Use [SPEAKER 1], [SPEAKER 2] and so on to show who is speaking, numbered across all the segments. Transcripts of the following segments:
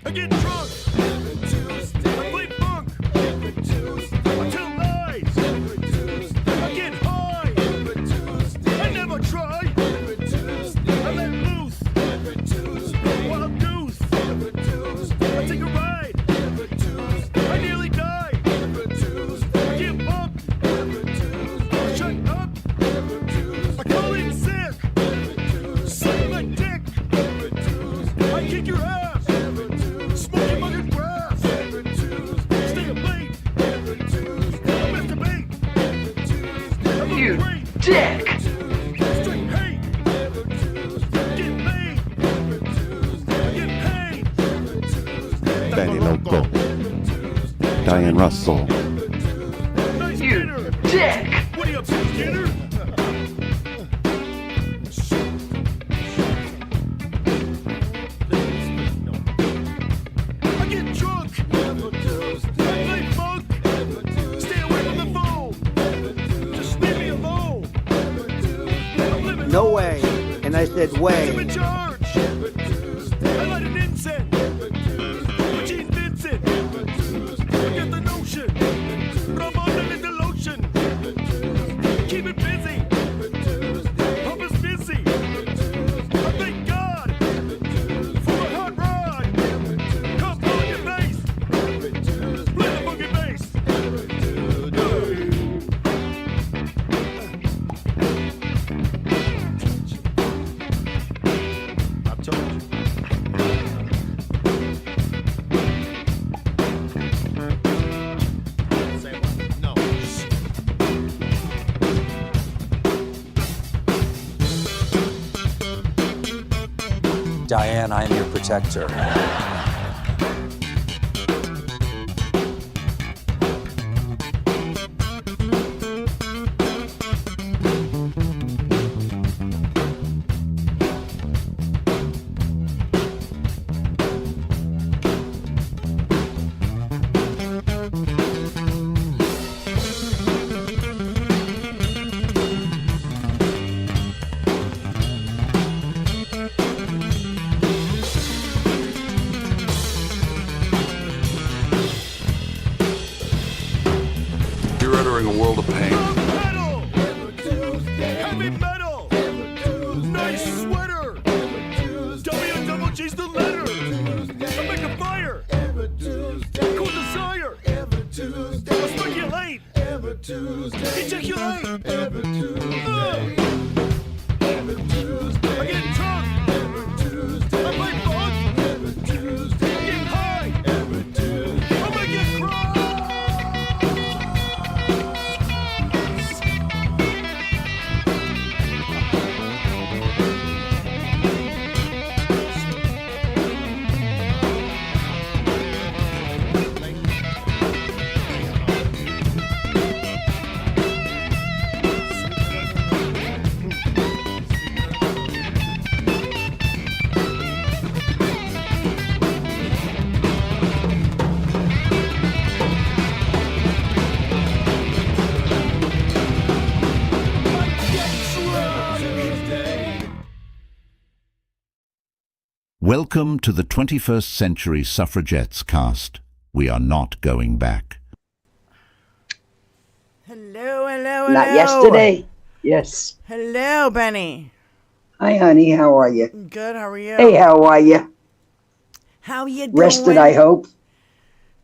[SPEAKER 1] I get drunk. Every Tuesday. I play funk. Every Tuesday. I tell lies. Every Tuesday. I get high. Every Tuesday. I never try. Every Tuesday. I let loose. Every Tuesday. Wild goose. Every Tuesday. I take a ride. Every Tuesday. I nearly die. Every Tuesday. I get bumped. Every Tuesday. I shut up. Every Tuesday. I call in sick. Every Tuesday. Suck my dick. Every Tuesday. I kick your ass. Smoking mugging grass. Every Tuesday. Stay up late. Every Tuesday. I masturbate. Every Tuesday. I look
[SPEAKER 2] You
[SPEAKER 1] great.
[SPEAKER 2] dick!
[SPEAKER 1] Straight hate. Every Tuesday. Get laid. Every Tuesday. I get paid. Every Tuesday.
[SPEAKER 3] Benny Loco, Diane Russell,
[SPEAKER 1] Nice
[SPEAKER 2] You
[SPEAKER 1] dinner.
[SPEAKER 2] dick!
[SPEAKER 1] What are you up to, dinner? I get drunk. I play funk. Stay away from the phone. Just leave me alone. I'm living
[SPEAKER 4] No way. And I said,
[SPEAKER 1] I'm
[SPEAKER 4] way.
[SPEAKER 1] in charge. I light an incense. Gene Vincent. I get the notion. Rub on a little lotion. Keep it busy. Pump is busy. I thank God for a hot ride. Come on your face. Play the boogie bass. I've told you. Say what? No.
[SPEAKER 5] Diane, I am your protector.
[SPEAKER 6] You're entering a world of pain.
[SPEAKER 1] Metal! Heavy metal! Nice sweater! W double G's the letter! I make a fire! Cool desire! I speculate! Ejaculate! I get drunk! I play funk! I get high! I make it cry!
[SPEAKER 7] Welcome to the 21st Century Suffragettes cast. We are not going back.
[SPEAKER 8] Hello, hello, hello.
[SPEAKER 2] Not yesterday. Yes.
[SPEAKER 8] Hello, Benny.
[SPEAKER 2] Hi, honey. How are you?
[SPEAKER 8] Good, how are you?
[SPEAKER 2] Hey, how are you?
[SPEAKER 8] How you doing?
[SPEAKER 2] Rested, I hope.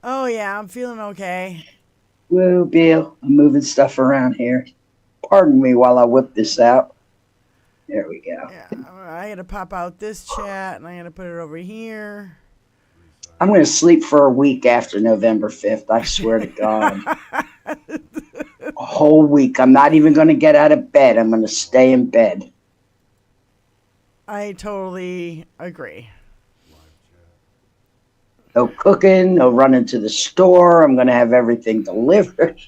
[SPEAKER 8] Oh, yeah, I'm feeling okay.
[SPEAKER 2] Woo, Bill. I'm moving stuff around here. Pardon me while I whip this out. There we go.
[SPEAKER 8] Yeah, I gotta pop out this chat, and I gotta put it over here.
[SPEAKER 2] I'm going to sleep for a week after November 5th. I swear to God. A whole week. I'm not even going to get out of bed. I'm going to stay in bed.
[SPEAKER 8] I totally agree.
[SPEAKER 2] No cooking, no running to the store. I'm going to have everything delivered.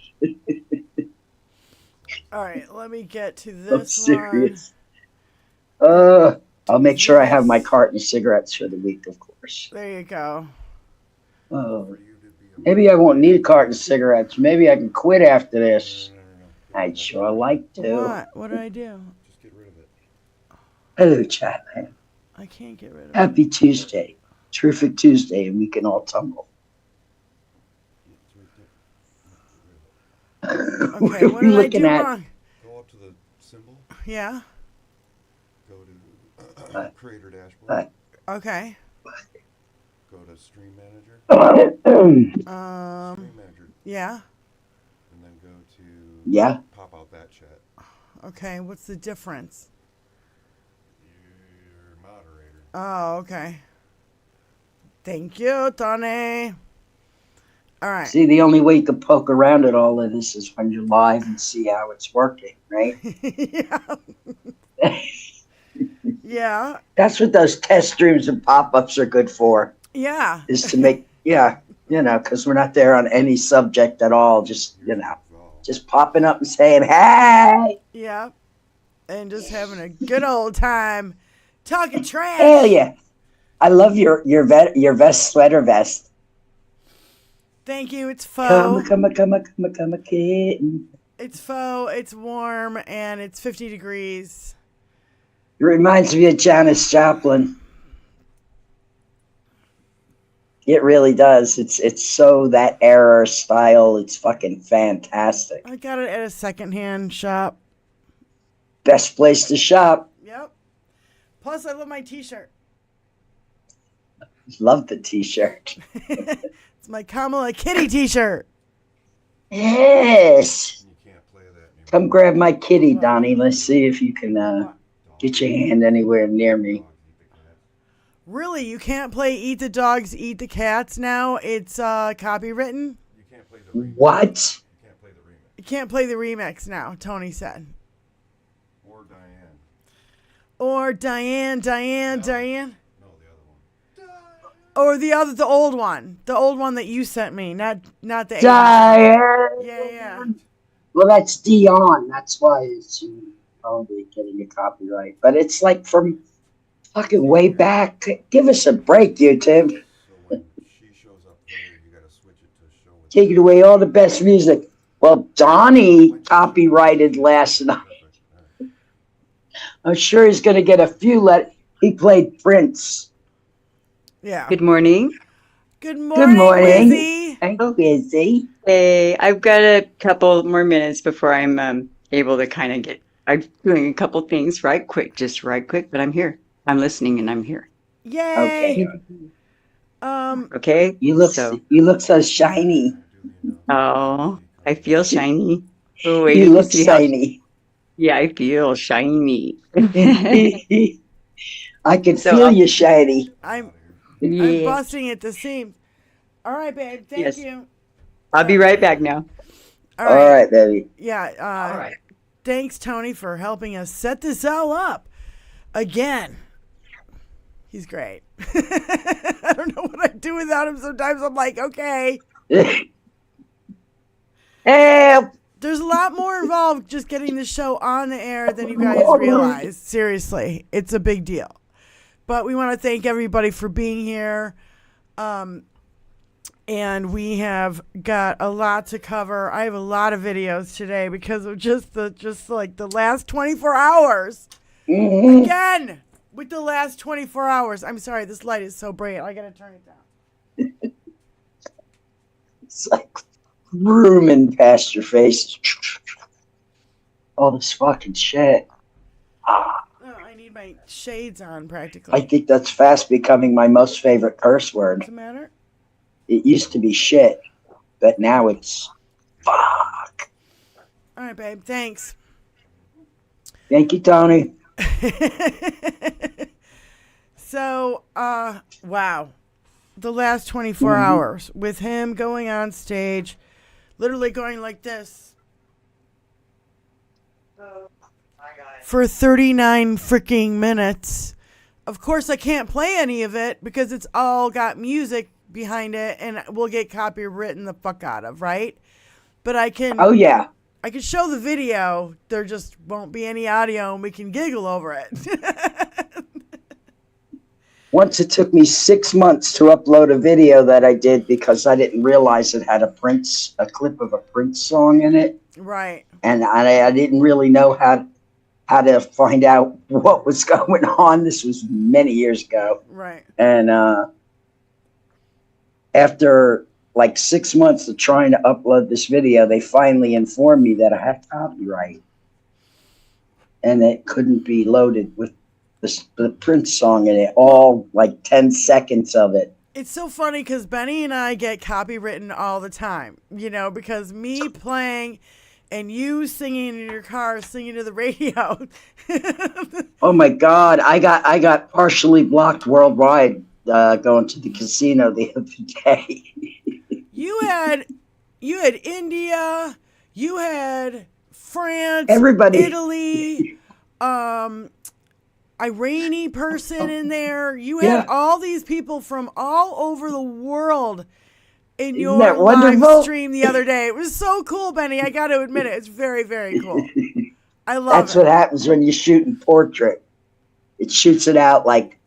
[SPEAKER 8] All right, let me get to
[SPEAKER 2] I'm
[SPEAKER 8] this
[SPEAKER 2] serious. I'll make sure I have my carton of cigarettes for the week, of course.
[SPEAKER 8] one. There you go.
[SPEAKER 2] Oh, maybe I won't need a carton of cigarettes. Maybe I can quit after this. I'd sure like to.
[SPEAKER 8] What? What did I do?
[SPEAKER 2] Hello, Chapman.
[SPEAKER 8] I can't get rid of it.
[SPEAKER 2] Happy Tuesday. Terrific Tuesday, and we can all tumble.
[SPEAKER 8] Okay, what did I do wrong?
[SPEAKER 3] Go up to the symbol.
[SPEAKER 8] Yeah.
[SPEAKER 3] Go to Creator Dashboard.
[SPEAKER 8] Okay.
[SPEAKER 3] Go to Stream Manager.
[SPEAKER 2] Yeah.
[SPEAKER 3] Stream Manager.
[SPEAKER 8] Yeah.
[SPEAKER 3] And then go to pop out that chat.
[SPEAKER 8] Okay, what's the difference?
[SPEAKER 3] Your moderator.
[SPEAKER 8] Oh, okay. Thank you, Tony. All right.
[SPEAKER 2] See, the only way you can poke around at all of this is when you're live and see how it's working, right?
[SPEAKER 8] Yeah. Yeah.
[SPEAKER 2] That's what those test streams and pop-ups are good for.
[SPEAKER 8] Yeah.
[SPEAKER 2] Is to make, because we're not there on any subject at all. Just, just popping up and saying, hey.
[SPEAKER 8] Yeah. And just having a good old time talking trash.
[SPEAKER 2] Hell yeah. I love your vest, sweater vest.
[SPEAKER 8] Thank you. It's faux.
[SPEAKER 2] Come, kitten.
[SPEAKER 8] It's faux. It's warm, and it's 50 degrees.
[SPEAKER 2] It reminds me of Janis Joplin. It really does. It's so that era style. It's fucking fantastic.
[SPEAKER 8] I got it at a secondhand shop.
[SPEAKER 2] Best place to shop.
[SPEAKER 8] Yep. Plus, I love my T-shirt.
[SPEAKER 2] Love the T-shirt.
[SPEAKER 8] It's my Kamala Kitty T-shirt.
[SPEAKER 2] Yes.
[SPEAKER 3] You can't play that anymore.
[SPEAKER 2] Come grab my kitty, Donnie. Let's see if you can get your hand anywhere near me.
[SPEAKER 8] Really? You can't play Eat the Dogs, Eat the Cats now? It's copywritten?
[SPEAKER 3] You can't play the remix.
[SPEAKER 2] What?
[SPEAKER 3] You can't play the remix.
[SPEAKER 8] You can't play the remix now, Tony said.
[SPEAKER 3] Or Diane.
[SPEAKER 8] Or Diane.
[SPEAKER 3] No, the other one.
[SPEAKER 8] Or the old one. The old one that you sent me, not the
[SPEAKER 2] Diane.
[SPEAKER 8] Yeah.
[SPEAKER 2] Well, that's Dion. That's why it's probably getting a copyright. But it's like from fucking way back. Give us a break, YouTube.
[SPEAKER 3] So when she shows up there, you gotta switch it to show it.
[SPEAKER 2] Taking away all the best music. Well, Donnie copyrighted last night. I'm sure he's going to get a few. He played Prince.
[SPEAKER 8] Yeah.
[SPEAKER 4] Good morning.
[SPEAKER 8] Good morning, Lizzie.
[SPEAKER 2] Hey, Lizzie.
[SPEAKER 4] Hey, I've got a couple more minutes before I'm able to kind of get. I'm doing a couple things just right quick, but I'm here. I'm listening and I'm here.
[SPEAKER 8] Yay.
[SPEAKER 2] Okay.
[SPEAKER 4] Okay.
[SPEAKER 2] You look so shiny.
[SPEAKER 4] Oh, I feel shiny. Oh, wait,
[SPEAKER 2] You look
[SPEAKER 4] see
[SPEAKER 2] shiny.
[SPEAKER 4] Yeah, I feel shiny.
[SPEAKER 2] I can feel you shiny.
[SPEAKER 8] I'm
[SPEAKER 4] Yeah.
[SPEAKER 8] busting at the seams. All right, babe. Thank
[SPEAKER 4] Yes.
[SPEAKER 8] you.
[SPEAKER 4] I'll be right back now.
[SPEAKER 8] All
[SPEAKER 2] All right, baby.
[SPEAKER 8] Yeah.
[SPEAKER 4] All right.
[SPEAKER 8] Thanks, Tony, for helping us set this all up again. He's great. I don't know what I'd do without him. Sometimes I'm like, okay.
[SPEAKER 2] Help.
[SPEAKER 8] There's a lot more involved just getting the show on the air than you guys realize. Seriously, it's a big deal. But we want to thank everybody for being here. And we have got a lot to cover. I have a lot of videos today because of just the last 24 hours.
[SPEAKER 2] Mm-hmm.
[SPEAKER 8] Again, with the last 24 hours. I'm sorry, this light is so bright. I got to turn it down.
[SPEAKER 2] It's like rooming past your face. All this fucking shit.
[SPEAKER 8] Oh, I need my shades on practically.
[SPEAKER 2] I think that's fast becoming my most favorite curse word.
[SPEAKER 8] What's the matter?
[SPEAKER 2] It used to be shit, but now it's fuck.
[SPEAKER 8] All right, babe. Thanks.
[SPEAKER 2] Thank you, Tony.
[SPEAKER 8] So, wow. The last 24 hours with him going on stage, literally going like this for 39 freaking minutes. Of course, I can't play any of it because it's all got music behind it and we'll get copywritten the fuck out of, right? But I can
[SPEAKER 2] yeah.
[SPEAKER 8] I can show the video. There just won't be any audio and we can giggle over it.
[SPEAKER 2] Once it took me 6 months to upload a video that I did because I didn't realize it had a clip of a Prince song in it.
[SPEAKER 8] Right.
[SPEAKER 2] And I didn't really know how to find out what was going on. This was many years ago.
[SPEAKER 8] Right.
[SPEAKER 2] And after like 6 months of trying to upload this video, they finally informed me that I had copyright. And it couldn't be loaded with the Prince song in it, all like 10 seconds of it.
[SPEAKER 8] It's so funny because Benny and I get copywritten all the time, you know, because me playing and you singing in your car, singing to the radio.
[SPEAKER 2] Oh my God, I got partially blocked worldwide going to the casino the other day.
[SPEAKER 8] You had India, you had France,
[SPEAKER 2] Everybody.
[SPEAKER 8] Italy, Iranian person in there. You had all these people from all over the world in your
[SPEAKER 2] that
[SPEAKER 8] live
[SPEAKER 2] wonderful?
[SPEAKER 8] stream the other day. It was so cool, Benny. I got to admit it. It's very, very cool. I love
[SPEAKER 2] That's
[SPEAKER 8] it.
[SPEAKER 2] what happens when you shoot in portrait. It shoots it out like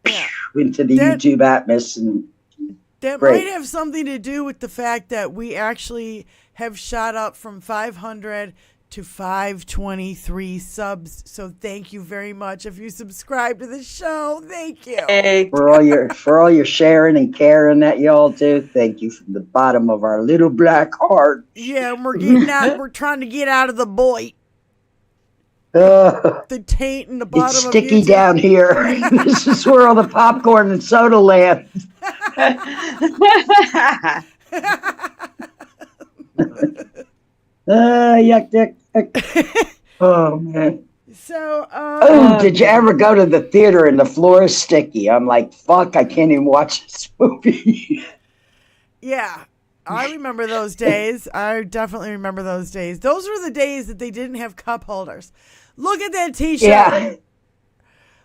[SPEAKER 2] into the YouTube atmos. And
[SPEAKER 8] That
[SPEAKER 2] great.
[SPEAKER 8] might have something to do with the fact that we actually have shot up from 500 to 523 subs. So thank you very much. If you subscribe to the show, thank you.
[SPEAKER 4] Hey,
[SPEAKER 2] for all your sharing and caring that y'all do, thank you from the bottom of our little black heart.
[SPEAKER 8] Yeah, and we're getting out. We're trying to get out of the void,
[SPEAKER 2] Uh,
[SPEAKER 8] the taint in the bottom
[SPEAKER 2] it's
[SPEAKER 8] of
[SPEAKER 2] sticky
[SPEAKER 8] YouTube.
[SPEAKER 2] down here. This is where all the popcorn and soda land. Yuck, yuck, yuck. Oh man.
[SPEAKER 8] So,
[SPEAKER 2] Oh, did you ever go to the theater and the floor is sticky? I'm like, fuck, I can't even watch this movie.
[SPEAKER 8] yeah, I remember those days. I definitely remember those days. Those were the days that they didn't have cup holders. Look at that T-shirt.
[SPEAKER 2] Yeah.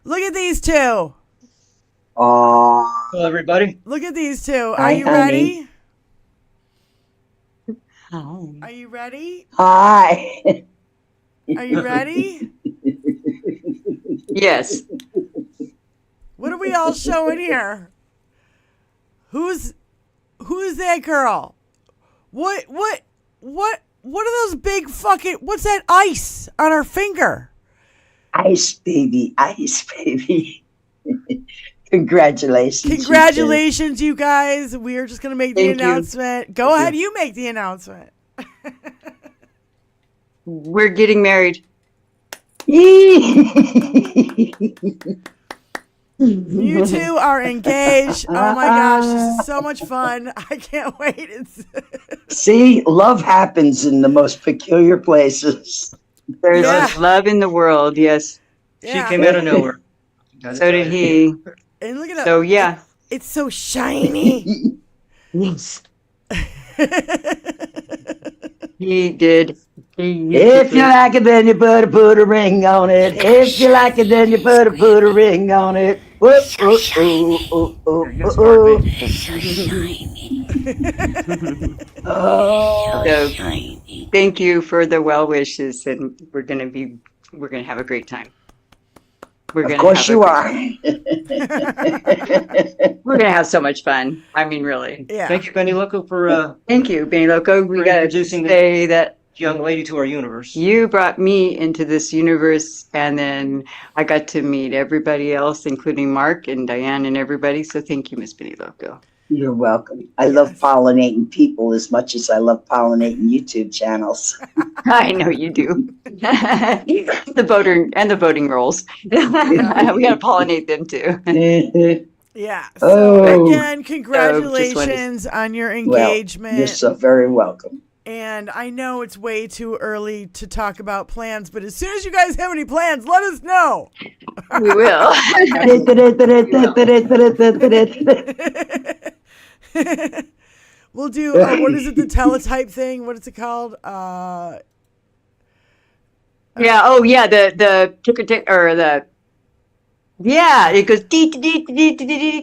[SPEAKER 8] Look at these two.
[SPEAKER 2] Aw.
[SPEAKER 5] Hello, everybody.
[SPEAKER 8] Look at these two. Are
[SPEAKER 2] Hi,
[SPEAKER 8] you
[SPEAKER 2] honey.
[SPEAKER 8] ready?
[SPEAKER 4] oh.
[SPEAKER 8] Are you ready?
[SPEAKER 2] Hi.
[SPEAKER 8] Are you ready?
[SPEAKER 4] Yes.
[SPEAKER 8] What are we all showing here? Who's that girl? What are those big fucking, what's that ice on her finger?
[SPEAKER 2] Ice baby, ice baby. Congratulations. you two.
[SPEAKER 8] Congratulations, you guys. We are just going to make the
[SPEAKER 4] Thank you.
[SPEAKER 8] announcement. Go ahead, you make the announcement.
[SPEAKER 4] We're getting married.
[SPEAKER 8] You two are engaged. Oh my gosh, this is so much fun. I can't wait. It's
[SPEAKER 2] See, love happens in the most peculiar places.
[SPEAKER 4] There's
[SPEAKER 8] Yeah.
[SPEAKER 4] love in the world. Yes.
[SPEAKER 8] yeah.
[SPEAKER 5] She came out of nowhere.
[SPEAKER 4] So did he.
[SPEAKER 8] And look at that.
[SPEAKER 4] So yeah.
[SPEAKER 8] It's so shiny.
[SPEAKER 4] Yes. He did.
[SPEAKER 2] If you like it, then you put a ring on it. If you like it, then you put a ring on it. Whoop, ooh, ooh, ooh, ooh, ooh. Oh,
[SPEAKER 4] So, thank you for the well wishes, and we're gonna have a great time. We're
[SPEAKER 2] of
[SPEAKER 4] gonna
[SPEAKER 2] course
[SPEAKER 4] have
[SPEAKER 2] you
[SPEAKER 4] a
[SPEAKER 2] are.
[SPEAKER 4] We're gonna have so much fun. I mean, really.
[SPEAKER 8] Yeah.
[SPEAKER 5] Thank you, Benny Loco, for
[SPEAKER 4] Thank you, Benny Loco. We
[SPEAKER 5] For
[SPEAKER 4] gotta
[SPEAKER 5] introducing the-
[SPEAKER 4] say that
[SPEAKER 5] young lady to our universe.
[SPEAKER 4] you brought me into this universe, and then I got to meet everybody else, including Mark and Diane and everybody. So thank you, Miss Benny Loco.
[SPEAKER 2] You're welcome. I love pollinating people as much as I love pollinating YouTube channels.
[SPEAKER 4] I know you do. The voting rolls. We gotta pollinate them too.
[SPEAKER 8] Yeah. So
[SPEAKER 2] Oh.
[SPEAKER 8] again, congratulations on your
[SPEAKER 2] Well,
[SPEAKER 8] engagement.
[SPEAKER 2] you're so very welcome.
[SPEAKER 8] And I know it's way too early to talk about plans, but as soon as you guys have any plans, let us know.
[SPEAKER 4] We will.
[SPEAKER 8] We'll do, what is it, the teletype thing? What is it called?
[SPEAKER 4] Yeah. Oh, yeah. The ticker or the. Yeah, it goes. Here
[SPEAKER 8] Here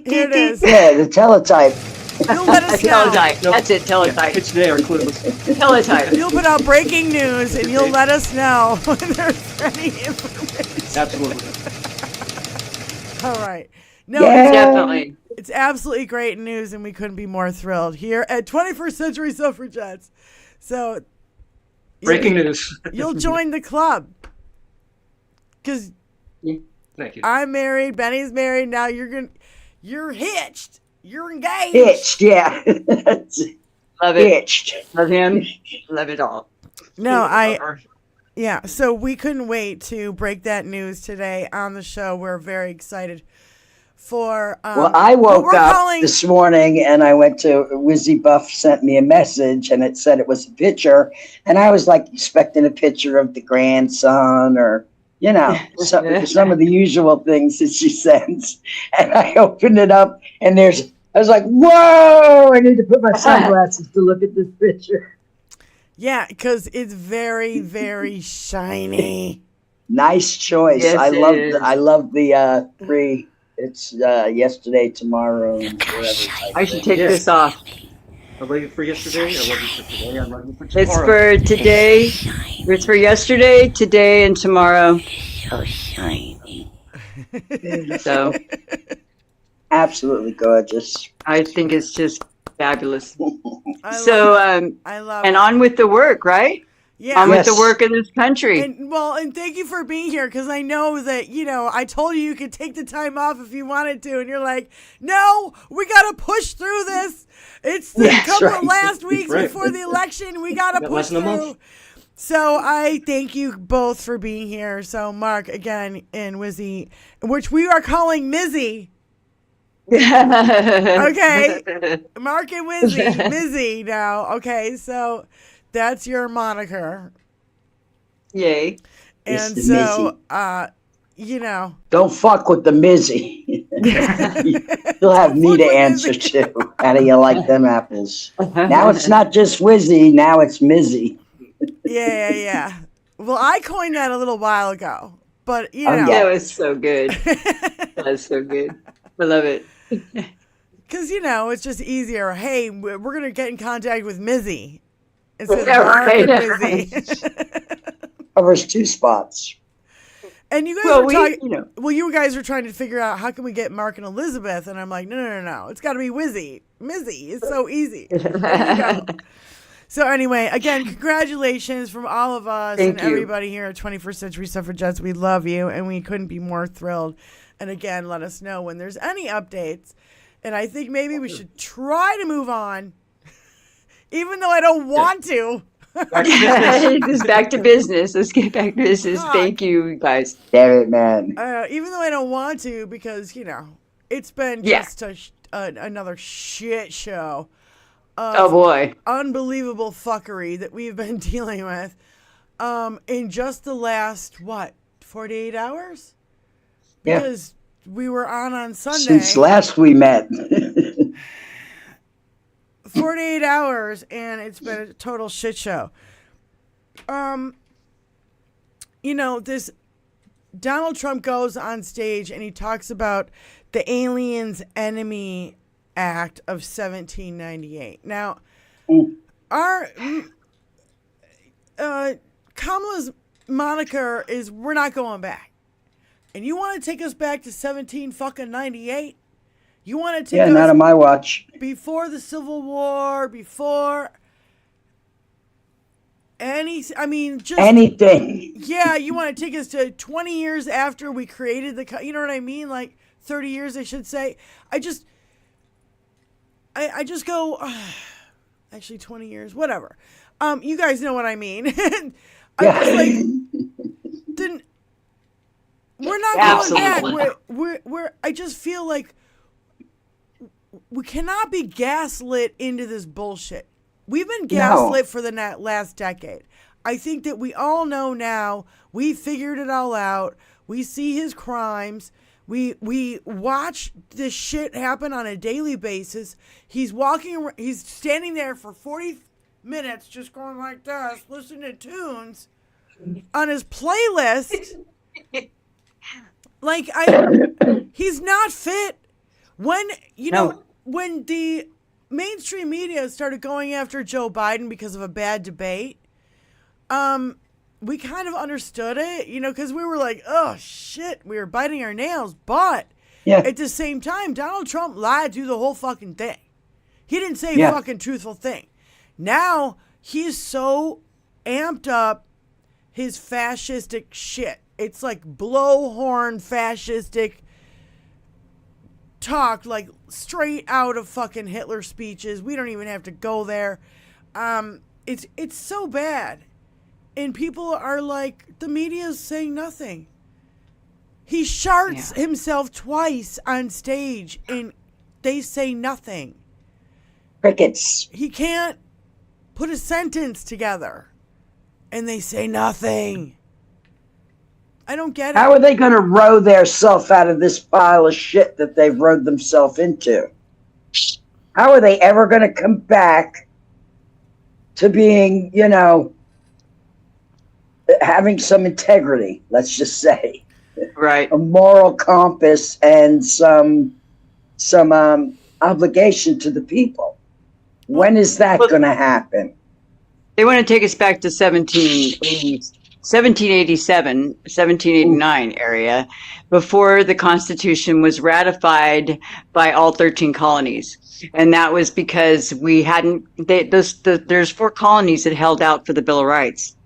[SPEAKER 8] it is.
[SPEAKER 2] Yeah, the teletype.
[SPEAKER 8] You'll let us know.
[SPEAKER 4] Teletype.
[SPEAKER 5] Nope.
[SPEAKER 4] That's it. Teletype.
[SPEAKER 5] Kids today are clueless.
[SPEAKER 4] Teletype.
[SPEAKER 8] You'll put out breaking news and you'll let us know when there's any information.
[SPEAKER 5] Absolutely.
[SPEAKER 8] All right. No,
[SPEAKER 2] Yeah.
[SPEAKER 4] Definitely.
[SPEAKER 8] it's absolutely great news, and we couldn't be more thrilled here at 21st Century Suffragettes. So
[SPEAKER 5] Breaking news.
[SPEAKER 8] you'll join the club because
[SPEAKER 5] Thank you.
[SPEAKER 8] I'm married, Benny's married. Now you're hitched. You're engaged.
[SPEAKER 2] Hitched, yeah.
[SPEAKER 4] Love it.
[SPEAKER 2] Hitched.
[SPEAKER 4] Love him. Love it all.
[SPEAKER 8] No, yeah. So we couldn't wait to break that news today on the show. We're very excited for.
[SPEAKER 2] Well, I woke
[SPEAKER 8] we're
[SPEAKER 2] up
[SPEAKER 8] calling-
[SPEAKER 2] this morning and I went to Wizzy Buff sent me a message and it said it was a picture, and I was like expecting a picture of the grandson or some of the usual things that she sends. And I opened it up and I was like, whoa! I need to put my sunglasses to look at this picture.
[SPEAKER 8] Yeah, because it's very, very shiny.
[SPEAKER 2] Nice choice.
[SPEAKER 4] Yes,
[SPEAKER 2] I love the 3. It's yesterday, tomorrow, and whatever.
[SPEAKER 4] I should take this off.
[SPEAKER 5] I love you for yesterday. I love you for today. I love you for
[SPEAKER 4] It's
[SPEAKER 5] tomorrow.
[SPEAKER 4] for today. It's for yesterday, today, and tomorrow. So
[SPEAKER 2] Absolutely gorgeous.
[SPEAKER 4] I think it's just fabulous.
[SPEAKER 8] I
[SPEAKER 4] So
[SPEAKER 8] love it. I love
[SPEAKER 4] and
[SPEAKER 8] it.
[SPEAKER 4] on with the work, right?
[SPEAKER 8] Yeah.
[SPEAKER 4] On with the
[SPEAKER 2] Yes.
[SPEAKER 4] work of this country.
[SPEAKER 8] And thank you for being here, because I know that, I told you could take the time off if you wanted to, and you're like, no, we got to push through this. It's the
[SPEAKER 2] That's
[SPEAKER 8] couple of
[SPEAKER 2] right.
[SPEAKER 8] last weeks
[SPEAKER 5] Right.
[SPEAKER 8] before the election. We got to
[SPEAKER 5] Got
[SPEAKER 8] push
[SPEAKER 5] less than a
[SPEAKER 8] through.
[SPEAKER 5] month.
[SPEAKER 8] So I thank you both for being here. So Mark, again, and Wizzy, which we are calling Mizzy. Okay. Mark and Wizzy. Mizzy now. Okay, so that's your moniker.
[SPEAKER 4] Yay.
[SPEAKER 8] And
[SPEAKER 2] Mr.
[SPEAKER 8] so,
[SPEAKER 2] Mizzy. Don't fuck with the Mizzy. You'll have me
[SPEAKER 8] Fuck
[SPEAKER 2] to
[SPEAKER 8] with
[SPEAKER 2] answer
[SPEAKER 8] Mizzy.
[SPEAKER 2] to. How do you like them apples? Now it's not just Wizzy, now it's Mizzy.
[SPEAKER 8] Yeah. Well, I coined that a little while ago, but
[SPEAKER 4] That was so good. That was so good. I love it.
[SPEAKER 8] because it's just easier. Hey, we're gonna get in contact with Mizzy instead of
[SPEAKER 4] Yeah,
[SPEAKER 8] Mark
[SPEAKER 4] right.
[SPEAKER 8] and Mizzy.
[SPEAKER 2] Covers 2 spots.
[SPEAKER 8] And you guys
[SPEAKER 4] Well,
[SPEAKER 8] were talking.
[SPEAKER 4] you know.
[SPEAKER 8] Well, you guys were trying to figure out how can we get Mark and Elizabeth, and I'm like, no. It's got to be Wizzy. Mizzy. It's so easy. There you go. So anyway, again, congratulations from all of us
[SPEAKER 4] Thank
[SPEAKER 8] and
[SPEAKER 4] you.
[SPEAKER 8] everybody here at 21st Century Suffragettes. We love you, and we couldn't be more thrilled. And again, let us know when there's any updates. And I think maybe we should try to move on, even though I don't want to.
[SPEAKER 4] Just back to business. Let's get back to business.
[SPEAKER 8] God.
[SPEAKER 4] Thank you, guys.
[SPEAKER 2] Damn it, man.
[SPEAKER 8] Even though I don't want to, because it's been
[SPEAKER 4] Yeah.
[SPEAKER 8] just another shit show.
[SPEAKER 4] Oh boy.
[SPEAKER 8] Unbelievable fuckery that we've been dealing with in just the last 48 hours,
[SPEAKER 2] Yeah.
[SPEAKER 8] because we were on Sunday.
[SPEAKER 2] Since last we met.
[SPEAKER 8] 48 hours, and it's been a total shit show. This Donald Trump goes on stage and he talks about the Aliens Enemy Act of 1798. Now, our Kamala's moniker is "We're not going back," and you want to take us back to 1798? You want to take
[SPEAKER 2] Yeah,
[SPEAKER 8] us
[SPEAKER 2] not on my watch.
[SPEAKER 8] before the Civil War, before just
[SPEAKER 2] Anything.
[SPEAKER 8] yeah, you want to take us to 20 years after we created you know what I mean? Like 30 years, I should say. I just go, actually 20 years, whatever. You guys know what I mean. I just didn't, we're not going
[SPEAKER 4] Absolutely.
[SPEAKER 8] back. I just feel like we cannot be gaslit into this bullshit. We've been gaslit for the last decade. I think that we all know now. We figured it all out. We see his crimes. We watch this shit happen on a daily basis. He's he's standing there for 40 minutes just going like this, listening to tunes on his playlist. He's not fit. When, when the mainstream media started going after Joe Biden because of a bad debate, we kind of understood it, because we were like, oh, shit, we were biting our nails. But at the same time, Donald Trump lied through the whole fucking thing. He didn't say a fucking truthful thing. Now, he's so amped up his fascistic shit. It's like blowhorn fascistic talked like straight out of fucking Hitler speeches. We don't even have to go there. It's so bad. And people are like, the media's saying nothing. He sharts himself twice on stage and they say nothing.
[SPEAKER 2] Crickets.
[SPEAKER 8] He can't put a sentence together and they say nothing. I don't get it.
[SPEAKER 2] How are they going to row theirself out of this pile of shit that they've rowed themselves into? How are they ever going to come back to being, you know, having some integrity, let's just say.
[SPEAKER 4] Right.
[SPEAKER 2] A moral compass and some obligation to the people. When is that going to happen?
[SPEAKER 4] They want to take us back to 1787, 1789 area, before the Constitution was ratified by all 13 colonies. And that was because we hadn't, there's 4 colonies that held out for the Bill of Rights.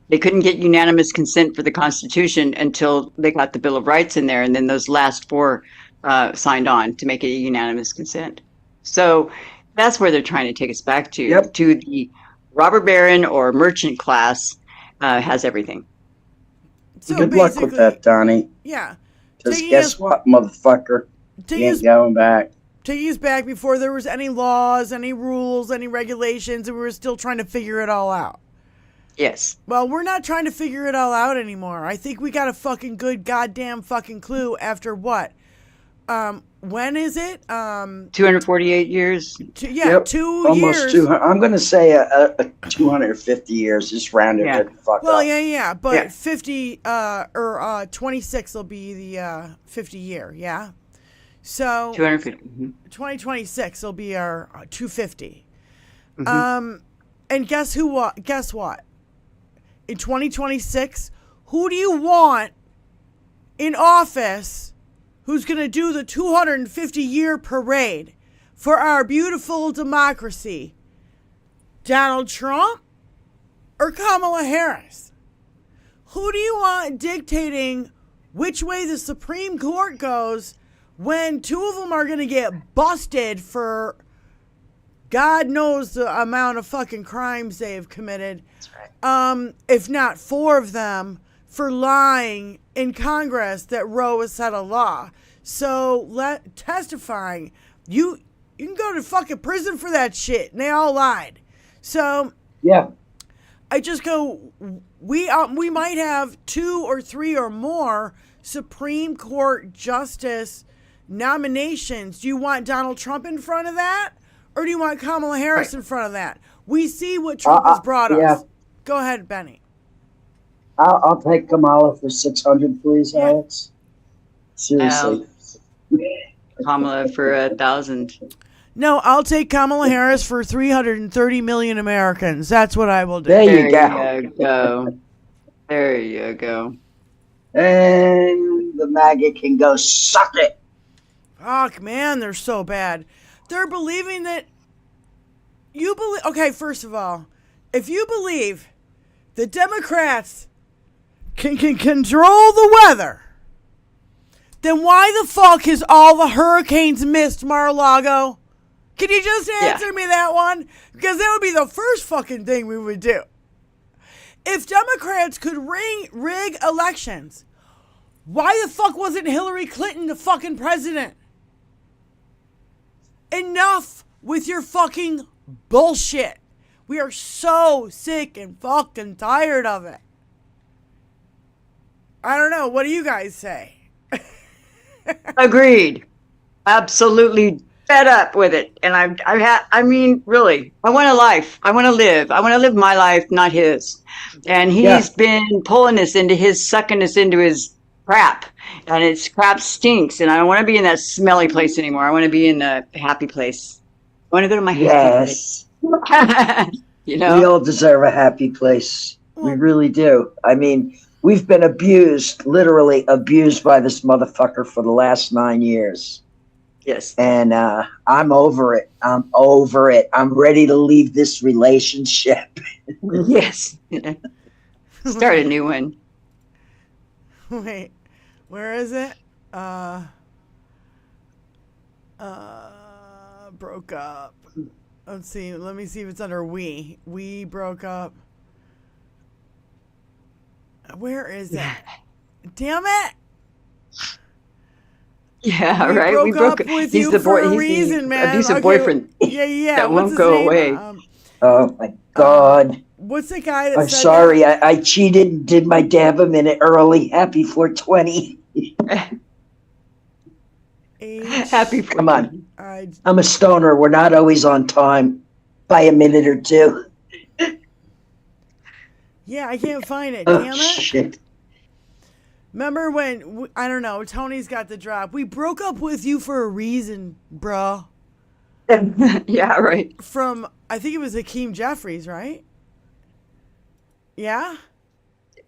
[SPEAKER 4] They couldn't get unanimous consent for the Constitution until they got the Bill of Rights in there. And then those last 4 signed on to make it a unanimous consent. So that's where they're trying to take us back to, to the robber baron or merchant class has everything.
[SPEAKER 8] So
[SPEAKER 2] good luck with that, Donnie.
[SPEAKER 8] Yeah.
[SPEAKER 2] Because guess what, motherfucker? You ain't going back.
[SPEAKER 8] Taking us back before there was any laws, any rules, any regulations, and we were still trying to figure it all out.
[SPEAKER 4] Yes.
[SPEAKER 8] Well, we're not trying to figure it all out anymore. I think we got a fucking good goddamn fucking clue after what? When is it?
[SPEAKER 4] 248 years.
[SPEAKER 8] 2
[SPEAKER 2] almost
[SPEAKER 8] years.
[SPEAKER 2] 200. I'm going to say a 250 years, just rounded it the fuck
[SPEAKER 8] well,
[SPEAKER 2] up.
[SPEAKER 8] yeah. But 50 or 26 will be the 50 year, yeah? So
[SPEAKER 4] 250.
[SPEAKER 8] 2026 will be our 250. And guess what? Guess what? In 2026, who do you want in office who's going to do the 250-year parade for our beautiful democracy? Donald Trump or Kamala Harris? Who do you want dictating which way the Supreme Court goes when 2 of them are going to get busted for God knows the amount of fucking crimes they have committed?
[SPEAKER 4] That's right.
[SPEAKER 8] If not 4 of them for lying in Congress that Roe has set a law. So testifying, you can go to fucking prison for that shit, and they all lied. So
[SPEAKER 2] yeah,
[SPEAKER 8] I just go, we might have 2 or 3 or more Supreme Court justice nominations. Do you want Donald Trump in front of that, or do you want Kamala Harris in front of that? We see what Trump has brought us. Go ahead, Benny.
[SPEAKER 2] I'll take Kamala for 600, please, Alex. Seriously.
[SPEAKER 4] Kamala for 1,000.
[SPEAKER 8] No, I'll take Kamala Harris for 330 million Americans. That's what I will do.
[SPEAKER 2] There you
[SPEAKER 4] go. There you go.
[SPEAKER 2] And the maggot can go suck it.
[SPEAKER 8] Fuck, man, they're so bad. They're believing that you believe. Okay, first of all, if you believe the Democrats can control the weather, then why the fuck has all the hurricanes missed Mar-a-Lago? Can you just answer me that one? Because that would be the first fucking thing we would do. If Democrats could rig elections, why the fuck wasn't Hillary Clinton the fucking president? Enough with your fucking bullshit. We are so sick and fucking tired of it. I don't know. What do you guys say?
[SPEAKER 4] Agreed. Absolutely fed up with it. And I mean, really, I want a life. I want to live. I want to live my life, not his. And he's been pulling us into sucking us into his crap. And its crap stinks. And I don't want to be in that smelly place anymore. I want to be in the happy place. I want to go to my happy place. You know?
[SPEAKER 2] We all deserve a happy place. We really do. I mean, we've been abused, literally abused by this motherfucker for the last 9 years.
[SPEAKER 4] Yes.
[SPEAKER 2] And I'm over it. I'm ready to leave this relationship.
[SPEAKER 4] Yes. Start a new one.
[SPEAKER 8] Wait, where is it? Broke up. Let's see. Let me see if it's under we. We broke up. Where is it? Damn it!
[SPEAKER 4] Yeah,
[SPEAKER 8] We
[SPEAKER 4] right.
[SPEAKER 8] broke up with
[SPEAKER 4] He's
[SPEAKER 8] you
[SPEAKER 4] the
[SPEAKER 8] for
[SPEAKER 4] boy.
[SPEAKER 8] a
[SPEAKER 4] He's
[SPEAKER 8] reason,
[SPEAKER 4] the
[SPEAKER 8] man.
[SPEAKER 4] abusive
[SPEAKER 8] Okay,
[SPEAKER 4] boyfriend
[SPEAKER 8] Yeah.
[SPEAKER 4] that
[SPEAKER 8] What's
[SPEAKER 4] won't
[SPEAKER 8] his
[SPEAKER 4] go
[SPEAKER 8] name?
[SPEAKER 4] away.
[SPEAKER 2] Oh my God.
[SPEAKER 8] What's the guy that
[SPEAKER 2] I'm
[SPEAKER 8] said
[SPEAKER 2] sorry. I cheated and did my dab a minute early. Happy 420.
[SPEAKER 8] that? H-
[SPEAKER 4] Happy for
[SPEAKER 2] Come on.
[SPEAKER 8] I,
[SPEAKER 2] I'm a stoner. We're not always on time by a minute or two.
[SPEAKER 8] yeah, I can't find it.
[SPEAKER 2] Oh,
[SPEAKER 8] Damn it.
[SPEAKER 2] shit.
[SPEAKER 8] Remember when, I don't know, Tony's got the drop. We broke up with you for a reason, bro.
[SPEAKER 4] Yeah, right.
[SPEAKER 8] From, I think it was Hakeem Jeffries, right? Yeah?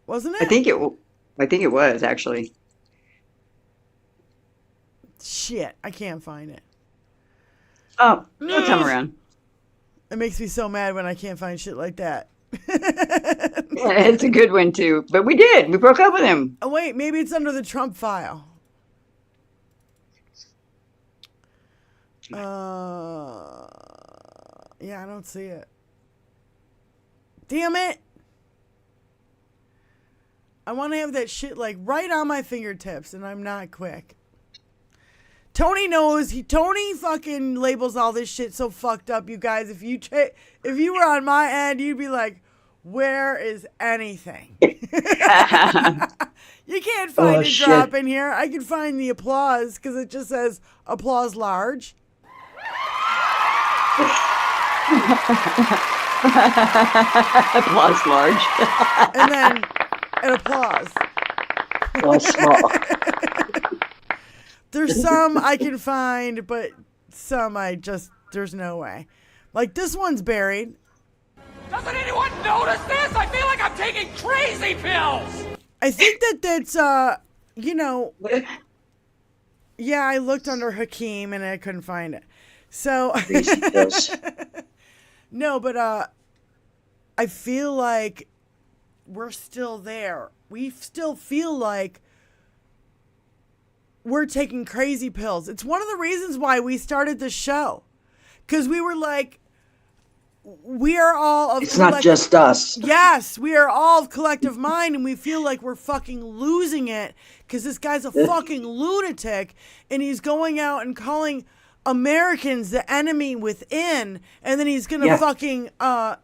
[SPEAKER 8] Wasn't it?
[SPEAKER 4] I think it was actually.
[SPEAKER 8] Shit, I can't find it.
[SPEAKER 4] Oh, it'll come around.
[SPEAKER 8] It makes me so mad when I can't find shit like that.
[SPEAKER 4] Yeah, it's a good one too. But we did. We broke up with him.
[SPEAKER 8] Oh, wait, maybe it's under the Trump file. Yeah, I don't see it. Damn it! I want to have that shit like right on my fingertips, and I'm not quick. Tony knows. Tony fucking labels all this shit so fucked up, you guys. If you were on my end, you'd be like, "Where is anything?" You can't find a
[SPEAKER 2] shit.
[SPEAKER 8] drop in here. I can find the applause because it just says applause large.
[SPEAKER 4] Applause large.
[SPEAKER 8] And then an applause.
[SPEAKER 2] Well, small.
[SPEAKER 8] There's some I can find, but some there's no way. Like this one's buried.
[SPEAKER 1] Doesn't anyone notice this? I feel like I'm taking crazy pills.
[SPEAKER 8] I think that's yeah, I looked under Hakeem and I couldn't find it. So no, but I feel like we're still there. We still feel like we're taking crazy pills. It's one of the reasons why we started the show. Because we were like, we are all of
[SPEAKER 2] It's not just us.
[SPEAKER 8] Yes, we are all of collective mind, and we feel like we're fucking losing it because this guy's a fucking lunatic, and he's going out and calling Americans the enemy within, and then he's gonna fucking, have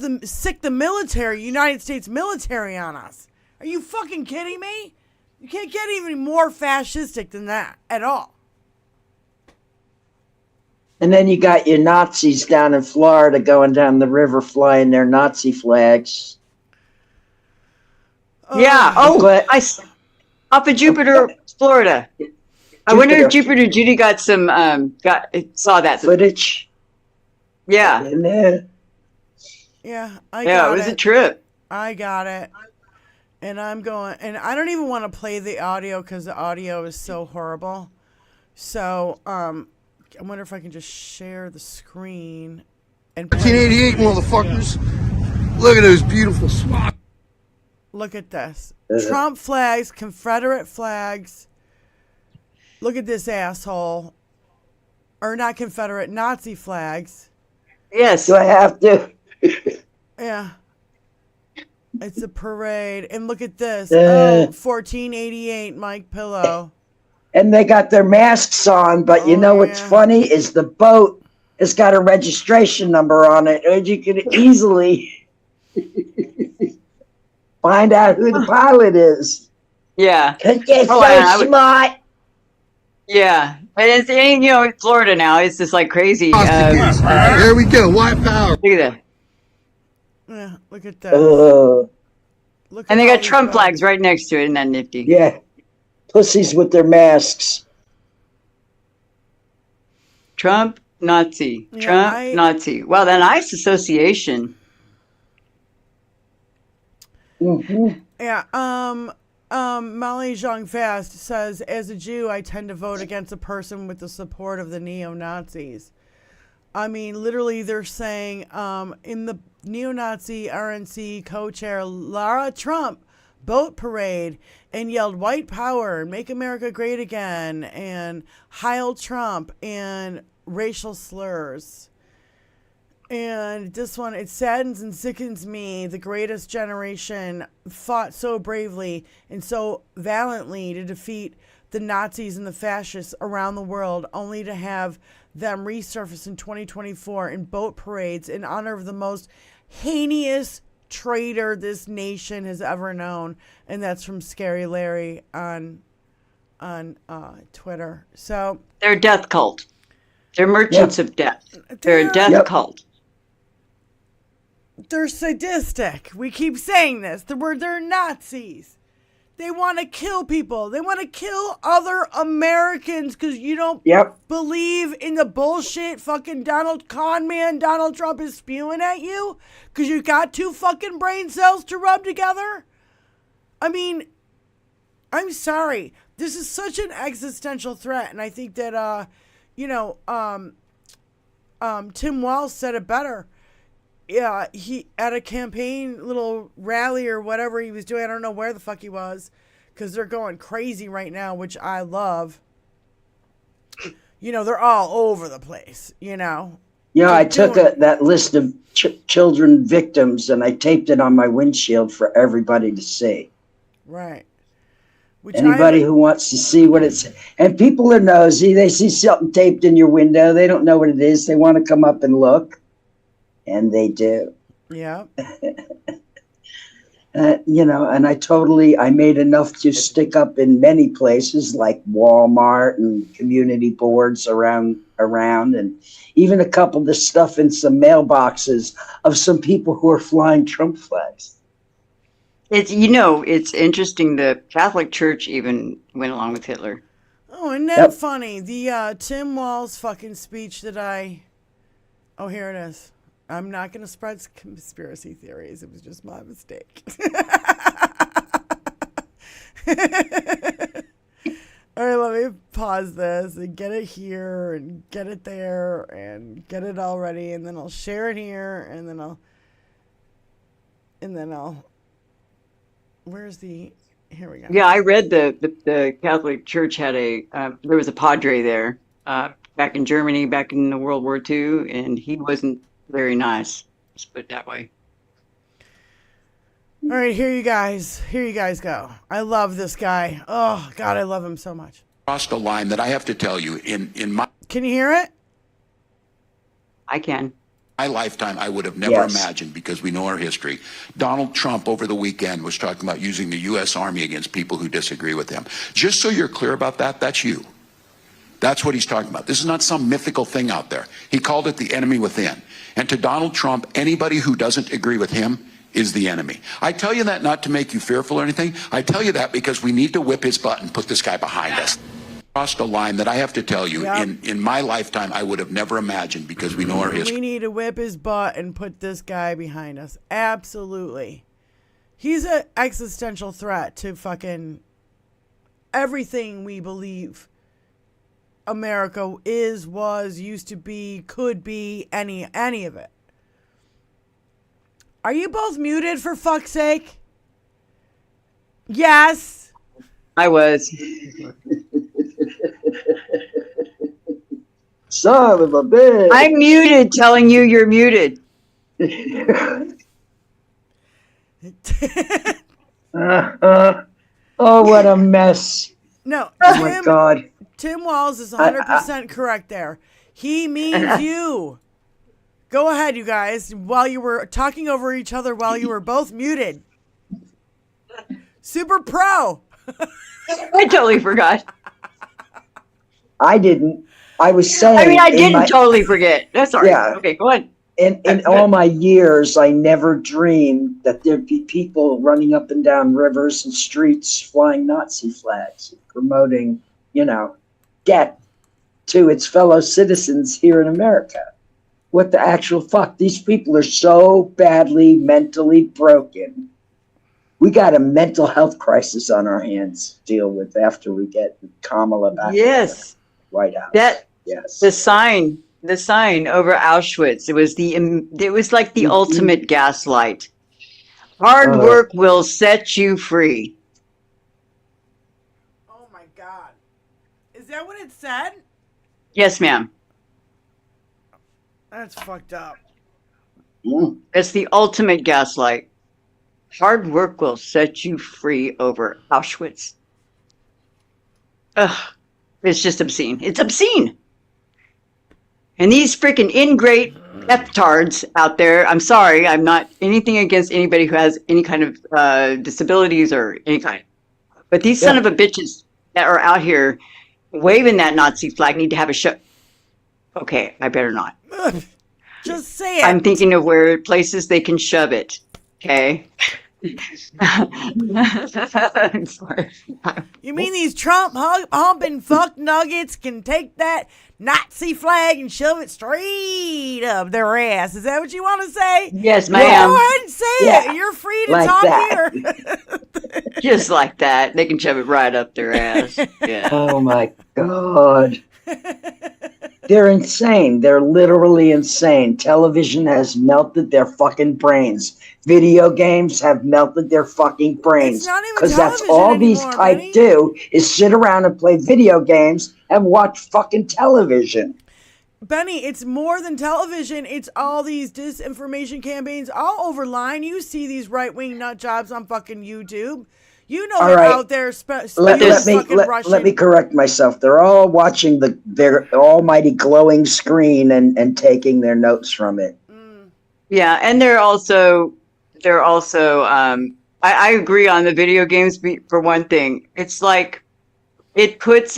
[SPEAKER 8] them sick the military, United States military on us. Are you fucking kidding me? You can't get even more fascistic than that at all.
[SPEAKER 2] And then you got your Nazis down in Florida going down the river flying their Nazi flags.
[SPEAKER 4] Yeah. Off of Jupiter, Florida. I wonder if Jupiter Judy got some saw that
[SPEAKER 2] Footage.
[SPEAKER 4] Yeah.
[SPEAKER 2] In there.
[SPEAKER 8] Yeah,
[SPEAKER 4] It was a trip.
[SPEAKER 8] I got it. And I'm going, and I don't even want to play the audio because the audio is so horrible. So, I wonder if I can just share the screen and
[SPEAKER 6] 1988, motherfuckers. Look at those beautiful swats.
[SPEAKER 8] Look at this. Trump flags, Confederate flags. Look at this asshole. Or not Confederate, Nazi flags.
[SPEAKER 4] Yes.
[SPEAKER 2] Do I have to?
[SPEAKER 8] Yeah. It's a parade. And look at this. 1488 Mike Pillow.
[SPEAKER 2] And they got their masks on, but you know what's funny is the boat has got a registration number on it, and you can easily find out who the pilot is.
[SPEAKER 4] Yeah.
[SPEAKER 2] Cause they're so smart.
[SPEAKER 4] Yeah. And it's in Florida now. It's just like crazy.
[SPEAKER 6] There we go. White power.
[SPEAKER 8] Yeah,
[SPEAKER 4] Look at that.
[SPEAKER 8] look at that. Look
[SPEAKER 4] And
[SPEAKER 8] at
[SPEAKER 4] they
[SPEAKER 8] all
[SPEAKER 4] got
[SPEAKER 8] these
[SPEAKER 4] Trump
[SPEAKER 8] guys.
[SPEAKER 4] flags right next to it. Isn't that nifty?
[SPEAKER 2] Yeah. Pussies with their masks.
[SPEAKER 4] Trump, Nazi.
[SPEAKER 8] Yeah,
[SPEAKER 4] Trump, Nazi. Well, that nice association.
[SPEAKER 2] Mm-hmm.
[SPEAKER 8] Yeah, Molly Zhang Fast says, as a Jew, I tend to vote against a person with the support of the neo-Nazis. I mean, literally, they're saying in the neo-Nazi RNC co-chair Lara Trump boat parade and yelled white power and make America great again and Heil Trump and racial slurs. And this one, it saddens and sickens me. The greatest generation fought so bravely and so valiantly to defeat the Nazis and the fascists around the world, only to have them resurface in 2024 in boat parades in honor of the most heinous traitor this nation has ever known. And that's from Scary Larry on Twitter. So
[SPEAKER 4] They're a death cult. They're merchants of death. They're a death cult.
[SPEAKER 8] They're sadistic. We keep saying this. They're Nazis. They want to kill people. They want to kill other Americans because you don't believe in the bullshit fucking Donald Trump is spewing at you because you got two fucking brain cells to rub together. I mean, I'm sorry. This is such an existential threat, and I think that Tim Walz said it better. Yeah, he at a campaign little rally or whatever he was doing. I don't know where the fuck he was, because they're going crazy right now, which I love. They're all over the place. Yeah,
[SPEAKER 2] I took that list of children victims and I taped it on my windshield for everybody to see.
[SPEAKER 8] Right.
[SPEAKER 2] Anybody who wants to see what it's, and people are nosy. They see something taped in your window. They don't know what it is. They want to come up and look. And they do.
[SPEAKER 8] Yeah.
[SPEAKER 2] And I made enough to stick up in many places like Walmart and community boards around, and even a couple of stuff in some mailboxes of some people who are flying Trump flags.
[SPEAKER 4] It's interesting. The Catholic Church even went along with Hitler.
[SPEAKER 8] Oh, isn't that funny? The Tim Walz fucking speech that oh, here it is. I'm not going to spread conspiracy theories. It was just my mistake. All right, let me pause this and get it here and get it there and get it all ready, and then I'll share it here, and then I'll where's the, here we go.
[SPEAKER 4] Yeah, I read the Catholic Church had there was a padre there back in Germany, back in the World War II, and he wasn't very nice. Let's put it that way.
[SPEAKER 8] All right, here you guys go. I love this guy. Oh God, I love him so much.
[SPEAKER 9] Crossed a line that I have to tell you, in my
[SPEAKER 8] Can you hear it?
[SPEAKER 4] I can.
[SPEAKER 9] my lifetime, I would have never imagined, because we know our history. Donald Trump over the weekend was talking about using the U.S. Army against people who disagree with him. Just so you're clear about that, that's you. That's what he's talking about. This is not some mythical thing out there. He called it the enemy within. And to Donald Trump, anybody who doesn't agree with him is the enemy. I tell you that not to make you fearful or anything. I tell you that because we need to whip his butt and put this guy behind us. Crossed a line that I have to tell you, in my lifetime, I would have never imagined, because we know our history.
[SPEAKER 8] We need to whip his butt and put this guy behind us. Absolutely. He's an existential threat to fucking everything we believe America is, was, used to be, could be, any of it. Are you both muted, for fuck's sake? Yes.
[SPEAKER 4] I was.
[SPEAKER 2] Son of a bitch.
[SPEAKER 4] I'm muted, telling you you're muted.
[SPEAKER 2] Oh, what a mess.
[SPEAKER 8] No.
[SPEAKER 2] Oh, my God.
[SPEAKER 8] Tim Walz is 100% correct there. He means you. Go ahead, you guys, while you were talking over each other while you were both muted. Super pro.
[SPEAKER 4] I totally forgot.
[SPEAKER 2] I didn't. I was saying.
[SPEAKER 4] I mean, I didn't totally forget. That's all right. Yeah. Okay, go ahead.
[SPEAKER 2] In all my years, I never dreamed that there'd be people running up and down rivers and streets flying Nazi flags, promoting, death to its fellow citizens here in America. What the actual fuck? These people are so badly mentally broken. We got a mental health crisis on our hands to deal with after we get Kamala back.
[SPEAKER 4] Yes.
[SPEAKER 2] White House.
[SPEAKER 4] Yes. The sign over Auschwitz. It was like the ultimate gaslight. Hard work will set you free.
[SPEAKER 8] Oh my God. Is that what it said?
[SPEAKER 4] Yes, ma'am.
[SPEAKER 8] That's fucked up.
[SPEAKER 4] It's the ultimate gaslight. Hard work will set you free over Auschwitz. Ugh. It's just obscene. It's obscene. And these freaking ingrate F-tards out there, I'm sorry, I'm not anything against anybody who has any kind of disabilities or any kind. But these son of a bitches that are out here waving that Nazi flag need to have a show. Okay, I better not.
[SPEAKER 8] Just say it.
[SPEAKER 4] I'm thinking of where places they can shove it. Okay. I'm sorry.
[SPEAKER 8] You mean these Trump humping fuck nuggets can take that Nazi flag and shove it straight up their ass? Is that what you want to say?
[SPEAKER 4] Yes, ma'am.
[SPEAKER 8] Go ahead and say it. You're free to
[SPEAKER 2] like
[SPEAKER 8] talk
[SPEAKER 2] that.
[SPEAKER 8] here.
[SPEAKER 4] Just like that. They can shove it right up their ass. Yeah.
[SPEAKER 2] Oh my God. They're insane. They're literally insane. Television has melted their fucking brains. Video games have melted their fucking brains.
[SPEAKER 8] It's not even
[SPEAKER 2] Because that's
[SPEAKER 8] television
[SPEAKER 2] all these
[SPEAKER 8] anymore,
[SPEAKER 2] type
[SPEAKER 8] Benny.
[SPEAKER 2] do is sit around and play video games and watch fucking television.
[SPEAKER 8] Benny, it's more than television. It's all these disinformation campaigns all over line. You see these right-wing nut jobs on fucking YouTube. You know
[SPEAKER 2] All
[SPEAKER 8] they're
[SPEAKER 2] right.
[SPEAKER 8] out there
[SPEAKER 2] Let me correct myself. They're all watching their almighty glowing screen and taking their notes from it.
[SPEAKER 4] Yeah, and I agree on the video games for one thing. It's like it puts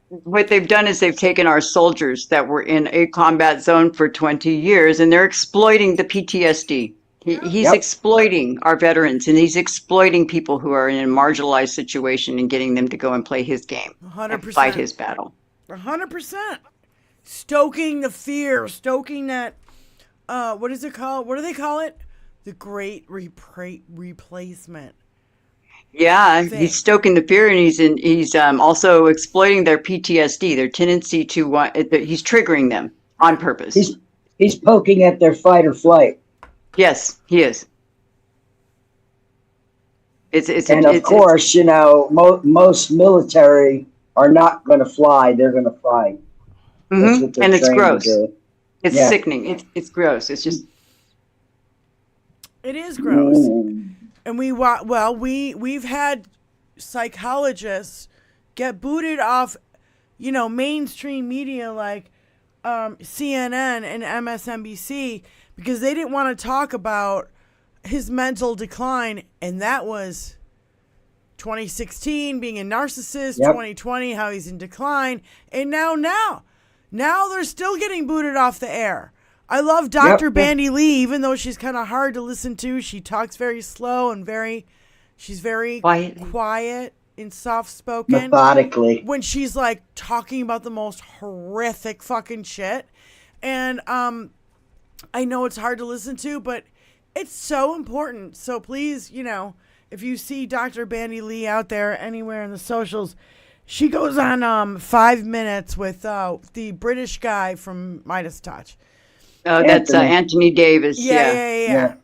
[SPEAKER 4] what they've done is they've taken our soldiers that were in a combat zone for 20 years and they're exploiting the PTSD. He's exploiting our veterans and he's exploiting people who are in a marginalized situation and getting them to go and play his game.
[SPEAKER 8] 100%.
[SPEAKER 4] And fight his battle.
[SPEAKER 8] 100%. Stoking the fear, stoking that, what is it called? What do they call it? The great replacement.
[SPEAKER 4] Yeah, he's stoking the fear, and he's also exploiting their PTSD, their tendency to want. He's triggering them on purpose.
[SPEAKER 2] He's poking at their fight or flight.
[SPEAKER 4] Yes, he is.
[SPEAKER 2] Of course, you know, most military are not going to fly; they're going to fight.
[SPEAKER 4] Mm-hmm. And it's gross. It's
[SPEAKER 2] Yeah.
[SPEAKER 4] sickening. It's gross. It's just.
[SPEAKER 8] It is gross. And we've had psychologists get booted off, you know, mainstream media like CNN and MSNBC because they didn't want to talk about his mental decline, and that was 2016 being a narcissist, 2020 how he's in decline, and now they're still getting booted off the air. I love Dr. Bandy Lee, even though she's kind of hard to listen to. She talks very slow and she's very quiet and soft-spoken.
[SPEAKER 2] Methodically.
[SPEAKER 8] When she's like talking about the most horrific fucking shit. And I know it's hard to listen to, but it's so important. So please, you know, if you see Dr. Bandy Lee out there anywhere in the socials, she goes on 5 minutes with the British guy from Midas Touch.
[SPEAKER 4] Oh, that's Anthony Davis.
[SPEAKER 8] Yeah.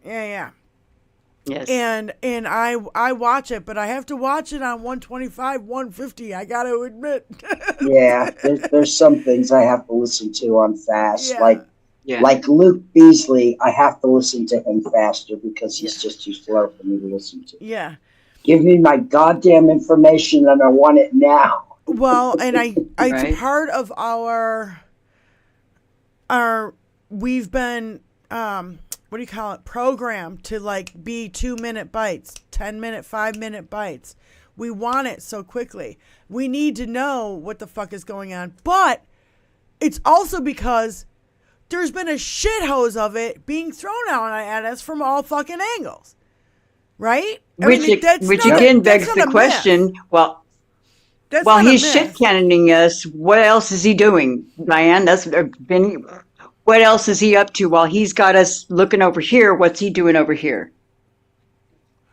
[SPEAKER 4] Yes.
[SPEAKER 8] And I watch it, but I have to watch it on 125, 150. I got to admit.
[SPEAKER 2] Yeah, there's some things I have to listen to on fast,
[SPEAKER 8] Yeah.
[SPEAKER 2] like Luke Beasley. I have to listen to him faster because he's just too slow for me to listen to.
[SPEAKER 8] Yeah.
[SPEAKER 2] Give me my goddamn information, and I want it now.
[SPEAKER 8] Well, and
[SPEAKER 4] Right.
[SPEAKER 8] it's part of our we've been programmed to like be 2-minute bites, 10-minute, 5-minute bites. We want it so quickly. We need to know what the fuck is going on. But it's also because there's been a shit hose of it being thrown out at us from all fucking angles. Right?
[SPEAKER 4] Which again begs the question, while he's shit cannoning us, what else is he doing, Diane? That's been. What else is he up to while he's got us looking over here? What's he doing over here?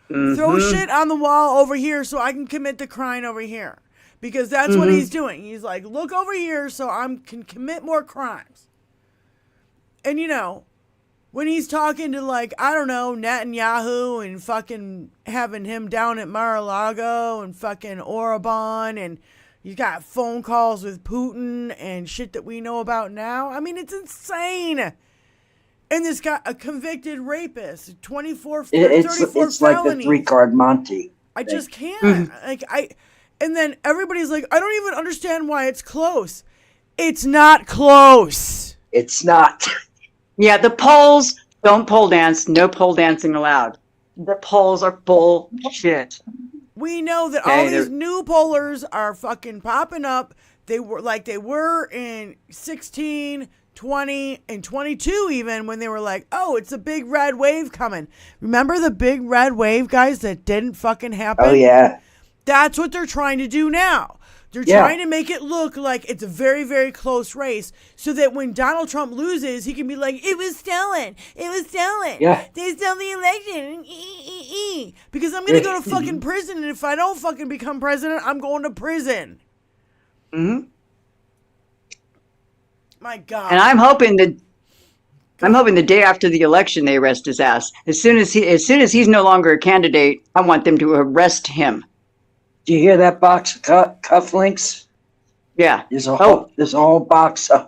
[SPEAKER 4] Mm-hmm.
[SPEAKER 8] Throw shit on the wall over here so I can commit the crime over here. Because that's what he's doing. He's like, look over here so I can commit more crimes. And, you know, when he's talking to, like, I don't know, Netanyahu and fucking having him down at Mar-a-Lago and fucking Orban, and you got phone calls with Putin and shit that we know about now. I mean, it's insane. And this guy, a convicted rapist, 34
[SPEAKER 2] It's
[SPEAKER 8] 34
[SPEAKER 2] like the
[SPEAKER 8] felonies.
[SPEAKER 2] 3-card Monty.
[SPEAKER 8] I just can't. And then everybody's like, I don't even understand why it's close. It's not close.
[SPEAKER 2] It's not.
[SPEAKER 4] Yeah, the polls don't pole dance. No pole dancing allowed. The polls are bullshit.
[SPEAKER 8] We know that
[SPEAKER 4] Okay,
[SPEAKER 8] all these
[SPEAKER 4] they're-
[SPEAKER 8] new pollers are fucking popping up. They were in 16, 20, and 22 even, when they were like, oh, it's a big red wave coming. Remember the big red wave, guys, that didn't fucking happen?
[SPEAKER 2] Oh, yeah.
[SPEAKER 8] That's what they're trying to do now. They're trying to make it look like it's a very, very close race so that when Donald Trump loses, he can be like, it was stolen. It was stolen.
[SPEAKER 2] Yeah.
[SPEAKER 8] They stole the election. Because I'm going to go to fucking prison, and if I don't fucking become president, I'm going to prison.
[SPEAKER 4] Mm-hmm.
[SPEAKER 8] My God.
[SPEAKER 4] And I'm hoping the day after the election they arrest his ass. As soon as he's no longer a candidate, I want them to arrest him.
[SPEAKER 2] Do you hear that box of cufflinks?
[SPEAKER 4] Yeah.
[SPEAKER 2] There's a whole box of,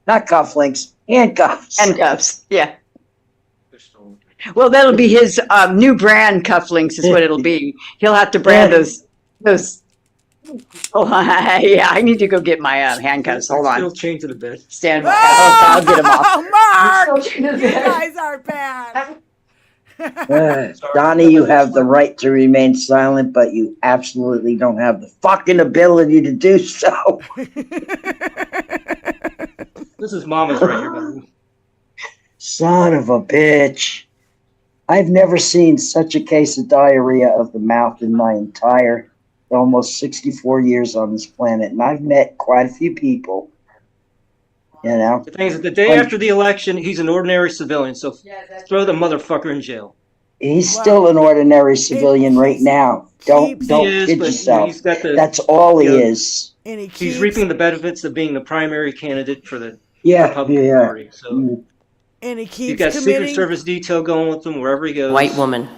[SPEAKER 2] not cufflinks, handcuffs.
[SPEAKER 4] Handcuffs. Yeah. Well, that'll be his new brand cufflinks is what it'll be. He'll have to brand those. Oh, yeah, I need to go get my handcuffs. Hold on.
[SPEAKER 5] Still chained to the bed.
[SPEAKER 4] Stand by. I'll get them off.
[SPEAKER 8] Oh, Mark! You guys are bad.
[SPEAKER 2] Donnie, you have the right to remain silent, but you absolutely don't have the fucking ability to do so.
[SPEAKER 5] This is Mama's right here, buddy.
[SPEAKER 2] Son of a bitch. I've never seen such a case of diarrhea of the mouth in my entire almost 64 years on this planet, and I've met quite a few people. You know,
[SPEAKER 5] The thing is, the day after the election, he's an ordinary civilian, so throw the motherfucker in jail.
[SPEAKER 2] he's still an ordinary civilian right now. Don't
[SPEAKER 5] He is,
[SPEAKER 2] kid
[SPEAKER 5] but
[SPEAKER 2] yourself.
[SPEAKER 5] he's got the.
[SPEAKER 2] That's all he is.
[SPEAKER 8] And
[SPEAKER 5] He's reaping the benefits of being the primary candidate for the
[SPEAKER 2] Yeah,
[SPEAKER 5] Republican
[SPEAKER 2] yeah.
[SPEAKER 5] Party. So
[SPEAKER 8] and he
[SPEAKER 5] he's
[SPEAKER 8] keeps
[SPEAKER 5] got Secret
[SPEAKER 8] committing.
[SPEAKER 5] Service detail going with him wherever he goes.
[SPEAKER 10] White woman.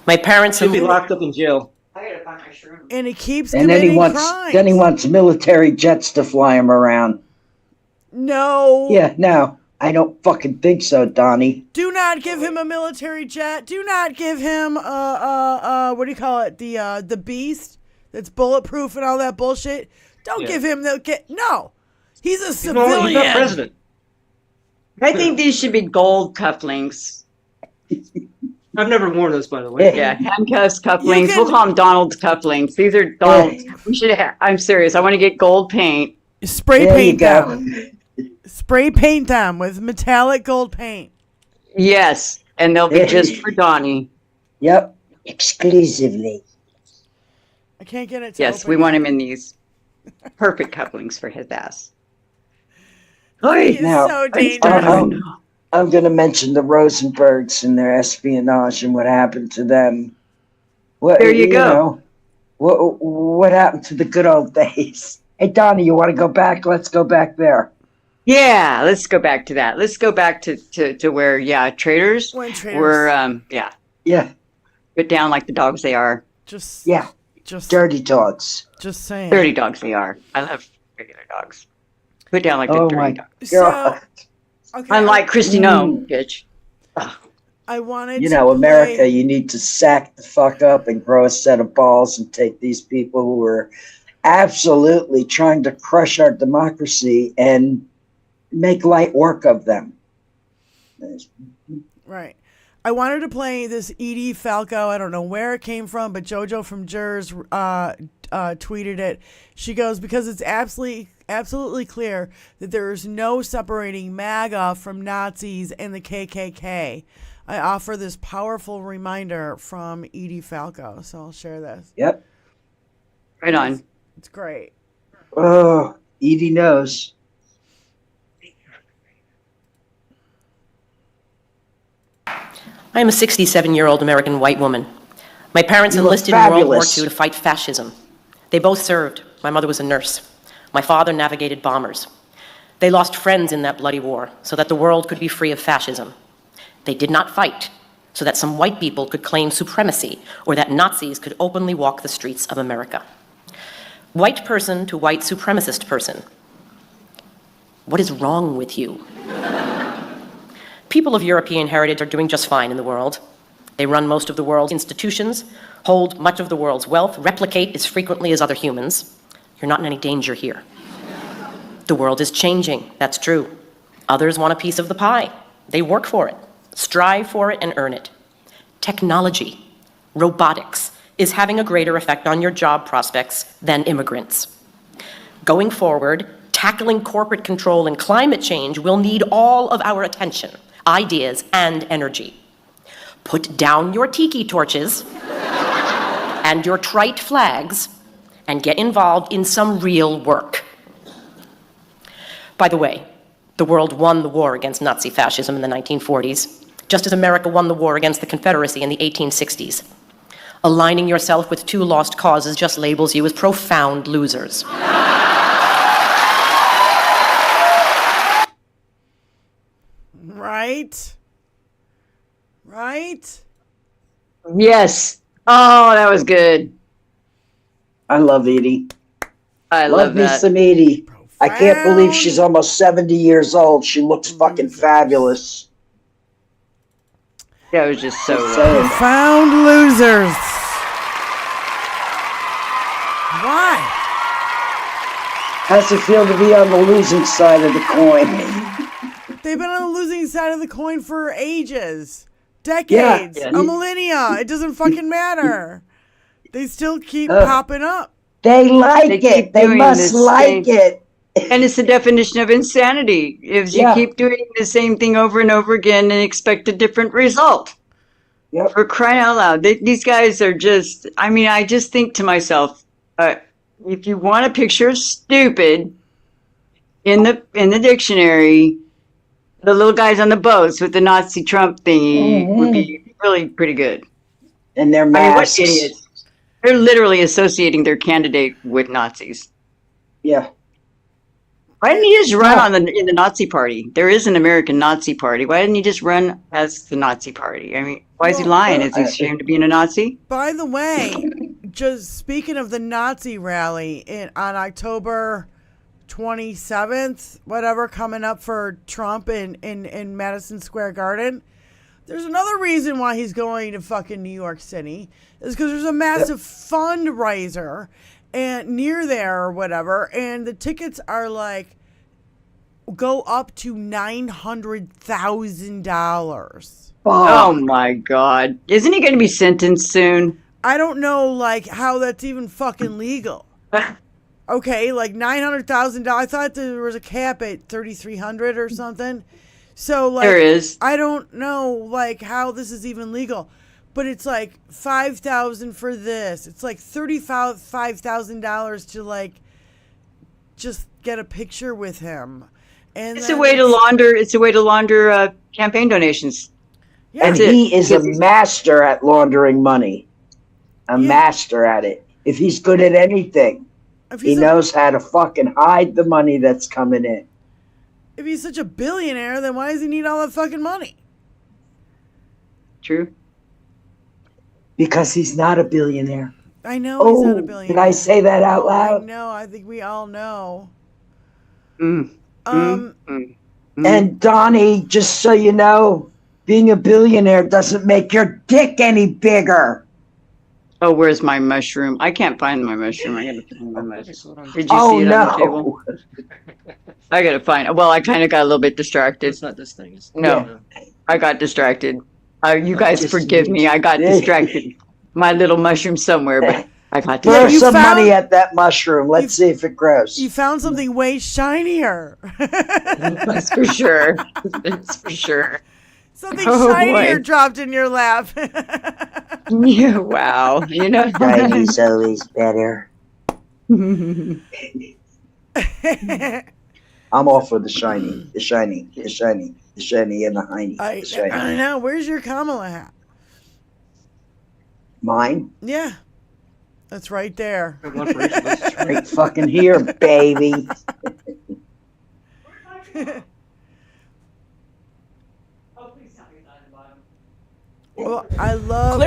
[SPEAKER 10] My parents
[SPEAKER 5] He'll be
[SPEAKER 10] have
[SPEAKER 5] locked up in jail.
[SPEAKER 8] And he keeps
[SPEAKER 2] And then
[SPEAKER 8] committing
[SPEAKER 2] he wants
[SPEAKER 8] crimes.
[SPEAKER 2] then he wants military jets to fly him around.
[SPEAKER 8] No.
[SPEAKER 2] Yeah, no, I don't fucking think so, Donnie.
[SPEAKER 8] Do not give him a military jet. Do not give him what do you call it? The beast that's bulletproof and all that bullshit. Don't give him no. He's a
[SPEAKER 5] He's
[SPEAKER 8] civilian.
[SPEAKER 5] not president.
[SPEAKER 4] I think these should be gold cufflinks.
[SPEAKER 5] I've never worn those, by the way.
[SPEAKER 4] Yeah, handcuffs, cufflinks.
[SPEAKER 8] You can-
[SPEAKER 4] We'll call them Donald's cufflinks. These are Donald's. We should have, I'm serious. I want to get gold paint.
[SPEAKER 8] Spray
[SPEAKER 2] There you
[SPEAKER 8] paint
[SPEAKER 2] go.
[SPEAKER 8] them. Spray paint them with metallic gold paint.
[SPEAKER 4] Yes, and they'll be just for Donnie.
[SPEAKER 2] Yep, exclusively.
[SPEAKER 8] I can't get it to
[SPEAKER 4] Yes,
[SPEAKER 8] open
[SPEAKER 4] we
[SPEAKER 8] yet.
[SPEAKER 4] want him in these perfect cufflinks for his ass.
[SPEAKER 8] He's
[SPEAKER 2] Now,
[SPEAKER 8] so dangerous.
[SPEAKER 2] I'm going to mention the Rosenbergs and their espionage and what happened to them. What,
[SPEAKER 4] There you go.
[SPEAKER 2] know, what happened to the good old days? Hey, Donnie, you want to go back? Let's go back there.
[SPEAKER 4] Yeah, let's go back to that. Let's go back to where, traitors
[SPEAKER 8] When traitors-
[SPEAKER 4] were,
[SPEAKER 2] Yeah,
[SPEAKER 4] put down like the dogs they are.
[SPEAKER 8] Just
[SPEAKER 2] yeah,
[SPEAKER 8] just
[SPEAKER 2] dirty dogs.
[SPEAKER 8] just saying.
[SPEAKER 4] Dirty dogs they are. I love regular dogs. Put down like the
[SPEAKER 2] Oh
[SPEAKER 4] dirty
[SPEAKER 2] my
[SPEAKER 4] dogs.
[SPEAKER 8] So,
[SPEAKER 2] God.
[SPEAKER 8] okay,
[SPEAKER 4] Unlike Christy No, bitch.
[SPEAKER 8] I wanted
[SPEAKER 2] You
[SPEAKER 8] to
[SPEAKER 2] know, America,
[SPEAKER 8] play-
[SPEAKER 2] you need to sack the fuck up and grow a set of balls and take these people who are absolutely trying to crush our democracy and make light work of them.
[SPEAKER 8] Right. I wanted to play this Edie Falco. I don't know where it came from, but JoJo from Jers tweeted it. She goes, because it's absolutely clear that there is no separating MAGA from Nazis and the KKK. I offer this powerful reminder from Edie Falco. So I'll share this.
[SPEAKER 2] Yep.
[SPEAKER 4] Right on.
[SPEAKER 8] It's great.
[SPEAKER 2] Oh, Edie knows.
[SPEAKER 10] I am a 67-year-old American white woman. My parents
[SPEAKER 2] You look
[SPEAKER 10] enlisted in World War
[SPEAKER 2] fabulous.
[SPEAKER 10] II to fight fascism. They both served. My mother was a nurse. My father navigated bombers. They lost friends in that bloody war so that the world could be free of fascism. They did not fight so that some white people could claim supremacy or that Nazis could openly walk the streets of America. White person to white supremacist person. What is wrong with you? People of European heritage are doing just fine in the world. They run most of the world's institutions, hold much of the world's wealth, replicate as frequently as other humans. You're not in any danger here. The world is changing, that's true. Others want a piece of the pie. They work for it, strive for it, and earn it. Technology, robotics, is having a greater effect on your job prospects than immigrants. Going forward, tackling corporate control and climate change will need all of our attention, ideas, and energy. Put down your tiki torches and your trite flags and get involved in some real work. By the way, the world won the war against Nazi fascism in the 1940s, just as America won the war against the Confederacy in the 1860s. Aligning yourself with two lost causes just labels you as profound losers.
[SPEAKER 8] Right? Right?
[SPEAKER 4] Yes. Oh, that was good.
[SPEAKER 2] I love Edie.
[SPEAKER 4] I
[SPEAKER 2] Love
[SPEAKER 4] love
[SPEAKER 2] me
[SPEAKER 4] that.
[SPEAKER 2] some Edie. I can't believe she's almost 70 years old. She looks fucking fabulous.
[SPEAKER 4] That was just so
[SPEAKER 2] Just
[SPEAKER 4] well.
[SPEAKER 2] saying.
[SPEAKER 8] Profound losers. Why?
[SPEAKER 2] How's it feel to be on the losing side of the coin?
[SPEAKER 8] They've been on the losing side of the coin for ages. Decades.
[SPEAKER 2] Yeah.
[SPEAKER 8] A millennia. It doesn't fucking matter. They still keep popping up.
[SPEAKER 2] They like
[SPEAKER 4] They
[SPEAKER 2] it.
[SPEAKER 4] keep
[SPEAKER 2] They
[SPEAKER 4] doing
[SPEAKER 2] must
[SPEAKER 4] this
[SPEAKER 2] like
[SPEAKER 4] thing.
[SPEAKER 2] it.
[SPEAKER 4] And it's the definition of insanity. If you
[SPEAKER 2] Yeah.
[SPEAKER 4] keep doing the same thing over and over again and expect a different result.
[SPEAKER 2] Yep.
[SPEAKER 4] For crying out loud. These guys are just, I mean, I just think to myself, if you want a picture of stupid in the dictionary, the little guys on the boats with the Nazi Trump thingy would be really pretty good.
[SPEAKER 2] And their
[SPEAKER 4] I mean, what
[SPEAKER 2] masks.
[SPEAKER 4] idiots. They're literally associating their candidate with Nazis.
[SPEAKER 2] Yeah.
[SPEAKER 4] Why didn't he just run in the Nazi Party? There is an American Nazi Party. Why didn't he just run as the Nazi Party? I mean, why is he lying? Is he ashamed of being a Nazi?
[SPEAKER 8] By the way, just speaking of the Nazi rally on October 27th, whatever, coming up for Trump in Madison Square Garden, there's another reason why he's going to fucking New York City is because there's a massive fundraiser and near there or whatever, and the tickets are like go up to $900,000.
[SPEAKER 4] Oh my God. Isn't he going to be sentenced soon?
[SPEAKER 8] I don't know like how that's even fucking legal. Okay, like $900,000. I thought there was a cap at $3,300 or something. So like
[SPEAKER 4] There is.
[SPEAKER 8] I don't know like how this is even legal. But it's like $5,000 for this. It's like $35,000 to like just get a picture with him. And
[SPEAKER 4] It's a way to launder. It's a way to launder campaign donations.
[SPEAKER 8] Yeah.
[SPEAKER 2] And he is a master at laundering money. A master at it. If he's good at anything, he knows how to fucking hide the money that's coming in.
[SPEAKER 8] If he's such a billionaire, then why does he need all that fucking money?
[SPEAKER 4] True.
[SPEAKER 2] Because he's not a billionaire.
[SPEAKER 8] I know he's not a billionaire.
[SPEAKER 2] Did I say that out loud?
[SPEAKER 8] No, I think we all know.
[SPEAKER 2] And Donnie, just so you know, being a billionaire doesn't make your dick any bigger.
[SPEAKER 4] Oh, where's my mushroom? I can't find my mushroom. I gotta find my mushroom. Did you
[SPEAKER 2] Oh,
[SPEAKER 4] see it on the
[SPEAKER 2] no.
[SPEAKER 4] table? I gotta find it. Well, I kind of got a little bit distracted.
[SPEAKER 5] It's not this thing. It's
[SPEAKER 4] No, I got distracted. You guys forgive me. I got distracted. My little mushroom somewhere, but I got
[SPEAKER 2] Throw
[SPEAKER 4] distracted.
[SPEAKER 2] some money at that mushroom. Let's see if it grows.
[SPEAKER 8] You found something way shinier.
[SPEAKER 4] That's for sure. That's for sure.
[SPEAKER 8] Something
[SPEAKER 4] Oh,
[SPEAKER 8] shinier
[SPEAKER 4] boy.
[SPEAKER 8] dropped in your lap.
[SPEAKER 4] Yeah, wow. You know.
[SPEAKER 2] Shini's always better. I'm all for the shiny, the shiny, the shiny, the shiny, and the hiney.
[SPEAKER 8] I
[SPEAKER 2] The shiny.
[SPEAKER 8] know. Where's your Kamala hat?
[SPEAKER 2] Mine?
[SPEAKER 8] Yeah. That's right there.
[SPEAKER 2] Right fucking here, baby.
[SPEAKER 8] Well, I love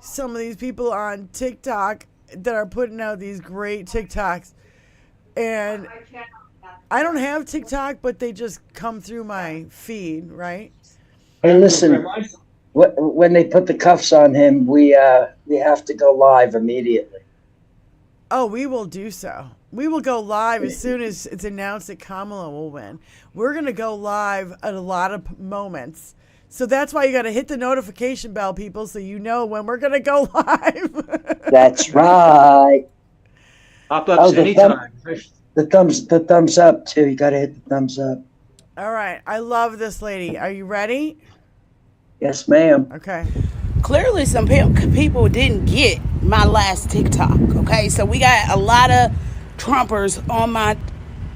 [SPEAKER 8] some of these people on TikTok that are putting out these great TikToks. And I don't have TikTok, but they just come through my feed, right?
[SPEAKER 2] Hey, listen, when they put the cuffs on him, we have to go live immediately.
[SPEAKER 8] Oh, we will do so. We will go live as soon as it's announced that Kamala will win. We're going to go live at a lot of moments. So that's why you got to hit the notification bell, people, so you know when we're going to go live.
[SPEAKER 2] That's right.
[SPEAKER 5] Pop-ups anytime.
[SPEAKER 2] The thumbs up, too. You got to hit the thumbs up.
[SPEAKER 8] All right. I love this lady. Are you ready?
[SPEAKER 2] Yes, ma'am.
[SPEAKER 8] Okay.
[SPEAKER 11] Clearly, some people didn't get my last TikTok, okay? So we got a lot of Trumpers on my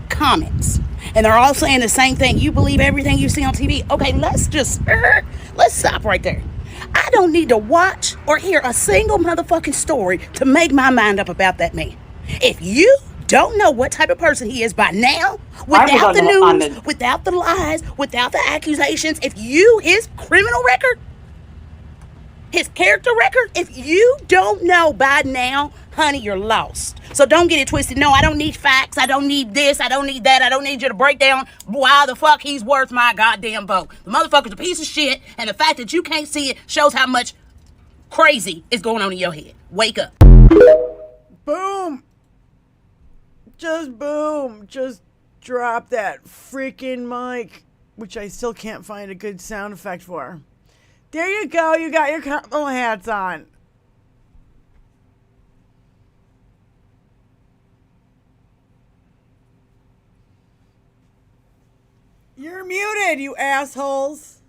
[SPEAKER 11] comments. And they're all saying the same thing. You believe everything you see on TV? Okay, let's stop right there. I don't need to watch or hear a single motherfucking story to make my mind up about that man. If you don't know what type of person he is by now, without the news, without the lies, without the accusations, his criminal record, his character record, if you don't know by now, honey, you're lost. So don't get it twisted. No, I don't need facts. I don't need this. I don't need that. I don't need you to break down why the fuck he's worth my goddamn vote. The motherfucker's a piece of shit, and the fact that you can't see it shows how much crazy is going on in your head. Wake up.
[SPEAKER 8] Boom. Just boom. Just drop that freaking mic, which I still can't find a good sound effect for. There you go. You got your Kamala hats on. You're muted, you assholes.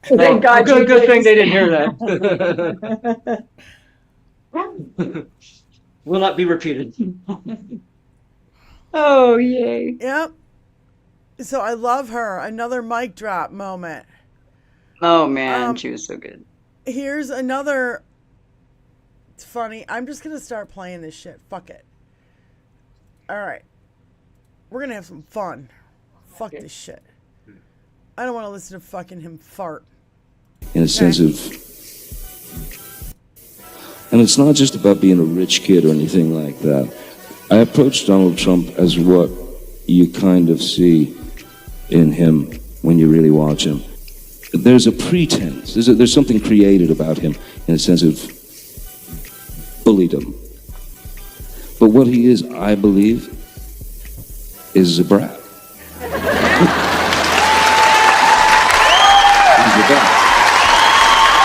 [SPEAKER 5] Thank God. Good thing they didn't hear that. Will not be repeated.
[SPEAKER 4] Oh, yay.
[SPEAKER 8] Yep. So I love her. Another mic drop moment.
[SPEAKER 4] Oh, man. She was so good.
[SPEAKER 8] Here's another. It's funny. I'm just going to start playing this shit. Fuck it. All right. We're going to have some fun. Fuck this shit. I don't want to listen to fucking him fart.
[SPEAKER 12] In a sense of... And it's not just about being a rich kid or anything like that. I approach Donald Trump as what you kind of see in him when you really watch him. There's a pretense. There's something created about him in a sense of bulliedom. But what he is, I believe, is a brat. He's a brat.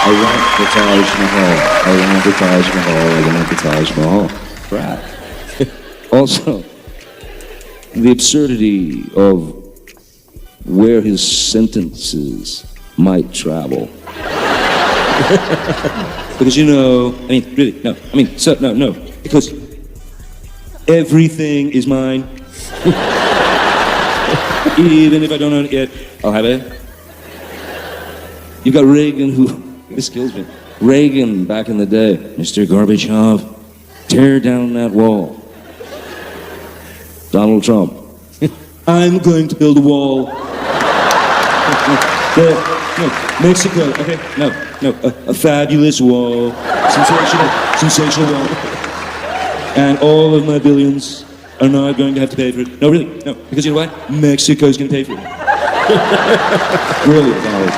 [SPEAKER 12] I want the Taj Mahal. Brat. Also, the absurdity of where his sentences might travel. Because no, because everything is mine. Even if I don't own it yet, I'll have it. You've got Reagan, this kills me. Reagan, back in the day, Mr. Gorbachev, tear down that wall. Donald Trump, I'm going to build a wall. Mexico, okay, a fabulous wall, sensational wall. And all of my billions are not going to have to pay for it. No, really, no, because you know what? Mexico's going to pay for it. Brilliant, Donald.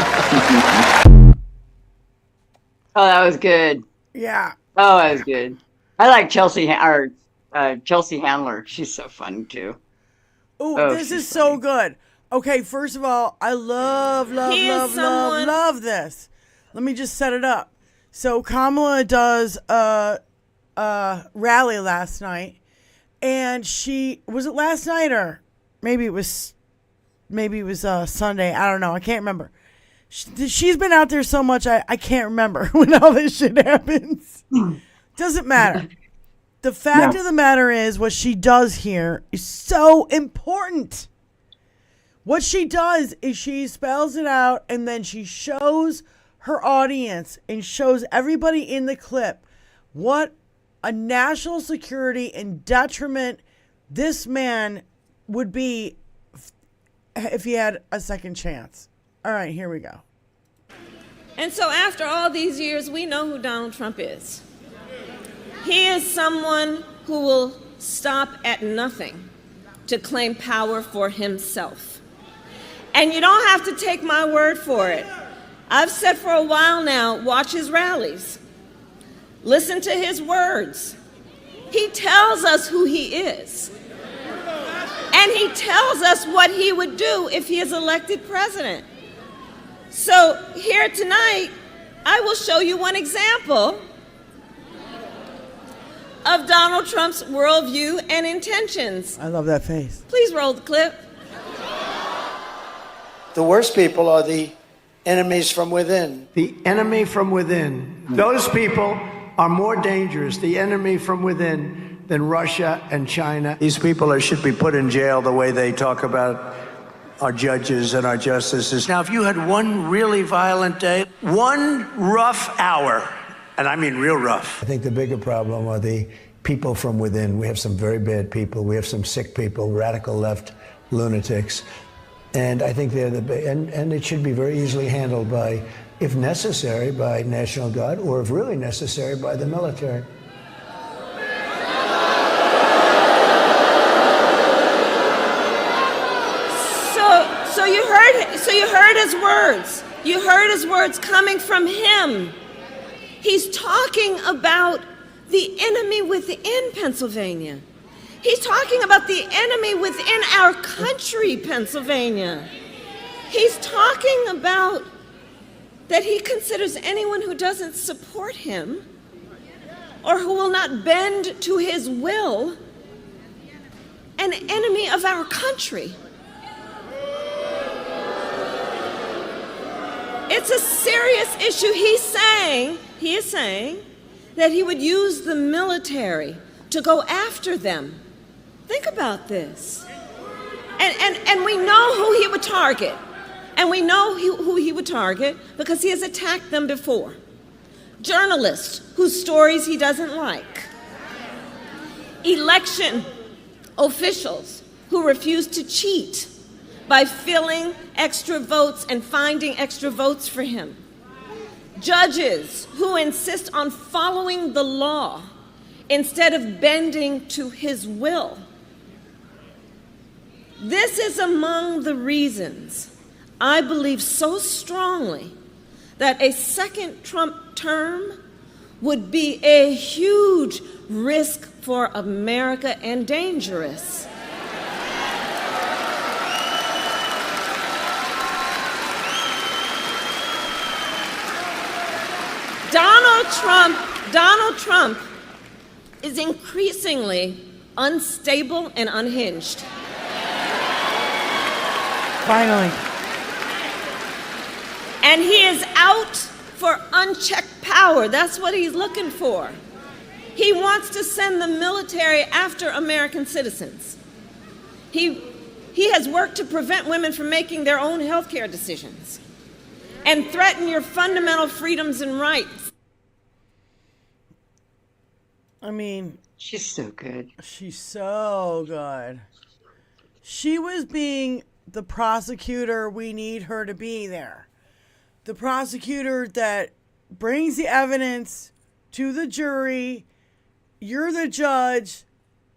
[SPEAKER 4] Oh, that was good.
[SPEAKER 8] Yeah.
[SPEAKER 4] Oh, that was good. I like Chelsea Handler. She's so fun too.
[SPEAKER 8] Ooh,
[SPEAKER 4] Oh,
[SPEAKER 8] this
[SPEAKER 4] she's
[SPEAKER 8] is so good. Okay, first of all, I love this. Let me just set it up. So Kamala does a rally last night, and was it last night or maybe it was Sunday? I don't know. I can't remember. She's been out there so much I can't remember when all this shit happens. Doesn't matter. The fact of the matter is, what she does here is so important. What she does is she spells it out, and then she shows her audience and shows everybody in the clip what a national security and detriment this man would be if he had a second chance. All right, here we go.
[SPEAKER 13] And so after all these years, we know who Donald Trump is. He is someone who will stop at nothing to claim power for himself. And you don't have to take my word for it. I've said for a while now, watch his rallies. Listen to his words. He tells us who he is. And he tells us what he would do if he is elected president. So here tonight, I will show you one example of Donald Trump's worldview and intentions.
[SPEAKER 8] I love that face.
[SPEAKER 13] Please roll the clip.
[SPEAKER 14] The worst people are the enemies from within.
[SPEAKER 15] The enemy from within. Those people are more dangerous, the enemy from within, than Russia and China. These people should be put in jail the way they talk about our judges and our justices. Now, if you had one really violent day, one rough hour, and I mean real rough.
[SPEAKER 16] I think the bigger problem are the people from within. We have some very bad people. We have some sick people, radical left lunatics. And I think they're and it should be very easily handled by, if necessary, by National Guard, or if really necessary, by the military.
[SPEAKER 13] So you heard his words. You heard his words coming from him. He's talking about the enemy within Pennsylvania. He's talking about the enemy within our country, Pennsylvania. He's talking about that he considers anyone who doesn't support him or who will not bend to his will an enemy of our country. It's a serious issue. He is saying that he would use the military to go after them. Think about this. And we know who he would target. And we know who he would target because he has attacked them before. Journalists whose stories he doesn't like. Election officials who refuse to cheat by filling extra votes and finding extra votes for him. Judges who insist on following the law instead of bending to his will. This is among the reasons I believe so strongly that a second Trump term would be a huge risk for America and dangerous. Donald Trump is increasingly unstable and unhinged.
[SPEAKER 8] Finally.
[SPEAKER 13] And he is out for unchecked power. That's what he's looking for. He wants to send the military after American citizens. He has worked to prevent women from making their own health care decisions and threaten your fundamental freedoms and rights.
[SPEAKER 8] I mean,
[SPEAKER 4] she's so good.
[SPEAKER 8] She's so good. She was being the prosecutor we need her to be there. The prosecutor that brings the evidence to the jury. You're the judge.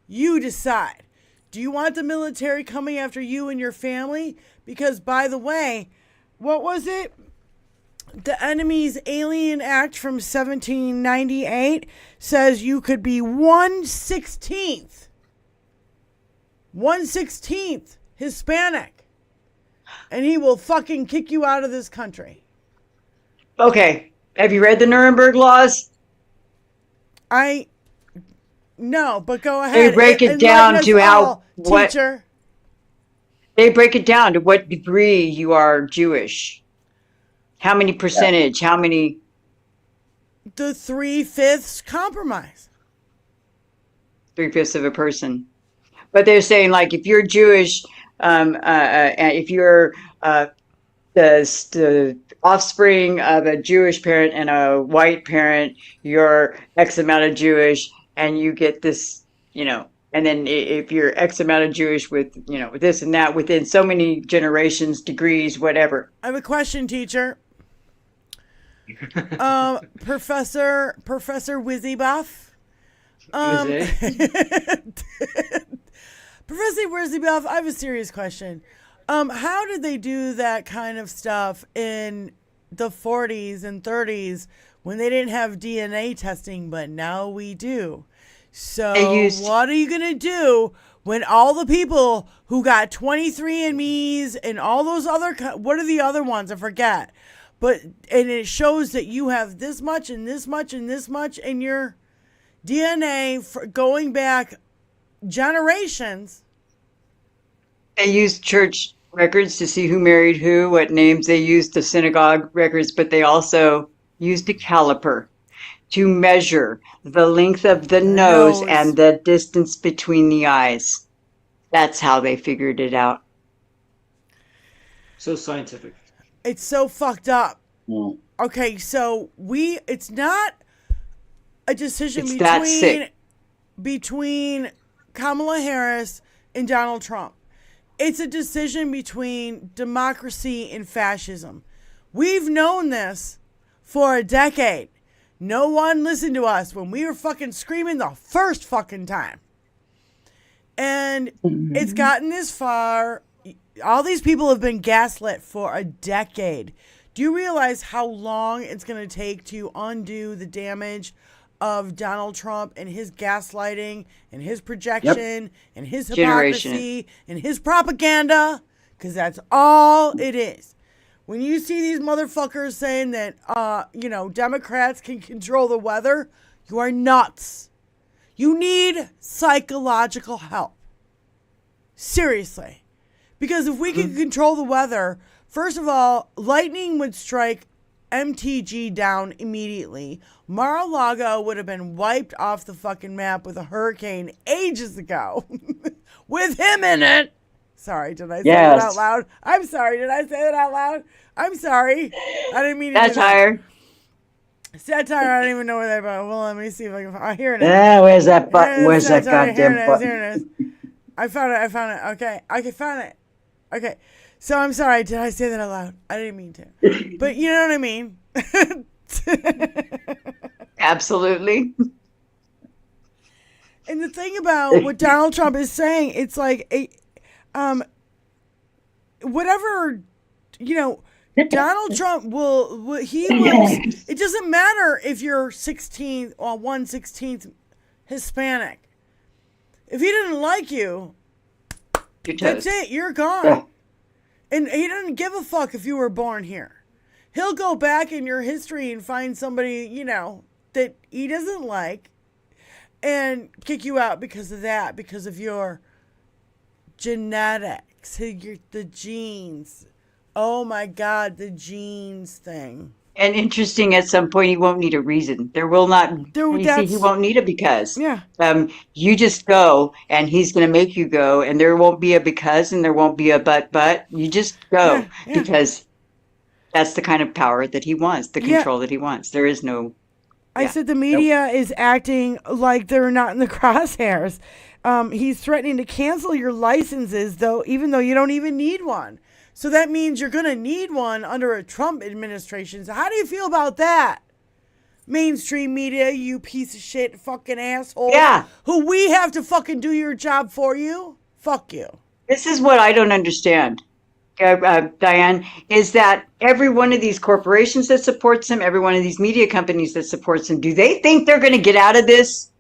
[SPEAKER 8] You decide. Do you want the military coming after you and your family? Because, by the way, what was it? The Enemies Alien Act from 1798 says you could be 1/16th Hispanic, and he will fucking kick you out of this country.
[SPEAKER 4] Okay. Have you read the Nuremberg laws?
[SPEAKER 8] No, but go ahead.
[SPEAKER 4] They break it down to
[SPEAKER 8] teacher.
[SPEAKER 4] They break it down to what degree you are Jewish. How many percentage? How many?
[SPEAKER 8] The 3/5 compromise.
[SPEAKER 4] 3/5 of a person. But they're saying, like, if you're Jewish, if you're the offspring of a Jewish parent and a white parent, you're X amount of Jewish, and you get this, and then if you're X amount of Jewish with, with this and that, within so many generations, degrees, whatever.
[SPEAKER 8] I have a question, teacher. Professor Wizzy Buff. Professor Wizzy Buff, I have a serious question. How did they do that kind of stuff in the 40s and 30s when they didn't have DNA testing, but now we do? So what are you going to do when all the people who got 23andMe's and all those other, what are the other ones? I forget. But, and it shows that you have this much and this much and this much in your DNA for going back generations.
[SPEAKER 4] They used church records to see who married who, what names they used, the synagogue records, but they also used a caliper to measure the length of the nose and the distance between the eyes. That's how they figured it out.
[SPEAKER 5] So scientific.
[SPEAKER 8] It's so fucked up. Okay, so it's not a decision between Kamala Harris and Donald Trump. It's a decision between democracy and fascism. We've known this for a decade. No one listened to us when we were fucking screaming the first fucking time. And it's gotten this far. All these people have been gaslit for a decade. Do you realize how long it's going to take to undo the damage of Donald Trump and his gaslighting and his projection and his hypocrisy and his propaganda? Because that's all it is. When you see these motherfuckers saying that, Democrats can control the weather, you are nuts. You need psychological help. Seriously. Because if we could control the weather, first of all, lightning would strike MTG down immediately. Mar-a-Lago would have been wiped off the fucking map with a hurricane ages ago. With him in it. Sorry, did I say that out loud? I'm sorry, did I say that out loud? I'm sorry. I didn't mean to
[SPEAKER 4] Satire.
[SPEAKER 8] Satire, I don't even know where that button. Well, let me see if I can find it. Here it is.
[SPEAKER 2] Yeah, where's that button? Where's that goddamn button?
[SPEAKER 8] Here it is. I found it. Okay. I found it. Okay. So I'm sorry. Did I say that out loud? I didn't mean to. But you know what I mean?
[SPEAKER 4] Absolutely.
[SPEAKER 8] And the thing about what Donald Trump is saying, it's like, whatever, Donald Trump will, it doesn't matter if you're 16th or 1/16th Hispanic. If he didn't like you, that's it. You're gone. Yeah. And he doesn't give a fuck if you were born here. He'll go back in your history and find somebody, that he doesn't like and kick you out because of that, because of your genetics, the genes. Oh my God, the genes thing.
[SPEAKER 4] And interesting, at some point, he won't need a reason. There will not. He won't need a because.
[SPEAKER 8] Yeah.
[SPEAKER 4] You just go, and he's going to make you go, and there won't be a because, and there won't be a but. You just go because that's the kind of power that he wants, the control that he wants. There is no.
[SPEAKER 8] I said the media is acting like they're not in the crosshairs. He's threatening to cancel your licenses, even though you don't even need one. So that means you're going to need one under a Trump administration. So how do you feel about that? Mainstream media, you piece of shit fucking asshole.
[SPEAKER 4] Yeah.
[SPEAKER 8] Who we have to fucking do your job for you? Fuck you.
[SPEAKER 4] This is what I don't understand, Diane, is that every one of these corporations that supports him, every one of these media companies that supports him, do they think they're going to get out of this?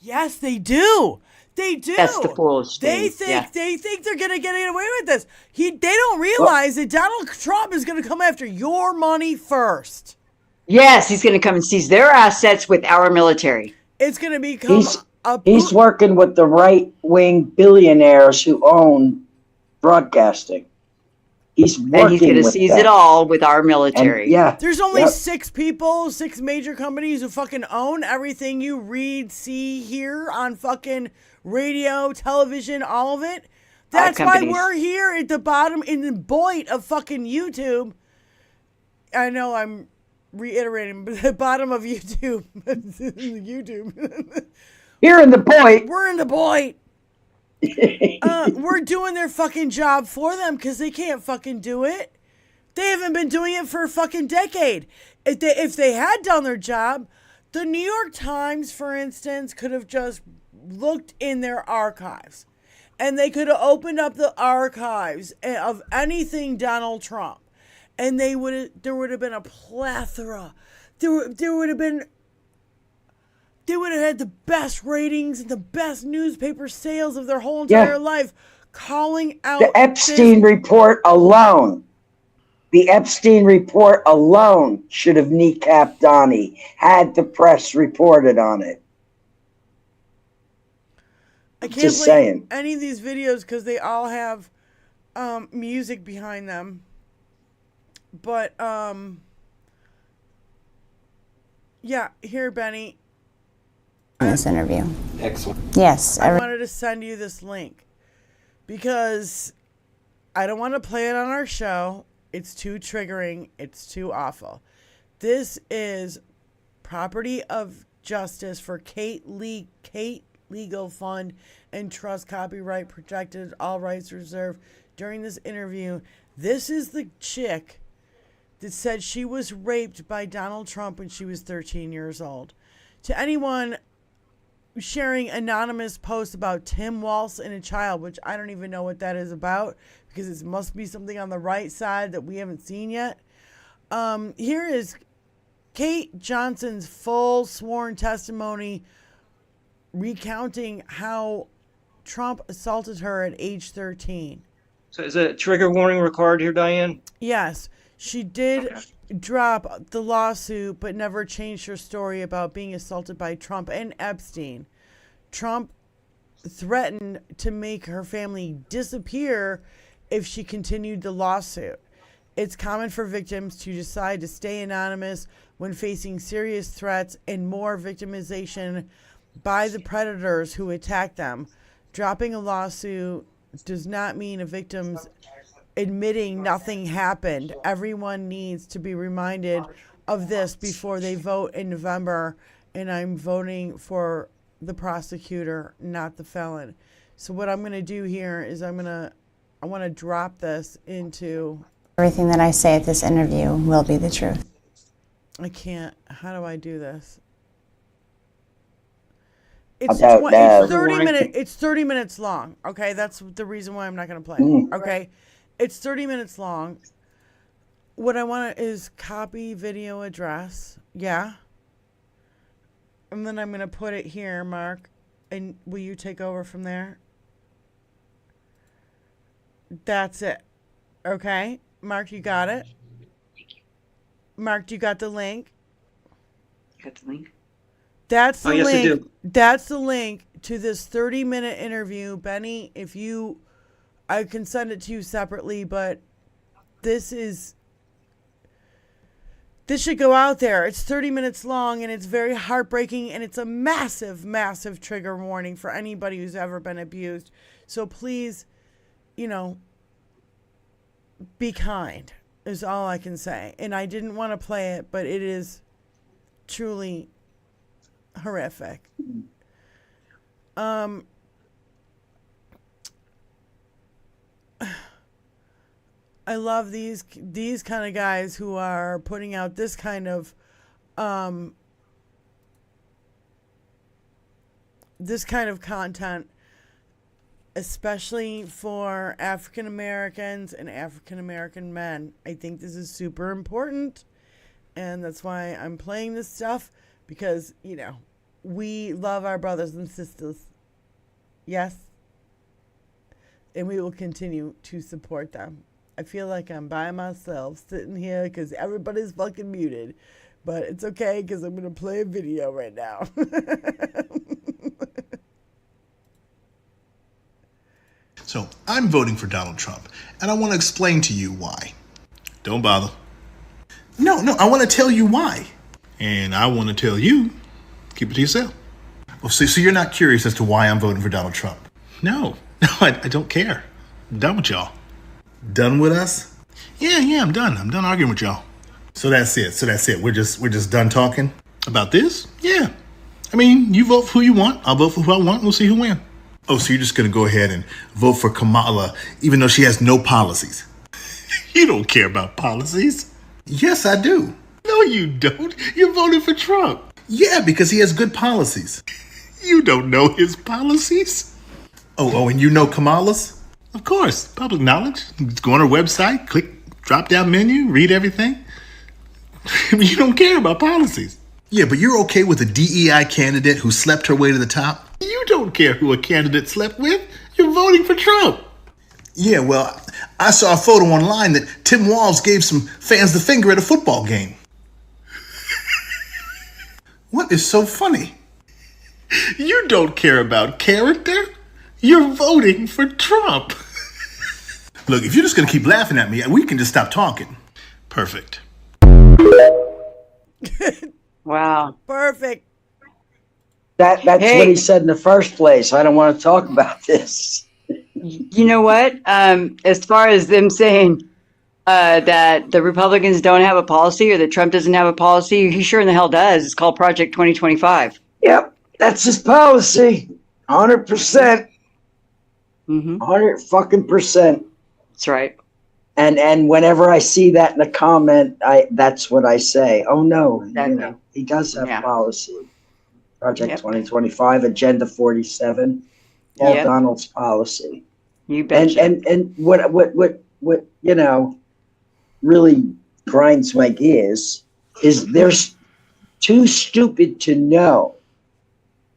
[SPEAKER 8] Yes, they do. They do.
[SPEAKER 4] That's the foolish thing.
[SPEAKER 8] They think they're gonna get away with this. They don't realize that Donald Trump is gonna come after your money first.
[SPEAKER 4] Yes, he's gonna come and seize their assets with our military.
[SPEAKER 8] It's gonna become
[SPEAKER 2] he's working with the right-wing billionaires who own broadcasting. He's
[SPEAKER 4] gonna seize it all with our military.
[SPEAKER 2] And,
[SPEAKER 8] there's only 6 major companies who fucking own everything you read, see, hear on fucking radio, television, all of it. That's why we're here at the bottom, in the void of fucking YouTube. I know I'm reiterating, but the bottom of YouTube. YouTube.
[SPEAKER 2] Here in the void.
[SPEAKER 8] We're in the void. We're doing their fucking job for them because they can't fucking do it. They haven't been doing it for a fucking decade. If they had done their job, the New York Times, for instance, could have just looked in their archives. And they could have opened up the archives of anything Donald Trump. And there would have been a plethora. They would have had the best ratings and the best newspaper sales of their whole entire life, calling out
[SPEAKER 2] the Epstein report alone. The Epstein report alone should have kneecapped Donnie had the press reported on it.
[SPEAKER 8] I can't
[SPEAKER 2] Just
[SPEAKER 8] play
[SPEAKER 2] saying.
[SPEAKER 8] any of these videos because they all have music behind them. But yeah, here, Benny.
[SPEAKER 17] In this interview.
[SPEAKER 5] Excellent.
[SPEAKER 17] Yes.
[SPEAKER 8] I wanted to send you this link because I don't want to play it on our show. It's too triggering. It's too awful. This is Property of Justice for Kate Legal Fund and Trust, copyright protected, all rights reserved. During this interview, this is the chick that said she was raped by Donald Trump when she was 13 years old. To anyone sharing anonymous posts about Tim Walz and a child, which I don't even know what that is about because it must be something on the right side that we haven't seen yet. Here is Kate Johnson's full sworn testimony recounting how Trump assaulted her at age 13.
[SPEAKER 5] So is a trigger warning required here, Diane?
[SPEAKER 8] Yes, she did drop the lawsuit, but never changed her story about being assaulted by Trump and Epstein. Trump threatened to make her family disappear if she continued the lawsuit. It's common for victims to decide to stay anonymous when facing serious threats and more victimization by the predators who attack them. Dropping a lawsuit does not mean a victim's admitting nothing happened. Everyone needs to be reminded of this before they vote in November, and I'm voting for the prosecutor, not the felon. So what I'm going to do here is I want to drop this into...
[SPEAKER 17] Everything that I say at this interview will be the truth.
[SPEAKER 8] I can't. How do I do this?
[SPEAKER 2] I don't know.
[SPEAKER 8] It's 30 minutes long. Okay, that's the reason why I'm not going to play it. Okay, it's 30 minutes long. What I want is copy video address. Yeah. And then I'm going to put it here, Mark. And will you take over from there? That's it. Okay. Mark, you got it? Mark, you got the link?
[SPEAKER 5] Got the link?
[SPEAKER 8] That's the
[SPEAKER 5] yes,
[SPEAKER 8] link.
[SPEAKER 5] I do.
[SPEAKER 8] That's the link to this 30-minute interview. Benny, I can send it to you separately, but this should go out there. It's 30 minutes long, and it's very heartbreaking, and it's a massive, massive trigger warning for anybody who's ever been abused. So please, be kind is all I can say. And I didn't want to play it, but it is truly horrific. I love these kind of guys who are putting out this kind of content, especially for African Americans and African American men. I think this is super important, and that's why I'm playing this stuff, because we love our brothers and sisters. Yes. And we will continue to support them. I feel like I'm by myself sitting here because everybody's fucking muted. But it's okay because I'm going to play a video right now.
[SPEAKER 18] So I'm voting for Donald Trump, and I want to explain to you why. Don't bother. No, I want to tell you why. And I want to tell you, keep it to yourself. Well, so you're not curious as to why I'm voting for Donald Trump? No, I don't care. I'm done with y'all. Done with us? Yeah, I'm done. I'm done arguing with y'all. So that's it. We're just done talking about this? Yeah. I mean, you vote for who you want. I'll vote for who I want. We'll see who wins. Oh, so you're just going to go ahead and vote for Kamala, even though she has no policies? You don't care about policies. Yes, I do. No, you don't. You're voting for Trump. Yeah, because he has good policies. You don't know his policies? Oh, and you know Kamala's? Of course, public knowledge. Go on her website, click drop-down menu, read everything. You don't care about policies. Yeah, but you're okay with a DEI candidate who slept her way to the top? You don't care who a candidate slept with. You're voting for Trump. Yeah, well, I saw a photo online that Tim Walz gave some fans the finger at a football game. What is so funny? You don't care about character. You're voting for Trump. Look, if you're just going to keep laughing at me, we can just stop talking. Perfect.
[SPEAKER 4] Wow.
[SPEAKER 8] Perfect.
[SPEAKER 2] That's what he said in the first place. I don't want to talk about this.
[SPEAKER 4] You know what? As far as them saying that the Republicans don't have a policy or that Trump doesn't have a policy, he sure in the hell does. It's called Project 2025.
[SPEAKER 2] Yep, that's his policy. 100%. 100%.
[SPEAKER 4] That's right.
[SPEAKER 2] And whenever I see that in a comment, that's what I say. Oh no, exactly. He does have policy. Project 2025, Agenda 47, all Donald's policy.
[SPEAKER 4] You betcha.
[SPEAKER 2] And what really grinds my gears is they're too stupid to know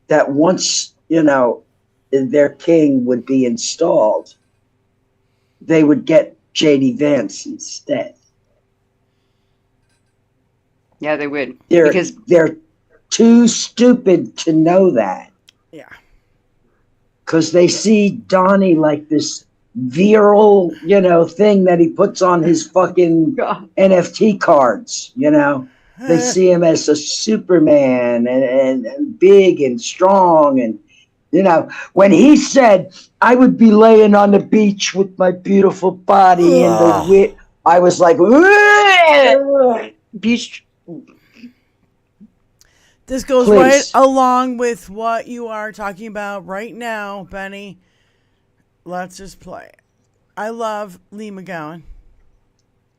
[SPEAKER 2] that once their king would be installed, they would get J.D. Vance instead.
[SPEAKER 4] Yeah, they would.
[SPEAKER 2] Because they're too stupid to know that.
[SPEAKER 8] Yeah.
[SPEAKER 2] Because they see Donnie like this virile, thing that he puts on his fucking NFT cards, They see him as a Superman and big and strong. And, when he said, I would be laying on the beach with my beautiful body and the wit, I was like,
[SPEAKER 4] beach.
[SPEAKER 8] This goes right along with what you are talking about right now, Benny. Let's just play it. I love Lee McGowan.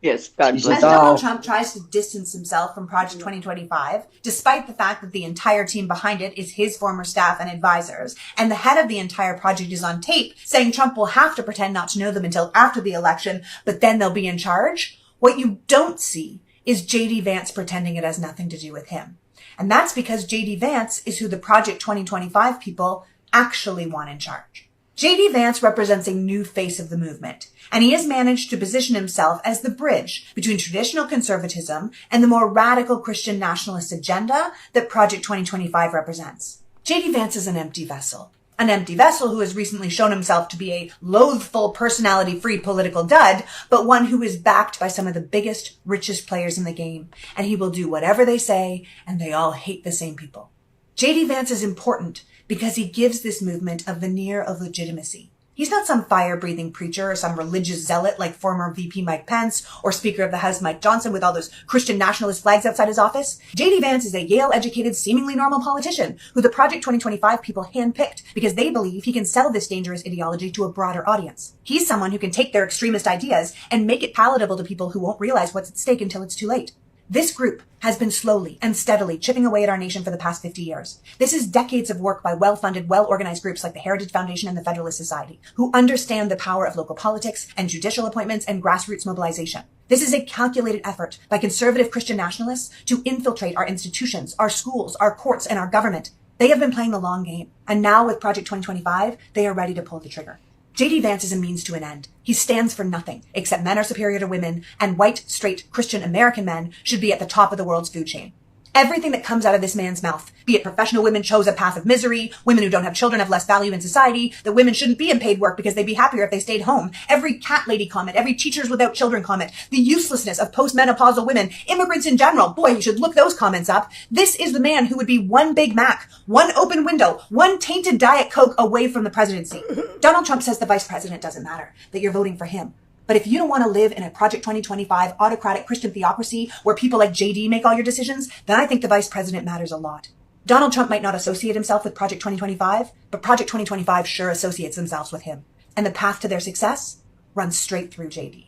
[SPEAKER 4] Yes, God bless.
[SPEAKER 19] As Donald Trump tries to distance himself from Project 2025, despite the fact that the entire team behind it is his former staff and advisors, and the head of the entire project is on tape saying Trump will have to pretend not to know them until after the election, but then they'll be in charge, what you don't see is J.D. Vance pretending it has nothing to do with him. And that's because J.D. Vance is who the Project 2025 people actually want in charge. J.D. Vance represents a new face of the movement, and he has managed to position himself as the bridge between traditional conservatism and the more radical Christian nationalist agenda that Project 2025 represents. J.D. Vance is an empty vessel who has recently shown himself to be a loathful, personality-free political dud, but one who is backed by some of the biggest, richest players in the game, and he will do whatever they say, and they all hate the same people. J.D. Vance is important because he gives this movement a veneer of legitimacy. He's not some fire-breathing preacher or some religious zealot like former VP Mike Pence or Speaker of the House Mike Johnson with all those Christian nationalist flags outside his office. J.D. Vance is a Yale-educated, seemingly normal politician who the Project 2025 people handpicked because they believe he can sell this dangerous ideology to a broader audience. He's someone who can take their extremist ideas and make it palatable to people who won't realize what's at stake until it's too late. This group has been slowly and steadily chipping away at our nation for the past 50 years. This is decades of work by well-funded, well-organized groups like the Heritage Foundation and the Federalist Society, who understand the power of local politics and judicial appointments and grassroots mobilization. This is a calculated effort by conservative Christian nationalists to infiltrate our institutions, our schools, our courts, and our government. They have been playing the long game, and now with Project 2025, they are ready to pull the trigger. J.D. Vance is a means to an end. He stands for nothing, except men are superior to women, and white, straight, Christian American men should be at the top of the world's food chain. Everything that comes out of this man's mouth, be it professional women chose a path of misery, women who don't have children have less value in society, that women shouldn't be in paid work because they'd be happier if they stayed home, every cat lady comment, every teachers without children comment, the uselessness of postmenopausal women, immigrants in general, boy, you should look those comments up. This is the man who would be one Big Mac, one open window, one tainted Diet Coke away from the presidency. Donald Trump says the vice president doesn't matter, that you're voting for him. But if you don't want to live in a Project 2025 autocratic Christian theocracy where people like JD make all your decisions, then I think the vice president matters a lot. Donald Trump might not associate himself with Project 2025, but Project 2025 sure associates themselves with him. And the path to their success runs straight through JD.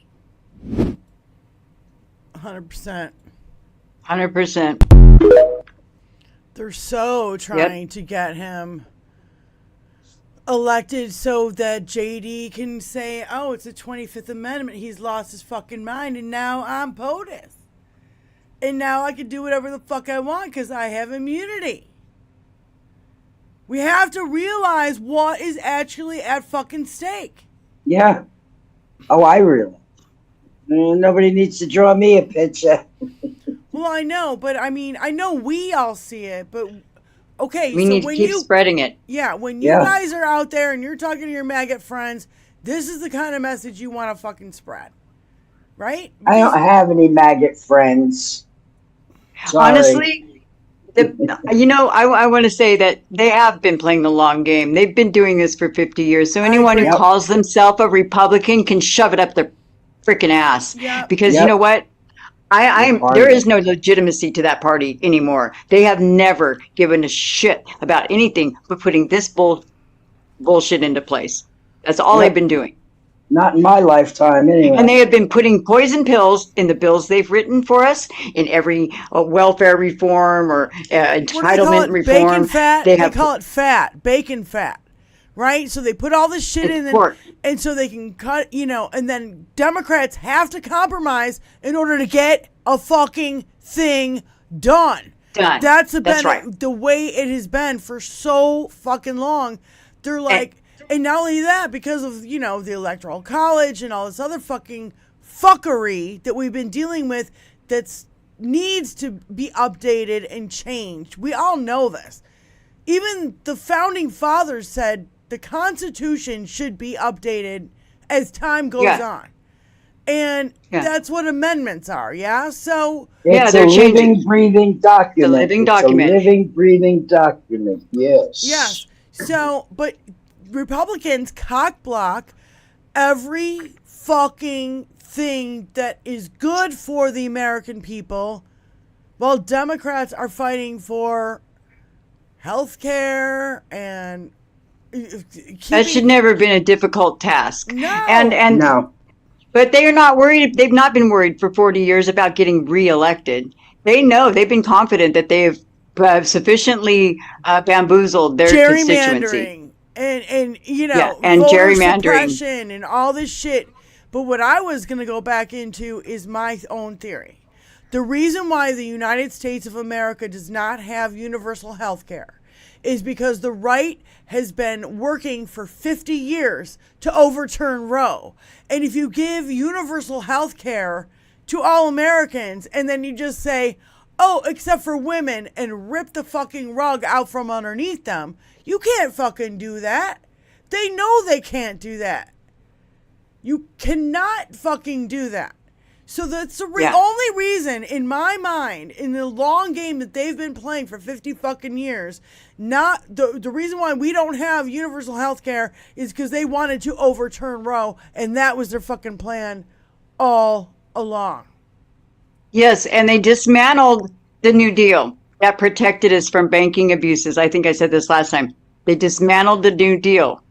[SPEAKER 8] 100%.
[SPEAKER 4] 100%.
[SPEAKER 8] They're so trying to get him elected so that JD can say, oh, it's the 25th Amendment. He's lost his fucking mind, and now I'm POTUS. And now I can do whatever the fuck I want because I have immunity. We have to realize what is actually at fucking stake.
[SPEAKER 2] Yeah. Oh, I realize. Nobody needs to draw me a picture.
[SPEAKER 8] Well, I know, but I mean, I know we all see it, but okay.
[SPEAKER 4] We
[SPEAKER 8] so
[SPEAKER 4] need to
[SPEAKER 8] when
[SPEAKER 4] keep spreading it.
[SPEAKER 8] Yeah, when you guys are out there and you're talking to your maggot friends, this is the kind of message you want to fucking spread, right?
[SPEAKER 2] I don't have any maggot friends. Sorry.
[SPEAKER 4] Honestly, I want to say that they have been playing the long game. They've been doing this for 50 years. So anyone who calls themselves a Republican can shove it up their freaking ass. Because you know what? There is no legitimacy to that party anymore. They have never given a shit about anything but putting this bullshit into place. That's all they've been doing.
[SPEAKER 2] Not in my lifetime, anyway.
[SPEAKER 4] And they have been putting poison pills in the bills they've written for us in every welfare reform or entitlement reform.
[SPEAKER 8] Bacon fat. They call it fat. Bacon fat. Right? So they put all this shit in and so they can cut, and then Democrats have to compromise in order to get a fucking thing done. That's the way it has been for so fucking long. They're like, and not only that, because of, the Electoral College and all this other fucking fuckery that we've been dealing with that needs to be updated and changed. We all know this. Even the founding fathers said the Constitution should be updated as time goes on. And that's what amendments are, So
[SPEAKER 2] it's a living, breathing document. A living breathing document, yes.
[SPEAKER 8] Yes. So, but Republicans cock block every fucking thing that is good for the American people, while Democrats are fighting for health care and
[SPEAKER 4] that should never have been a difficult task.
[SPEAKER 8] No.
[SPEAKER 4] And
[SPEAKER 2] no.
[SPEAKER 4] But they are not worried. They've not been worried for 40 years about getting reelected. They know, they've been confident that they have sufficiently bamboozled their constituency.
[SPEAKER 8] And
[SPEAKER 4] and
[SPEAKER 8] voter
[SPEAKER 4] gerrymandering
[SPEAKER 8] suppression and all this shit. But what I was going to go back into is my own theory. The reason why the United States of America does not have universal health care is because the right has been working for 50 years to overturn Roe. And if you give universal health care to all Americans and then you just say, oh, except for women, and rip the fucking rug out from underneath them, you can't fucking do that. They know they can't do that. You cannot fucking do that. So that's the only reason, in my mind, in the long game that they've been playing for 50 fucking years, not the reason why we don't have universal health care is because they wanted to overturn Roe, and that was their fucking plan all along.
[SPEAKER 4] Yes, and they dismantled the New Deal that protected us from banking abuses. I think I said this last time. They dismantled the New Deal.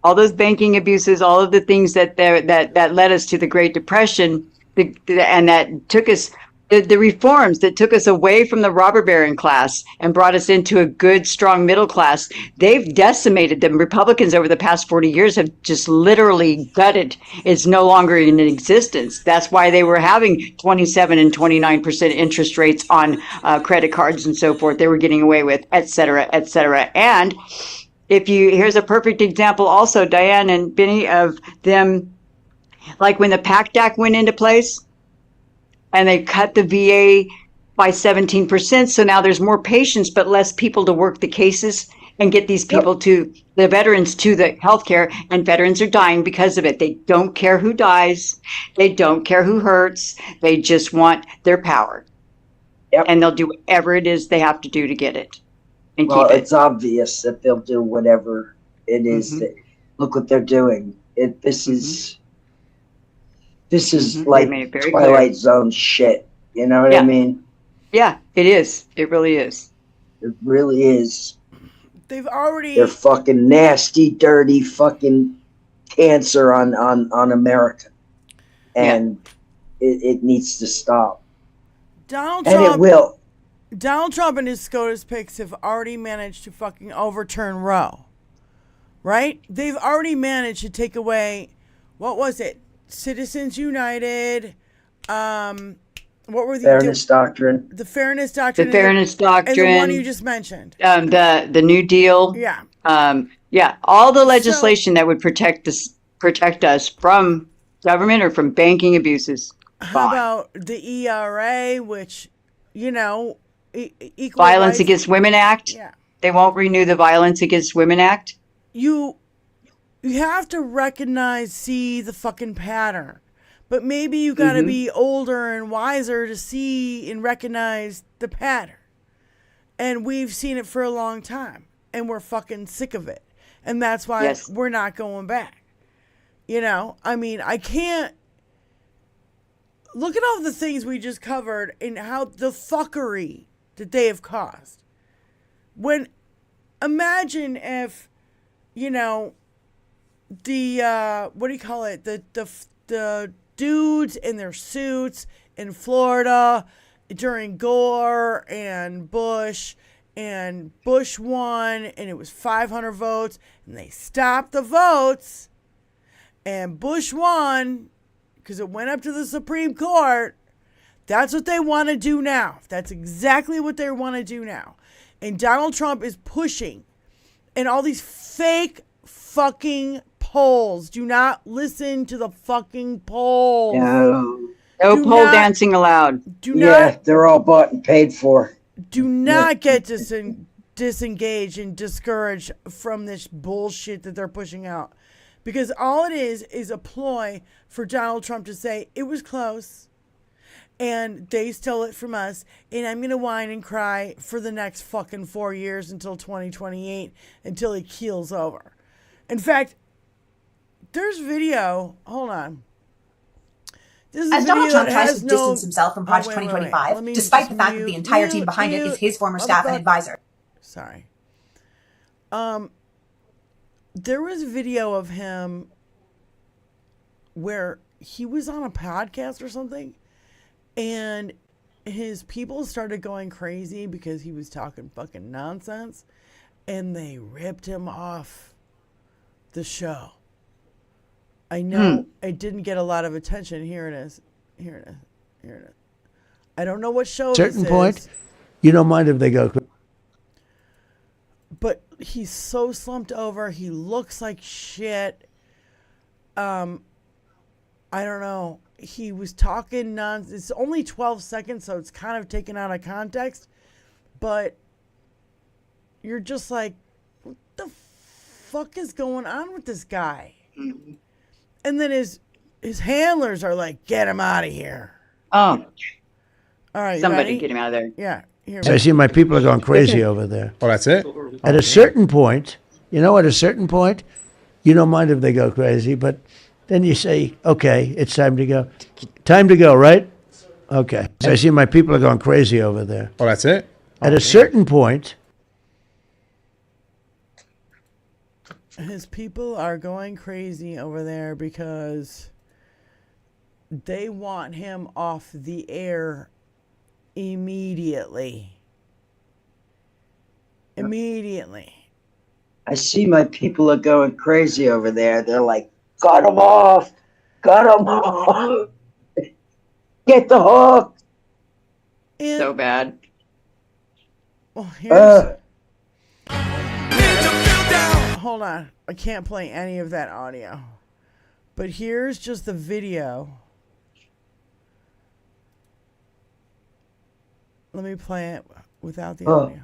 [SPEAKER 4] All those banking abuses, all of the things that led us to the Great Depression, and that took us, the reforms that took us away from the robber baron class and brought us into a good, strong middle class, they've decimated them. Republicans over the past 40 years have just literally gutted. It's no longer in existence. That's why they were having 27 and 29% interest rates on credit cards and so forth. They were getting away with, et cetera, et cetera. And here's a perfect example also, Diane and Benny, of them, like when the PACT Act went into place and they cut the VA by 17%. So now there's more patients, but less people to work the cases and get these people the veterans to the healthcare, and veterans are dying because of it. They don't care who dies. They don't care who hurts. They just want their power. And they'll do whatever it is they have to do to get it. And keep it.
[SPEAKER 2] It's obvious that they'll do whatever it is. Look what they're doing. This is like Twilight Zone shit. You know what I mean?
[SPEAKER 4] Yeah, it is. It really is.
[SPEAKER 2] It really is.
[SPEAKER 8] They're
[SPEAKER 2] fucking nasty, dirty fucking cancer on America. And it needs to stop.
[SPEAKER 8] Donald
[SPEAKER 2] And
[SPEAKER 8] Trump,
[SPEAKER 2] it will.
[SPEAKER 8] Donald Trump and his SCOTUS picks have already managed to fucking overturn Roe. Right? They've already managed to take away, what was it? Citizens United. What were the
[SPEAKER 2] Fairness Doctrine?
[SPEAKER 8] The Fairness Doctrine.
[SPEAKER 4] The Fairness Doctrine.
[SPEAKER 8] And the one you just mentioned.
[SPEAKER 4] The New Deal.
[SPEAKER 8] Yeah.
[SPEAKER 4] Yeah. All the legislation that would protect us from government or from banking abuses.
[SPEAKER 8] How about the ERA, which, you know,
[SPEAKER 4] Violence Against Women Act?
[SPEAKER 8] Yeah.
[SPEAKER 4] They won't renew the Violence Against Women Act?
[SPEAKER 8] You have to see the fucking pattern. But maybe you got to be older and wiser to see and recognize the pattern. And we've seen it for a long time. And we're fucking sick of it. And that's why we're not going back. You know, I mean, I can't. Look at all the things we just covered and how the fuckery that they have caused. Imagine if, you know, the, what do you call it? The dudes in their suits in Florida during Gore and Bush won, and it was 500 votes, and they stopped the votes, and Bush won because it went up to the Supreme Court. That's what they want to do now. That's exactly what they want to do now. And Donald Trump is pushing, and all these fake fucking polls. Do not listen to the fucking polls.
[SPEAKER 2] No
[SPEAKER 4] poll dancing allowed.
[SPEAKER 2] They're all bought and paid for.
[SPEAKER 8] Do not get disengaged and discouraged from this bullshit that they're pushing out. Because all it is a ploy for Donald Trump to say, it was close, and they stole it from us, and I'm going to whine and cry for the next fucking 4 years until 2028, until he keels over. In fact, there's video. Hold on. This is
[SPEAKER 19] As Donald Trump tries to
[SPEAKER 8] no,
[SPEAKER 19] distance himself from Project 2025, despite the fact that the entire team behind it is his former staff and advisor.
[SPEAKER 8] Sorry. There was video of him where he was on a podcast or something, and his people started going crazy because he was talking fucking nonsense, and they ripped him off the show. I know it didn't get a lot of attention. Here it is. I don't know what show
[SPEAKER 16] Certain
[SPEAKER 8] this
[SPEAKER 16] point,
[SPEAKER 8] is.
[SPEAKER 16] you don't mind if they go.
[SPEAKER 8] But he's so slumped over. He looks like shit. I don't know. He was talking nonsense. It's only 12 seconds, so it's kind of taken out of context. But you're just like, what the fuck is going on with this guy? And then his handlers are like, get him out of here.
[SPEAKER 4] Oh.
[SPEAKER 8] All right.
[SPEAKER 4] Somebody get him out of there.
[SPEAKER 8] Yeah. Here,
[SPEAKER 16] I see my people are going crazy over there.
[SPEAKER 20] Oh, that's it?
[SPEAKER 16] At a certain point, you don't mind if they go crazy, but then you say, okay, it's time to go. Time to go, right? Okay. So I see my people are going crazy over there.
[SPEAKER 20] Oh, that's it?
[SPEAKER 16] At a certain point,
[SPEAKER 8] his people are going crazy over there because they want him off the air immediately.
[SPEAKER 2] I see my people are going crazy over there. They're like, cut him off. Cut him off. Get the hook.
[SPEAKER 4] So bad.
[SPEAKER 8] Well, here's... Hold on. I can't play any of that audio. But here's just the video. Let me play it without the audio.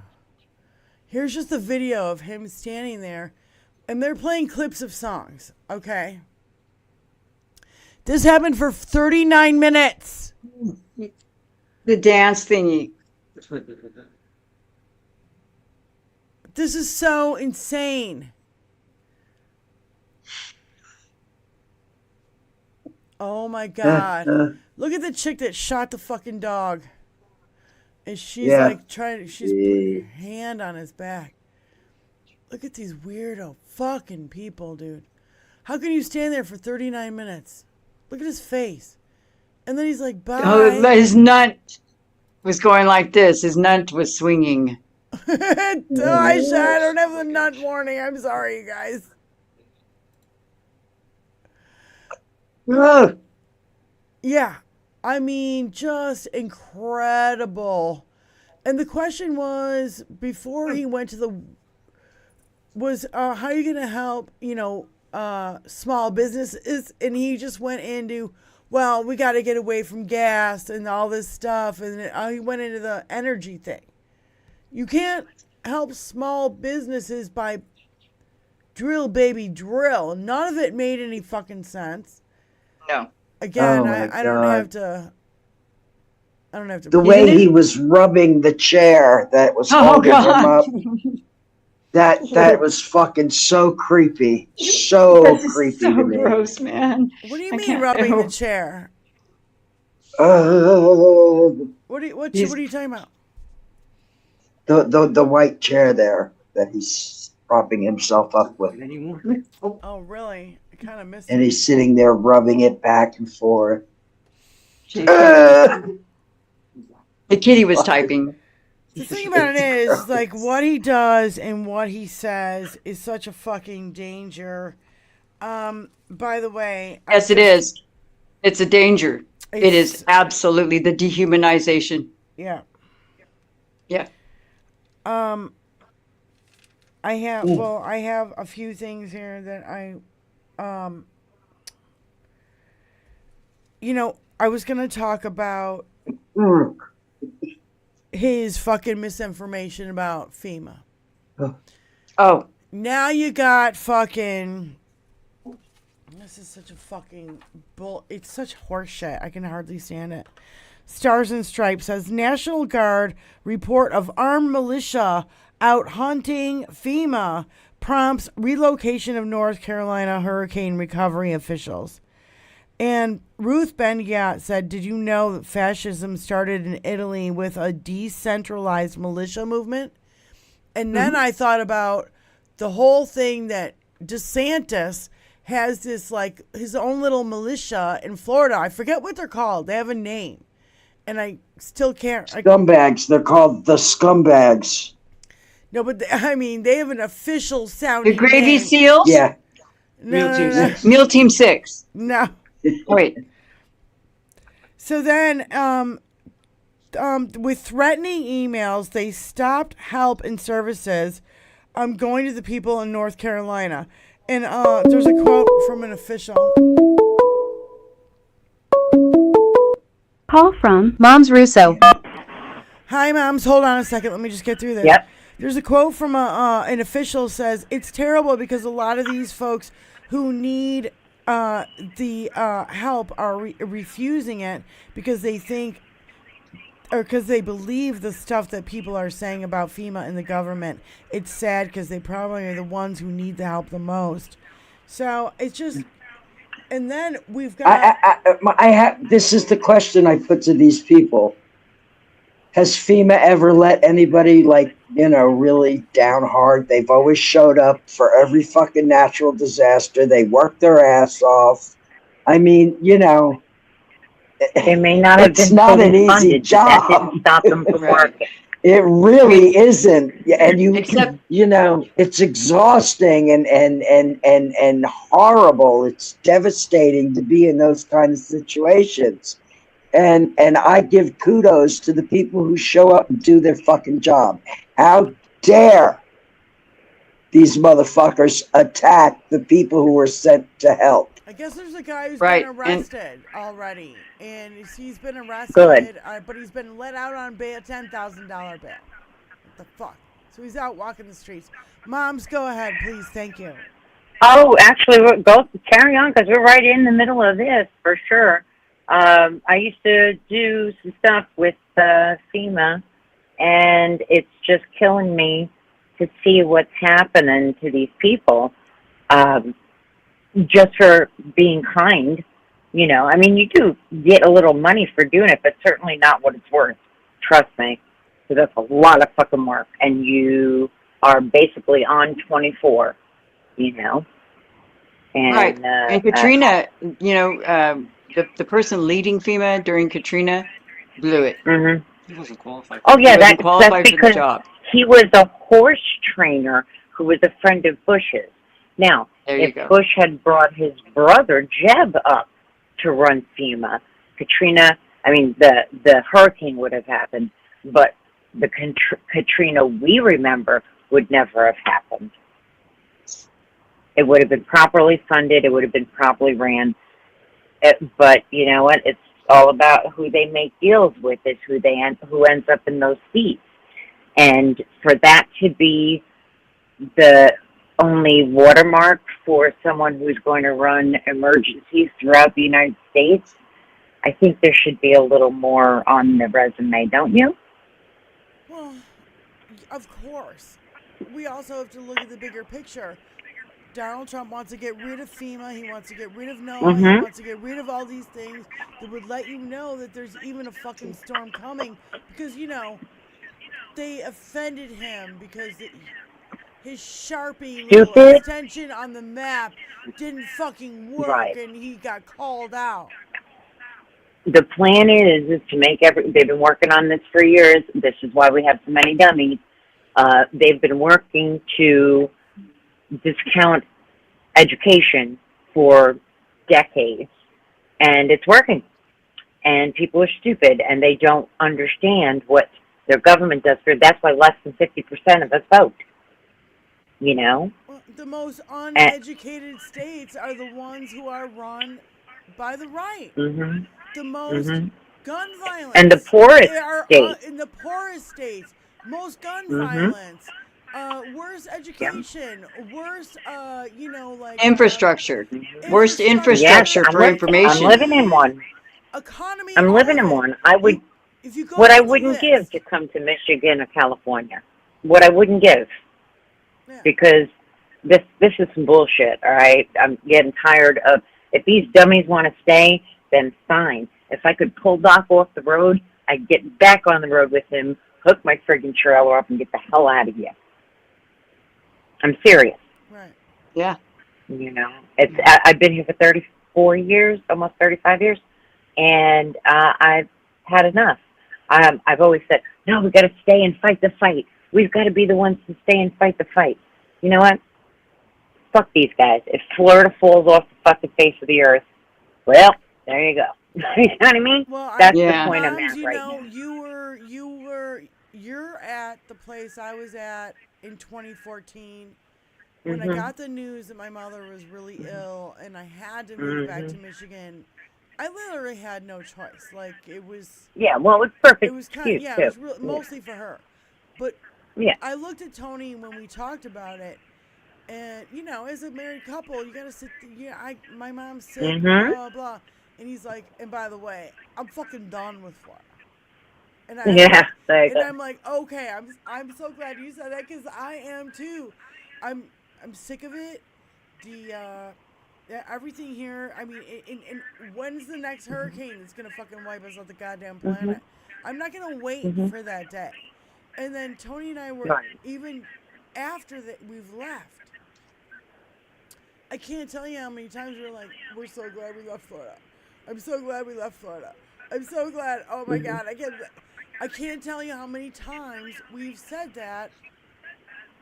[SPEAKER 8] Here's just the video of him standing there. And they're playing clips of songs. Okay? This happened for 39 minutes.
[SPEAKER 4] The dance thingy.
[SPEAKER 8] This is so insane. Oh my God. Look at the chick that shot the fucking dog. And she's she's putting her hand on his back. Look at these weirdo fucking people, dude. How can you stand there for 39 minutes? Look at his face. And then he's like, bye.
[SPEAKER 4] Oh, his nut was going like this. His nut was swinging.
[SPEAKER 8] I don't have the nut warning. I'm sorry, you guys.
[SPEAKER 4] Ugh.
[SPEAKER 8] Yeah. I mean, just incredible. And the question was, before he went to the, was how are you going to help, small businesses? And he just went into, well, we got to get away from gas and all this stuff. And he went into the energy thing. You can't help small businesses by drill, baby, drill. None of it made any fucking sense.
[SPEAKER 4] No.
[SPEAKER 8] Again,
[SPEAKER 2] Oh
[SPEAKER 8] I don't have to. I don't have to.
[SPEAKER 2] The way he was rubbing the chair that was holding him up. That was fucking so creepy. So creepy
[SPEAKER 4] so
[SPEAKER 2] to me.
[SPEAKER 4] gross, man.
[SPEAKER 8] What do you mean rubbing the chair?
[SPEAKER 2] Uh,
[SPEAKER 8] What are you talking about?
[SPEAKER 2] the white chair there that he's propping himself up with.
[SPEAKER 8] Oh, really? I kind of missed
[SPEAKER 2] And
[SPEAKER 8] it.
[SPEAKER 2] he's sitting there rubbing it back and forth.
[SPEAKER 4] The kitty was typing.
[SPEAKER 8] The thing about it is, like, what he does and what he says is such a fucking danger. By the way.
[SPEAKER 4] Yes, it is. It's a danger. It is absolutely the dehumanization.
[SPEAKER 8] Yeah.
[SPEAKER 4] Yeah.
[SPEAKER 8] I have a few things here that I was going to talk about his fucking misinformation about FEMA.
[SPEAKER 4] Oh.
[SPEAKER 8] Now you got fucking... This is such a fucking it's such horseshit. I can hardly stand it. Stars and Stripes says National Guard report of armed militia out hunting FEMA prompts relocation of North Carolina hurricane recovery officials. And Ruth Ben-Gat said, did you know that fascism started in Italy with a decentralized militia movement? And then I thought about the whole thing that DeSantis has this, like, his own little militia in Florida. I forget what they're called. They have a name. And I still can't.
[SPEAKER 2] Scumbags. They're called the Scumbags.
[SPEAKER 8] No, but they have an official sounding
[SPEAKER 4] The Gravy
[SPEAKER 8] name.
[SPEAKER 4] Seals?
[SPEAKER 2] Yeah.
[SPEAKER 8] No.
[SPEAKER 4] Meal Team 6.
[SPEAKER 8] No.
[SPEAKER 4] Wait.
[SPEAKER 8] So then, with threatening emails, they stopped help and services going to the people in North Carolina. And there's a quote from an official.
[SPEAKER 20] Call from Moms Russo.
[SPEAKER 8] Hi, Moms. Hold on a second. Let me just get through this.
[SPEAKER 20] Yep.
[SPEAKER 8] There's a quote from an official says, it's terrible because a lot of these folks who need the help are refusing it because they think or because they believe the stuff that people are saying about FEMA and the government. It's sad because they probably are the ones who need the help the most. So it's just, and then we've got.
[SPEAKER 2] I have. This is the question I put to these people. Has FEMA ever let anybody, really down hard? They've always showed up for every fucking natural disaster. They work their ass off. I mean,
[SPEAKER 21] they may not have
[SPEAKER 2] it's
[SPEAKER 21] been
[SPEAKER 2] not an
[SPEAKER 21] fully
[SPEAKER 2] easy
[SPEAKER 21] funded,
[SPEAKER 2] job.
[SPEAKER 21] but that didn't stop them from working.
[SPEAKER 2] It really isn't, and it's exhausting and horrible. It's devastating to be in those kind of situations. And I give kudos to the people who show up and do their fucking job. How dare these motherfuckers attack the people who were sent to help?
[SPEAKER 8] I guess there's a guy who's
[SPEAKER 2] Right,
[SPEAKER 8] been arrested already, and he's been arrested,
[SPEAKER 2] Good.
[SPEAKER 8] But he's been let out on bail, $10,000 bail. What the fuck? So he's out walking the streets. Moms, go ahead, please. Thank you.
[SPEAKER 21] Oh, actually, carry on because we're right in the middle of this for sure. I used to do some stuff with FEMA, and it's just killing me to see what's happening to these people. Just for being kind, I mean, you do get a little money for doing it, but certainly not what it's worth. Trust me. So that's a lot of fucking work. And you are basically on 24, And,
[SPEAKER 4] right. And Katrina, the person leading FEMA during Katrina blew it.
[SPEAKER 21] Mm-hmm.
[SPEAKER 5] He wasn't qualified.
[SPEAKER 21] Oh yeah,
[SPEAKER 4] He wasn't
[SPEAKER 21] that's
[SPEAKER 4] qualified for the
[SPEAKER 21] because
[SPEAKER 4] job.
[SPEAKER 21] he was a horse trainer who was a friend of Bush's. Now,
[SPEAKER 4] There you
[SPEAKER 21] if
[SPEAKER 4] go.
[SPEAKER 21] Bush had brought his brother Jeb up to run FEMA, Katrina, I mean the hurricane would have happened, but the Katrina we remember would never have happened. It would have been properly funded. It would have been properly ran. But you know what? It's all about who they make deals with. It's who ends up in those seats. And for that to be the only watermark for someone who's going to run emergencies throughout the United States, I think there should be a little more on the resume, don't you?
[SPEAKER 8] Well, of course. We also have to look at the bigger picture. Donald Trump wants to get rid of FEMA. He wants to get rid of NOAA. He
[SPEAKER 21] Mhm.
[SPEAKER 8] wants to get rid of all these things that would let you know that there's even a fucking storm coming. Because, you know, they offended him because his Sharpie little
[SPEAKER 21] Stupid.
[SPEAKER 8] extension on the map didn't fucking work,
[SPEAKER 21] Right.
[SPEAKER 8] and he got called out.
[SPEAKER 21] The plan is to make they've been working on this for years. This is why we have so many dummies. They've been working to discount education for decades, and it's working. And people are stupid, and they don't understand what their government does for. That's why less than 50% of us vote. You know?
[SPEAKER 8] Well, the most uneducated states are the ones who are run by the right.
[SPEAKER 21] Mm-hmm.
[SPEAKER 8] The most
[SPEAKER 21] Mhm.
[SPEAKER 8] gun violence.
[SPEAKER 21] And the poorest
[SPEAKER 8] They are
[SPEAKER 21] states.
[SPEAKER 8] in the poorest states. Most gun
[SPEAKER 21] Mhm.
[SPEAKER 8] violence. Worse education. Worse, you know, like
[SPEAKER 4] Infrastructure. Worst infrastructure
[SPEAKER 21] Yes,
[SPEAKER 4] for information.
[SPEAKER 21] I'm living in one.
[SPEAKER 8] Economy.
[SPEAKER 21] I'm living in one. I would.
[SPEAKER 8] If you go
[SPEAKER 21] What I
[SPEAKER 8] down the
[SPEAKER 21] wouldn't
[SPEAKER 8] list-
[SPEAKER 21] give to come to Michigan or California. What I wouldn't give. Because this is some bullshit. All right. I'm getting tired of. If these dummies want to stay, then fine. If I could pull Doc off the road, I'd get back on the road with him, hook my friggin' trailer up, and get the hell out of here. I'm serious.
[SPEAKER 8] Right.
[SPEAKER 4] Yeah.
[SPEAKER 21] You know, I've been here for 34 years, almost 35 years, and I've had enough. I've always said, no, we've got to stay and fight the fight. We've got to be the ones to stay and fight the fight. You know what? Fuck these guys. If Florida falls off the fucking face of the earth, well, there you go. You know what I mean?
[SPEAKER 8] Well,
[SPEAKER 21] That's the point I'm
[SPEAKER 8] Moms,
[SPEAKER 21] at
[SPEAKER 8] you
[SPEAKER 21] right
[SPEAKER 8] know,
[SPEAKER 21] now.
[SPEAKER 8] you're at the place I was at in 2014 when I
[SPEAKER 21] Mhm.
[SPEAKER 8] got the news that my mother was really ill and I had to move back to
[SPEAKER 21] Mhm.
[SPEAKER 8] Michigan. I literally had no choice. Like it was.
[SPEAKER 21] Yeah, well, it's perfect
[SPEAKER 8] It was kind of
[SPEAKER 21] excuse,
[SPEAKER 8] it was
[SPEAKER 21] too.
[SPEAKER 8] real, mostly for her, but
[SPEAKER 21] Yeah.
[SPEAKER 8] I looked at Tony when we talked about it, and you know, as a married couple, you gotta sit. My mom's sick,
[SPEAKER 21] Mhm.
[SPEAKER 8] blah blah, and he's like, and by the way, I'm fucking done with Florida. And
[SPEAKER 21] Yeah, there you
[SPEAKER 8] and
[SPEAKER 21] go.
[SPEAKER 8] I'm like, okay, I'm so glad you said that because I am too. I'm sick of it. Everything here. I mean, and when's the next hurricane that's gonna fucking wipe us off the goddamn planet? I'm not gonna wait
[SPEAKER 21] Mhm.
[SPEAKER 8] for that day. And then Tony and I were
[SPEAKER 21] Right.
[SPEAKER 8] even after that we've left. I can't tell you how many times we're like, we're so glad we left Florida. I'm so glad we left Florida. I'm so glad. Oh my
[SPEAKER 21] Mhm.
[SPEAKER 8] God, I can't tell you how many times we've said that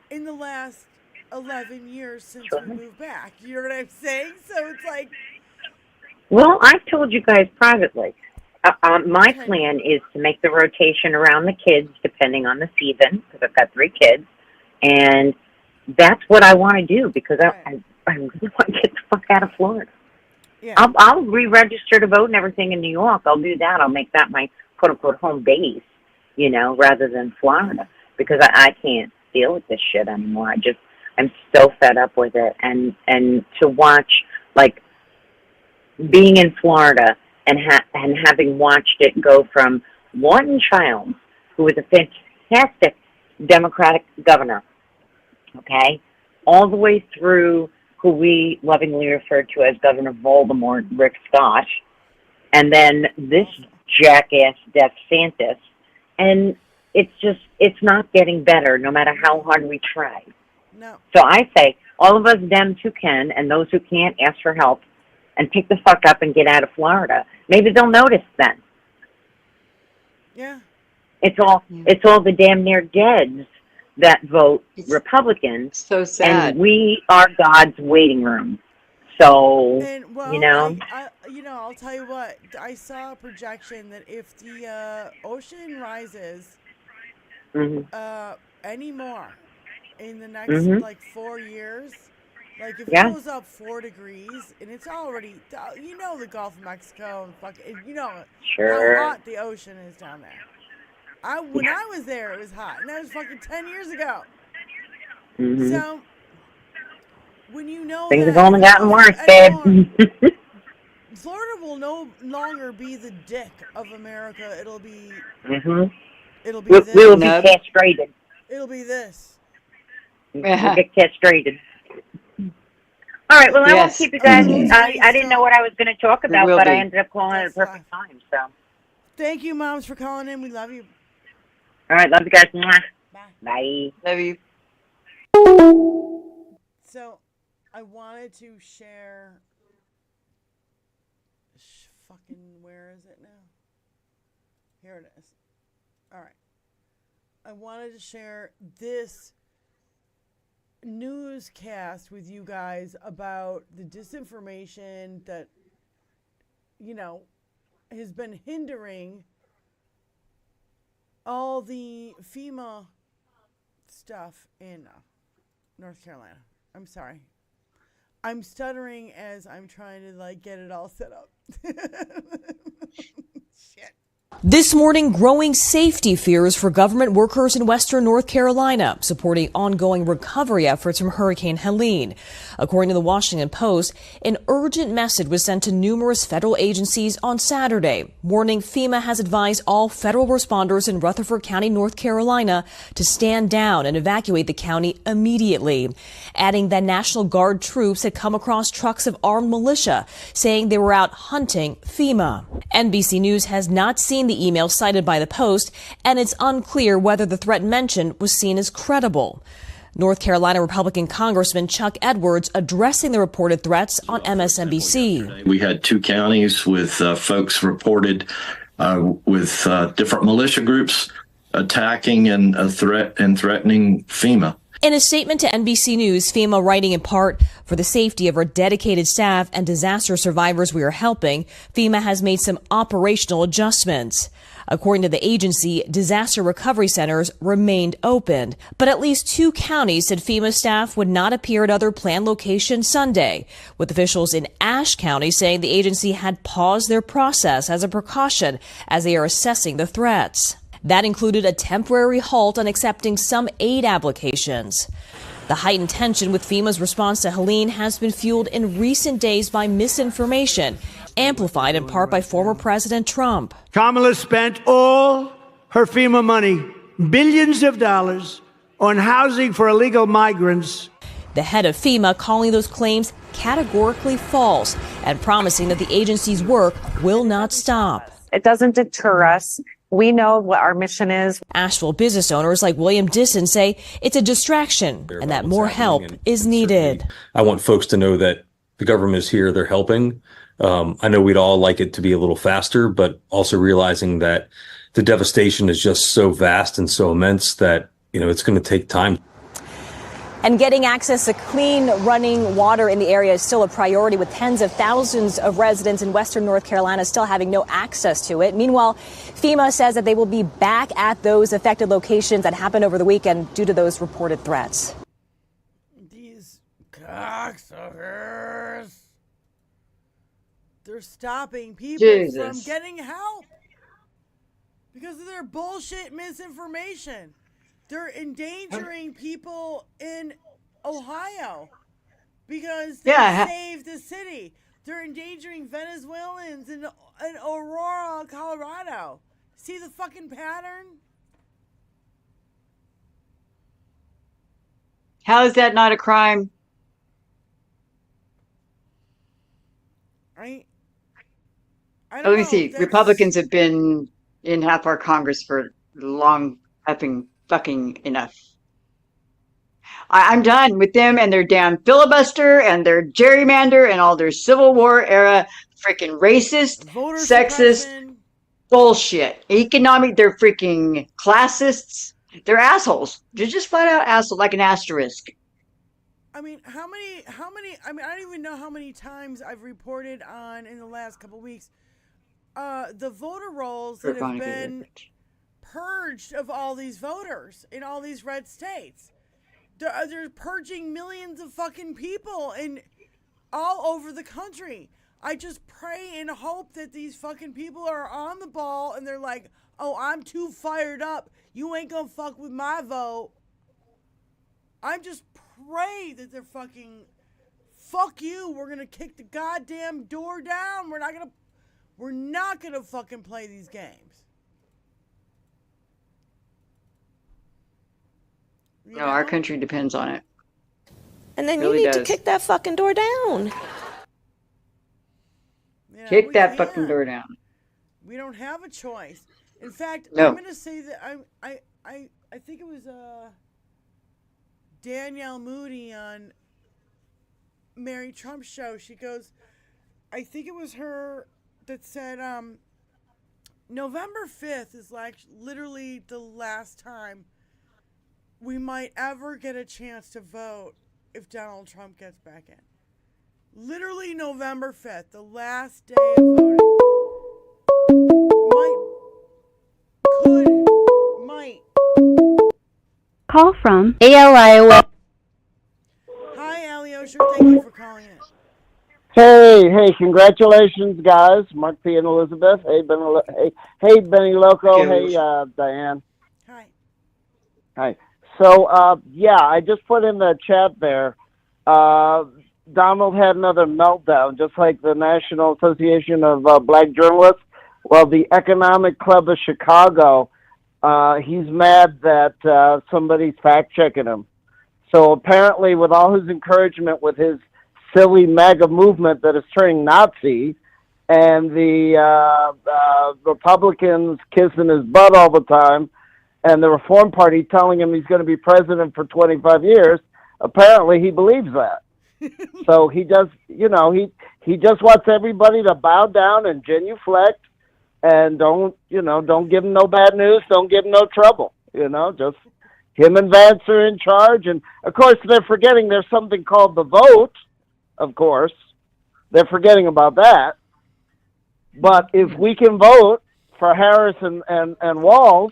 [SPEAKER 8] in the last 11 years since
[SPEAKER 21] Sure.
[SPEAKER 8] we moved back. You know what I'm saying? So it's like,
[SPEAKER 21] Well, I've told you guys privately. My plan is to make the rotation around the kids, depending on the season, because I've got 3 kids, and that's what I want to do because I really want to get the fuck out of Florida.
[SPEAKER 8] Yeah.
[SPEAKER 21] I'll re-register to vote and everything in New York. I'll do that. I'll make that my quote-unquote home base, you know, rather than Florida, because I can't deal with this shit anymore. I'm so fed up with it, and to watch like being in Florida and having watched it go from one child who was a fantastic Democratic governor, okay, all the way through who we lovingly referred to as Governor Voldemort, Rick Scott, and then this jackass DeSantis, and it's not getting better no matter how hard we try.
[SPEAKER 8] no.
[SPEAKER 21] So I say, all of us Dems who can, and those who can't, ask for help. and pick the fuck up and get out of Florida. Maybe they'll notice then.
[SPEAKER 8] Yeah.
[SPEAKER 21] It's all the damn near deads that vote Republican.
[SPEAKER 4] So sad.
[SPEAKER 21] And we are God's waiting room. So,
[SPEAKER 8] And, well, I'll tell you what. I saw a projection that if the ocean rises any more in the next, like, 4 years, like, if it goes up 4 degrees, and it's already, the Gulf of Mexico, and how hot the ocean is down there. When I was there, it was hot, and that was fucking 10 years ago. So, when you know
[SPEAKER 21] things
[SPEAKER 8] that
[SPEAKER 21] have only gotten worse, babe.
[SPEAKER 8] Florida will no longer be the dick of America. It'll be. It'll be. This.
[SPEAKER 21] We will be castrated.
[SPEAKER 8] It'll be this.
[SPEAKER 21] We'll get castrated. All right. Well, I won't keep you guys. I didn't know what I was going to talk about, but I ended up calling at a perfect time. So.
[SPEAKER 8] Thank you, moms, for calling in. We love you.
[SPEAKER 21] All right. Love you guys. Mwah. Bye.
[SPEAKER 4] Love you.
[SPEAKER 8] So, I wanted to share. Where is it now? Here it is. All right. I wanted to share this newscast with you guys about the disinformation that, has been hindering all the FEMA stuff in North Carolina. I'm sorry. I'm stuttering as I'm trying to get it all set up. Shit.
[SPEAKER 7] This morning, growing safety fears for government workers in western North Carolina, supporting ongoing recovery efforts from Hurricane Helene. According to the Washington Post, an urgent message was sent to numerous federal agencies on Saturday, warning FEMA has advised all federal responders in Rutherford County, North Carolina, to stand down and evacuate the county immediately, adding that National Guard troops had come across trucks of armed militia, saying they were out hunting FEMA. NBC News has not seen the email cited by the Post, and it's unclear whether the threat mentioned was seen as credible. North Carolina Republican Congressman Chuck Edwards addressing the reported threats on MSNBC.
[SPEAKER 22] We had 2 counties with folks reported with different militia groups attacking and threatening FEMA.
[SPEAKER 7] In a statement to NBC News, FEMA writing in part, for the safety of our dedicated staff and disaster survivors we are helping, FEMA has made some operational adjustments. According to the agency, disaster recovery centers remained open, but at least 2 counties said FEMA staff would not appear at other planned locations Sunday, with officials in Ashe County saying the agency had paused their process as a precaution as they are assessing the threats. That included a temporary halt on accepting some aid applications. The heightened tension with FEMA's response to Helene has been fueled in recent days by misinformation, amplified in part by former President Trump.
[SPEAKER 15] Kamala spent all her FEMA money, billions of dollars, on housing for illegal migrants.
[SPEAKER 7] The head of FEMA calling those claims categorically false and promising that the agency's work will not stop.
[SPEAKER 23] It doesn't deter us. We know what our mission is.
[SPEAKER 7] Asheville business owners like William Disson say it's a distraction and that more help is needed.
[SPEAKER 24] I want folks to know that the government is here, they're helping. I know we'd all like it to be a little faster, but also realizing that the devastation is just so vast and so immense that, it's going to take time.
[SPEAKER 7] And getting access to clean running water in the area is still a priority, with tens of thousands of residents in western North Carolina still having no access to it. Meanwhile, FEMA says that they will be back at those affected locations that happened over the weekend due to those reported threats.
[SPEAKER 8] These cocksuckers. They're stopping people from getting help because of their bullshit misinformation. They're endangering people in Ohio because they saved the city. They're endangering Venezuelans in Aurora, Colorado. See the fucking pattern?
[SPEAKER 4] How is that not a crime? Let me see. Republicans have been in half our Congress for long effing fucking enough. I'm done with them and their damn filibuster and their gerrymander and all their Civil War era freaking racist,
[SPEAKER 8] Voter
[SPEAKER 4] sexist
[SPEAKER 8] suppression.
[SPEAKER 4] bullshit. Economic, they're freaking classists. They're assholes. They're just flat out assholes, like an asterisk.
[SPEAKER 8] I mean, how many, I mean, I don't even know how many times I've reported on in the last couple weeks, the voter rolls that have been purged of all these voters in all these red states. They're purging millions of fucking people in all over the country. I just pray and hope that these fucking people are on the ball and they're like, oh, I'm too fired up. You ain't gonna fuck with my vote. I'm just pray that they're fucking, fuck you. We're gonna kick the goddamn door down. We're not gonna fucking play these games.
[SPEAKER 4] No, our country depends on it.
[SPEAKER 13] And then
[SPEAKER 4] Really
[SPEAKER 13] you need
[SPEAKER 4] does.
[SPEAKER 13] to kick that fucking door down.
[SPEAKER 4] Kick that fucking door down.
[SPEAKER 8] We don't have a choice. In fact,
[SPEAKER 4] No.
[SPEAKER 8] I'm gonna say that I think it was Danielle Moody on Mary Trump's show. She goes, I think it was her that said November 5th is like literally the last time we might ever get a chance to vote if Donald Trump gets back in. Literally November 5th, the last day of voting. Might.
[SPEAKER 20] Call from ALIO.
[SPEAKER 8] Hi, Alyosha. Thank you for calling in.
[SPEAKER 1] Hey, congratulations, guys. Mark P. and Elizabeth. Hey, Benny Loco. Hey, Diane. Hi. So, I just put in the chat there. Donald had another meltdown, just like the National Association of Black Journalists. Well, the Economic Club of Chicago, he's mad that somebody's fact-checking him. So apparently, with all his encouragement with his silly MAGA movement that is turning Nazi, and the Republicans kissing his butt all the time, and the Reform Party telling him he's going to be president for 25 years, apparently he believes that. So he just, he just wants everybody to bow down and genuflect, and don't give him no bad news, don't give him no trouble, just him and Vance are in charge. And of course they're forgetting there's something called the vote, of course. They're forgetting about that. But if we can vote for Harris and Walz,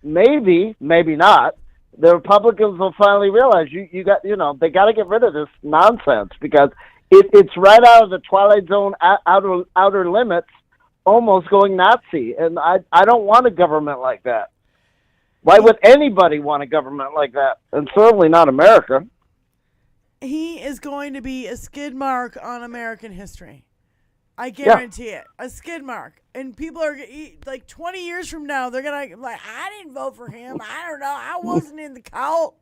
[SPEAKER 1] maybe not, the Republicans will finally realize they got to get rid of this nonsense, because it's right out of the Twilight Zone, outer limits, almost going Nazi. And I don't want a government like that. Why would anybody want a government like that? And certainly not America.
[SPEAKER 8] He is going to be a skid mark on American history. I guarantee it. A skid mark. And people are, like, 20 years from now, they're going to, like, I didn't vote for him. I don't know. I wasn't in the cult.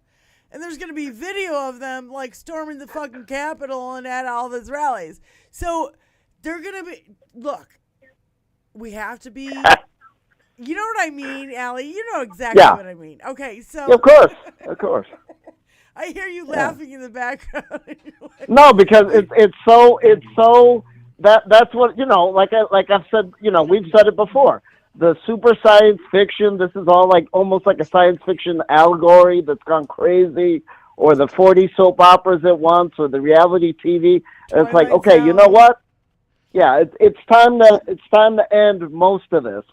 [SPEAKER 8] And there's going to be video of them, like, storming the fucking Capitol and at all of his rallies. So they're going to be, look, we have to be, you know what I mean, Allie? You know exactly what I mean. Okay, so.
[SPEAKER 1] Of course.
[SPEAKER 8] I hear you laughing in the background.
[SPEAKER 1] No, because it's so that's what, like I've said, we've said it before. The super science fiction, this is all like almost like a science fiction allegory that's gone crazy, or the 40 soap operas at once, or the reality TV. And it's like, okay, you know what? Yeah, it's time to end most of this.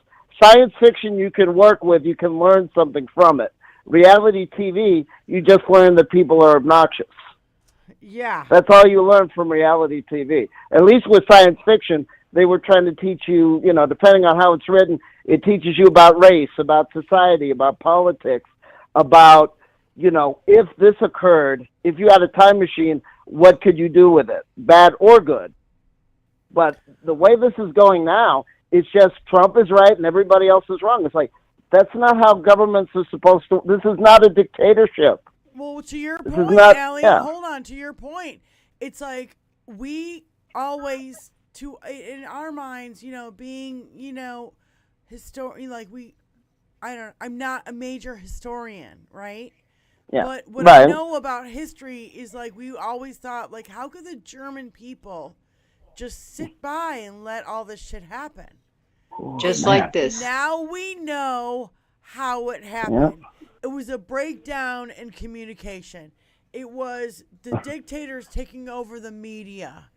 [SPEAKER 1] Science fiction you can work with, you can learn something from it. Reality TV, you just learn that people are obnoxious.
[SPEAKER 8] Yeah.
[SPEAKER 1] That's all you learn from reality TV. At least with science fiction, they were trying to teach you, depending on how it's written, it teaches you about race, about society, about politics, about, if this occurred, if you had a time machine, what could you do with it, bad or good? But the way this is going now, it's just Trump is right and everybody else is wrong. It's like, that's not how governments are supposed to. This is not a dictatorship.
[SPEAKER 8] Well, to your
[SPEAKER 1] This
[SPEAKER 8] point,
[SPEAKER 1] is not,
[SPEAKER 8] Allie,
[SPEAKER 1] yeah.
[SPEAKER 8] hold on. To your point, it's like we always, in our minds, being, historian, like I'm not a major historian, right?
[SPEAKER 1] Yeah.
[SPEAKER 8] But what
[SPEAKER 1] Right.
[SPEAKER 8] I know about history is like we always thought, like, how could the German people just sit by and let all this shit happen?
[SPEAKER 4] Just
[SPEAKER 1] man.
[SPEAKER 4] like this.
[SPEAKER 8] Now we know how it happened. It was a breakdown in communication. It was the dictators taking over the media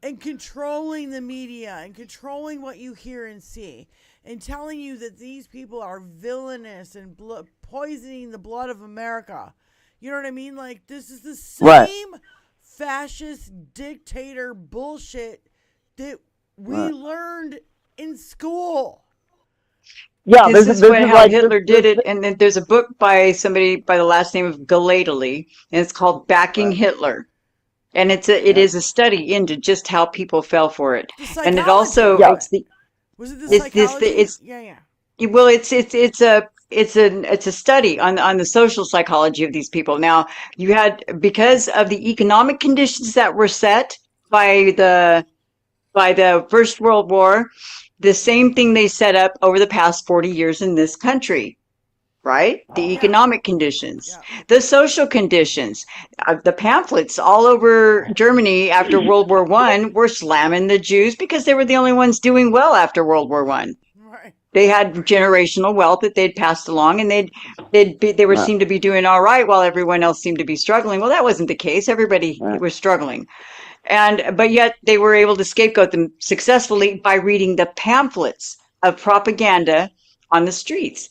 [SPEAKER 8] and controlling the media and controlling what you hear and see and telling you that these people are villainous and poisoning the blood of America. You know what I mean? Like, this is the same fascist dictator bullshit that we learned in school.
[SPEAKER 1] Yeah,
[SPEAKER 4] this is how Hitler did it. And then there's a book by somebody by the last name of Galately, and it's called Backing Hitler. And it is a study into just how people fell for it. And it also
[SPEAKER 8] was it the psychology?
[SPEAKER 4] Well, it's a study on the social psychology of these people. Now, you had, because of the economic conditions that were set by the First World War, the same thing they set up over the past 40 years in this country. Right? The economic conditions, the social conditions, the pamphlets all over Germany after World War I were slamming the Jews because they were the only ones doing well after World War I.
[SPEAKER 8] Right.
[SPEAKER 4] They had generational wealth that they'd passed along, and they were seemed to be doing all right while everyone else seemed to be struggling. Well, that wasn't the case. Everybody was struggling. But yet they were able to scapegoat them successfully by reading the pamphlets of propaganda on the streets.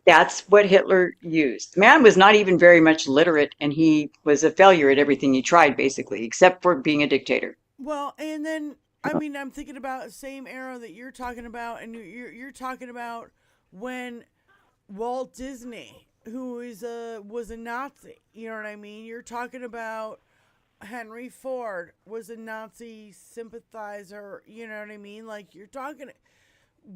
[SPEAKER 4] That's what Hitler used. The man was not even very much literate, and he was a failure at everything he tried, basically, except for being a dictator.
[SPEAKER 8] Well, and then, I mean, I'm thinking about the same era that you're talking about, and you're talking about when Walt Disney, who was a Nazi, you know what I mean? You're talking about Henry Ford was a Nazi sympathizer, you know what I mean? Like, you're talking...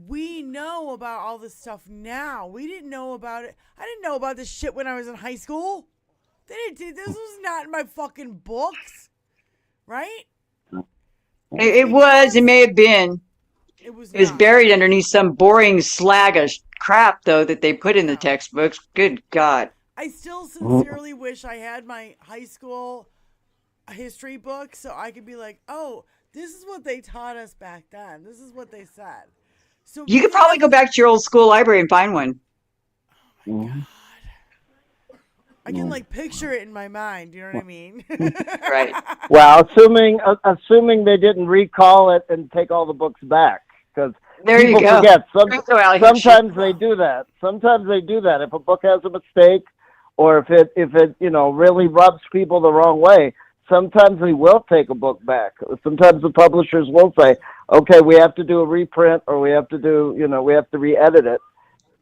[SPEAKER 8] We know about all this stuff now. We didn't know about it. I didn't know about this shit when I was in high school. This was not in my fucking books. Right?
[SPEAKER 4] It was. It may have been. It was buried underneath some boring slag of crap, though, that they put in the textbooks. Good God.
[SPEAKER 8] I still sincerely wish I had my high school history book so I could be like, oh, this is what they taught us back then. This is what they said. So
[SPEAKER 4] you could probably go back to your old school library and find one.
[SPEAKER 8] Oh my God. I can like picture it in my mind. You know what I mean?
[SPEAKER 4] Right.
[SPEAKER 1] Well, assuming they didn't recall it and take all the books back, because people forget. Sometimes they do that. Sometimes they do that. If a book has a mistake, or if it really rubs people the wrong way, sometimes they will take a book back. Sometimes the publishers will say, okay, we have to do a reprint, or we have to re-edit it.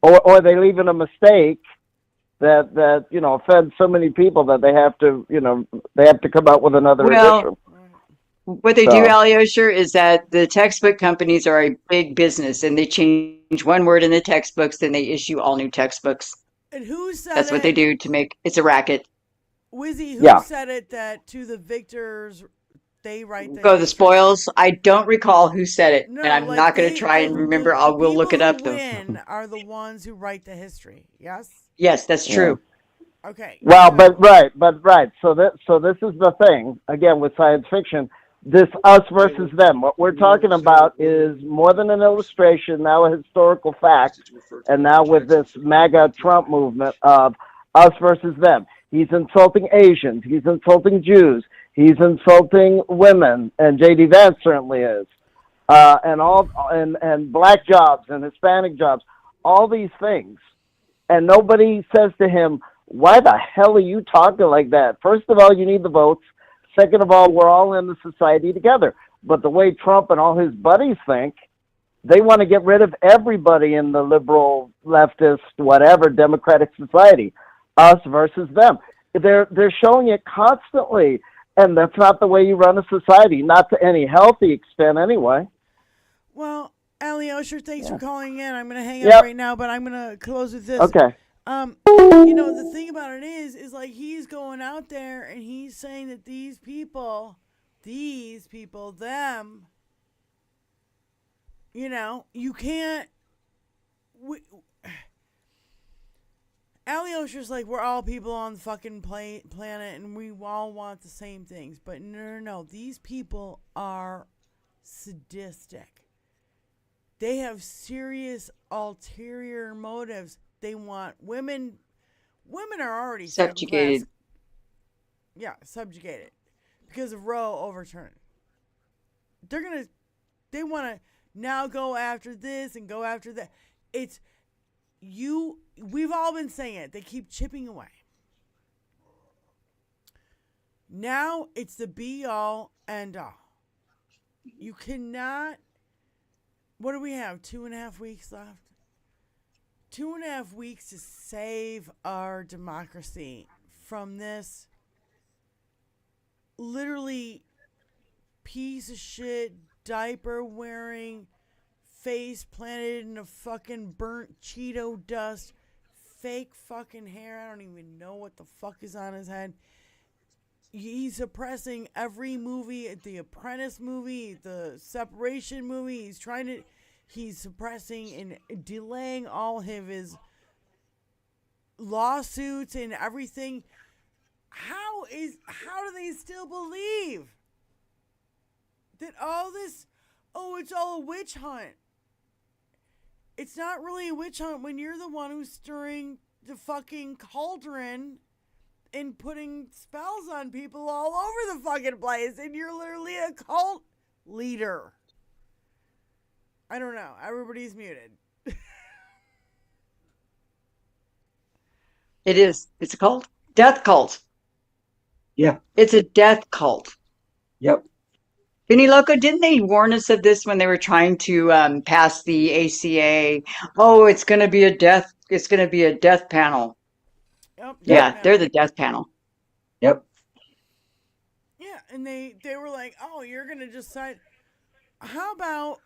[SPEAKER 1] Or they leave in a mistake that offends so many people that they have to come out with another edition.
[SPEAKER 4] What they do, Alyosha, is that the textbook companies are a big business, and they change one word in the textbooks, then they issue all new textbooks.
[SPEAKER 8] And who said
[SPEAKER 4] That's what they do to make it's a racket.
[SPEAKER 8] Wizzy, who said it that to the victors they write
[SPEAKER 4] the spoils? I don't recall who said it, and I'm not going to try and remember. I will look it up, though.
[SPEAKER 8] Win are the ones who write the history. Yes.
[SPEAKER 4] Yes, that's true.
[SPEAKER 8] Okay.
[SPEAKER 1] Well, but right. So this is the thing again with science fiction. This us versus them. What we're talking about is more than an illustration, now a historical fact, and now with this MAGA Trump movement of us versus them. He's insulting Asians. He's insulting Jews. He's insulting women, and J.D. Vance certainly is, and black jobs and Hispanic jobs, all these things, and nobody says to him, "Why the hell are you talking like that?" First of all, you need the votes. Second of all, we're all in the society together. But the way Trump and all his buddies think, they want to get rid of everybody in the liberal, leftist, whatever, democratic society. Us versus them. They're showing it constantly, and that's not the way you run a society, not to any healthy extent anyway.
[SPEAKER 8] Well, Alyosha, thanks for calling in. I'm going to hang up right now, but I'm going to close with this.
[SPEAKER 1] Okay.
[SPEAKER 8] The thing about it is like he's going out there and he's saying that these people, them, you can't. Alio's just like, we're all people on the fucking planet and we all want the same things. But no. These people are sadistic. They have serious ulterior motives. They want women. Women are already
[SPEAKER 4] Subjugated.
[SPEAKER 8] Yeah, subjugated. Because of Roe overturned. They want to now go after this and go after that. We've all been saying it. They keep chipping away. Now it's the be all and all. You cannot. What do we have? 2.5 weeks left? 2.5 weeks to save our democracy from this literally piece of shit, diaper wearing, face planted in a fucking burnt Cheeto dust, fake fucking hair. I don't even know what the fuck is on his head. He's suppressing every movie, the Apprentice movie, the Separation movie. He's suppressing and delaying all of his lawsuits and everything. How do they still believe that all this, it's all a witch hunt? It's not really a witch hunt when you're the one who's stirring the fucking cauldron and putting spells on people all over the fucking place, and you're literally a cult leader. I don't know. Everybody's muted.
[SPEAKER 4] It is. It's a cult. Death cult.
[SPEAKER 2] Yeah.
[SPEAKER 4] It's a death cult.
[SPEAKER 2] Yep.
[SPEAKER 4] Benny Loco, didn't they warn us of this when they were trying to pass the ACA? Oh, it's going to be a death. It's going to be a death panel.
[SPEAKER 8] Yep.
[SPEAKER 4] Yeah, they're the death panel.
[SPEAKER 2] Yep.
[SPEAKER 8] Yeah, and they were like, oh, you're going to decide. How about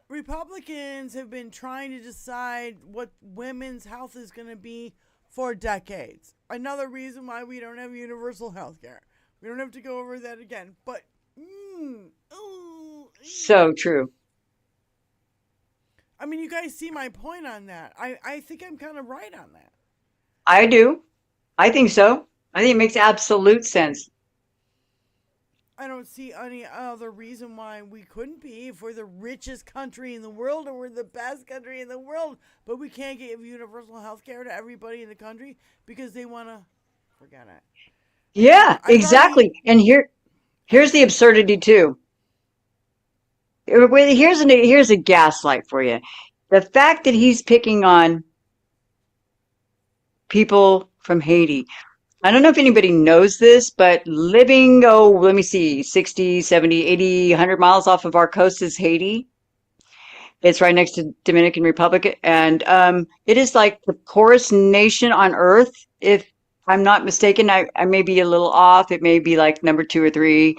[SPEAKER 8] Republicans have been trying to decide what women's health is going to be for decades. Another reason why we don't have universal health care. We don't have to go over that again. But,
[SPEAKER 4] so true.
[SPEAKER 8] I mean, you guys see my point on that. I think I'm kind of right on that.
[SPEAKER 4] I do. I think so. I think it makes absolute sense.
[SPEAKER 8] I don't see any other reason why we couldn't be if we're the richest country in the world or we're the best country in the world, but we can't give universal health care to everybody in the country because they want to forget it.
[SPEAKER 4] Yeah, exactly. And here's the absurdity too. Here's a gaslight for you. The fact that he's picking on people from Haiti. I don't know if anybody knows this, but living, 60, 70, 80, 100 miles off of our coast is Haiti. It's right next to Dominican Republic. And it is like the poorest nation on earth. If I'm not mistaken, I may be a little off. It may be like number 2 or 3.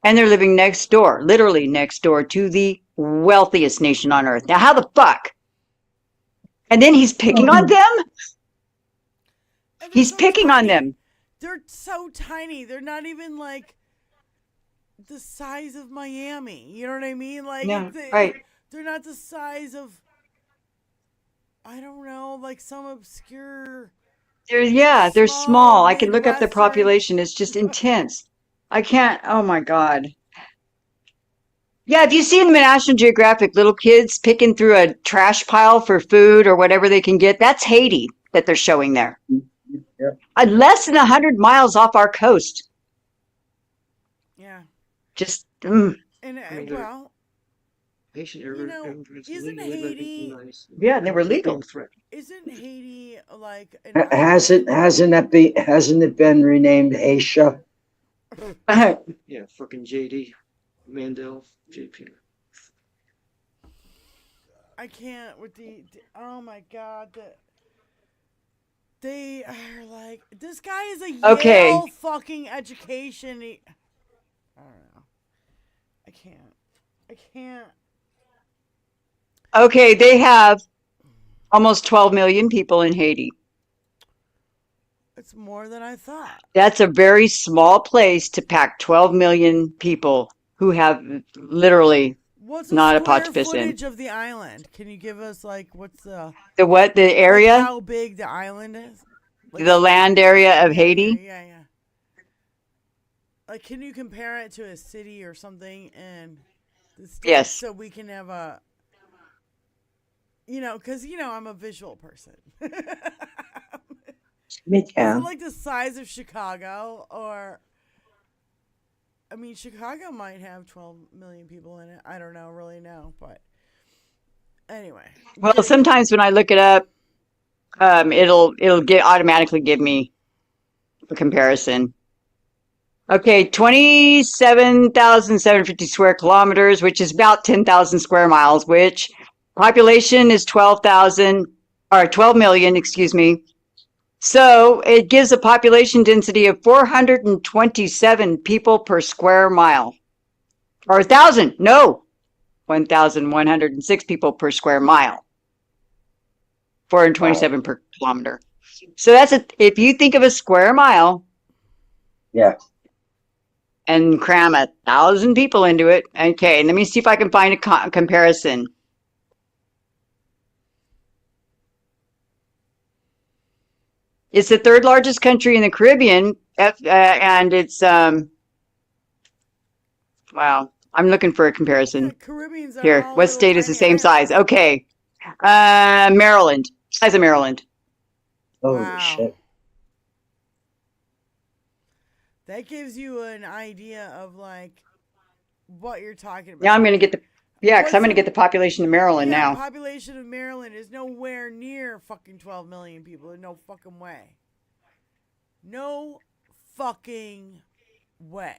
[SPEAKER 4] And they're living next door, literally next door to the wealthiest nation on earth. Now, how the fuck? And then he's picking on them? He's picking on them.
[SPEAKER 8] They're so tiny. They're not even like the size of Miami. You know what I mean? Like,
[SPEAKER 4] no, right.
[SPEAKER 8] They're not the size of, I don't know, like some obscure.
[SPEAKER 4] They're small. I can look up the population. It's just intense. I can't. Oh my God. Yeah, if you see in National Geographic little kids picking through a trash pile for food or whatever they can get, that's Haiti that they're showing there.
[SPEAKER 2] Yep.
[SPEAKER 4] Less than 100 miles off our coast.
[SPEAKER 8] Yeah.
[SPEAKER 4] Just.
[SPEAKER 8] And
[SPEAKER 5] well,
[SPEAKER 8] isn't Haiti?
[SPEAKER 4] Yeah, they were legal.
[SPEAKER 8] Isn't Haiti like?
[SPEAKER 2] Hasn't it been renamed Asia?
[SPEAKER 5] Yeah, fucking JD, Mandel, JP.
[SPEAKER 8] I can't with the oh my God, they are like, this guy is a Yale fucking education. I don't know. I can't.
[SPEAKER 4] Okay, they have almost 12 million people in Haiti.
[SPEAKER 8] It's more than I thought.
[SPEAKER 4] That's a very small place to pack 12 million people who have literally not a pot to piss in.
[SPEAKER 8] What's the footage of the island? Can you give us like what's the
[SPEAKER 4] what? The area?
[SPEAKER 8] Like how big the island is?
[SPEAKER 4] the land area of Haiti.
[SPEAKER 8] Yeah. Like, can you compare it to a city or something in the States?
[SPEAKER 4] Yes.
[SPEAKER 8] So we can have a, because, I'm a visual person.
[SPEAKER 2] Me
[SPEAKER 8] Is it
[SPEAKER 2] too.
[SPEAKER 8] like the size of Chicago? Or, I mean, Chicago might have 12 million people in it. I don't really know. But anyway.
[SPEAKER 4] Well, sometimes when I look it up, it'll automatically give me a comparison. Okay, 27,750 square kilometers, which is about 10,000 square miles, which population is 12 million, excuse me. So it gives a population density of 427 people per square mile. Or 1,000, no, 1,106 people per square mile. 427 per kilometer. So if you think of a square mile.
[SPEAKER 2] Yeah.
[SPEAKER 4] And cram 1,000 people into it. Okay, let me see if I can find a comparison. It's the third largest country in the Caribbean, and it's wow. I'm looking for a comparison.
[SPEAKER 8] Caribbeans are
[SPEAKER 4] Here,
[SPEAKER 8] all
[SPEAKER 4] what
[SPEAKER 8] little
[SPEAKER 4] state is the
[SPEAKER 8] tiny
[SPEAKER 4] same size? Okay, Maryland, size of Maryland.
[SPEAKER 2] Holy shit.
[SPEAKER 8] That gives you an idea of like what you're talking about.
[SPEAKER 4] Now I'm going to get because I'm going to get the population of Maryland now.
[SPEAKER 8] The population of Maryland is nowhere near fucking 12 million people. No fucking way. No fucking way.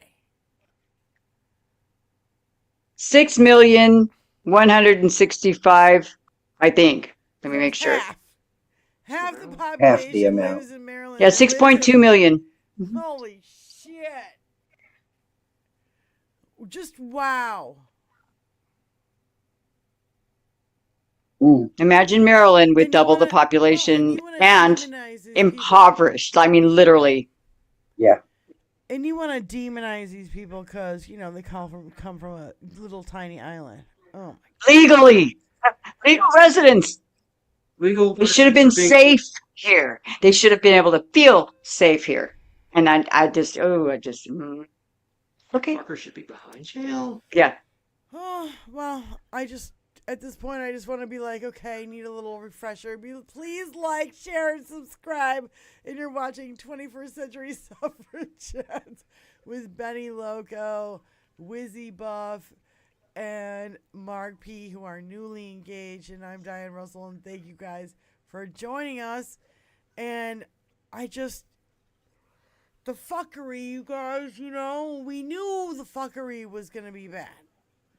[SPEAKER 4] 6,165,000, I think. Let me make sure.
[SPEAKER 8] Half the population lives in Maryland.
[SPEAKER 4] Yeah, 6.2 million.
[SPEAKER 8] Holy shit. Just wow.
[SPEAKER 4] Imagine Maryland with double the population and impoverished. I mean, literally.
[SPEAKER 2] Yeah.
[SPEAKER 8] And you want to demonize these people because, they come from a little tiny island. Oh my
[SPEAKER 4] Legally. Legal residents. They should have been safe here. They should have been able to feel safe here. And I just. Okay.
[SPEAKER 5] Fucker should be behind jail.
[SPEAKER 4] Yeah.
[SPEAKER 8] Oh, well, at this point, I just want to be like, okay, need a little refresher. Please like, share, and subscribe. And you're watching 21st Century Suffragettes with Benny Loco, Wizzy Buff, and Mark P, who are newly engaged. And I'm Diane Russell, and thank you guys for joining us. And the fuckery, you guys, we knew the fuckery was going to be bad.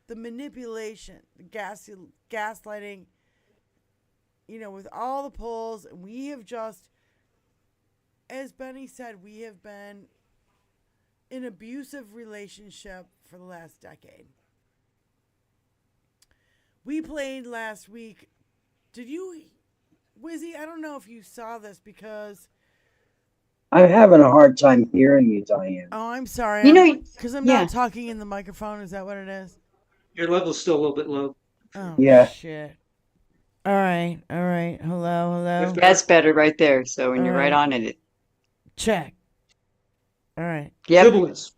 [SPEAKER 8] The manipulation, the gaslighting, with all the polls. And we have just, as Benny said, we have been in an abusive relationship for the last decade. We played last week. Did you, Wizzy? I don't know if you saw this because
[SPEAKER 2] I'm having a hard time hearing you, Diane.
[SPEAKER 8] Oh, I'm sorry. Because I'm
[SPEAKER 4] yeah.
[SPEAKER 8] not talking in the microphone. Is that what it is?
[SPEAKER 5] Your level's still a little bit low.
[SPEAKER 8] Oh,
[SPEAKER 2] yeah.
[SPEAKER 8] Shit. All right. Hello.
[SPEAKER 4] That's better right there. So when you're right on it.
[SPEAKER 8] Check. All right.
[SPEAKER 4] Yep.
[SPEAKER 5] Sibilance.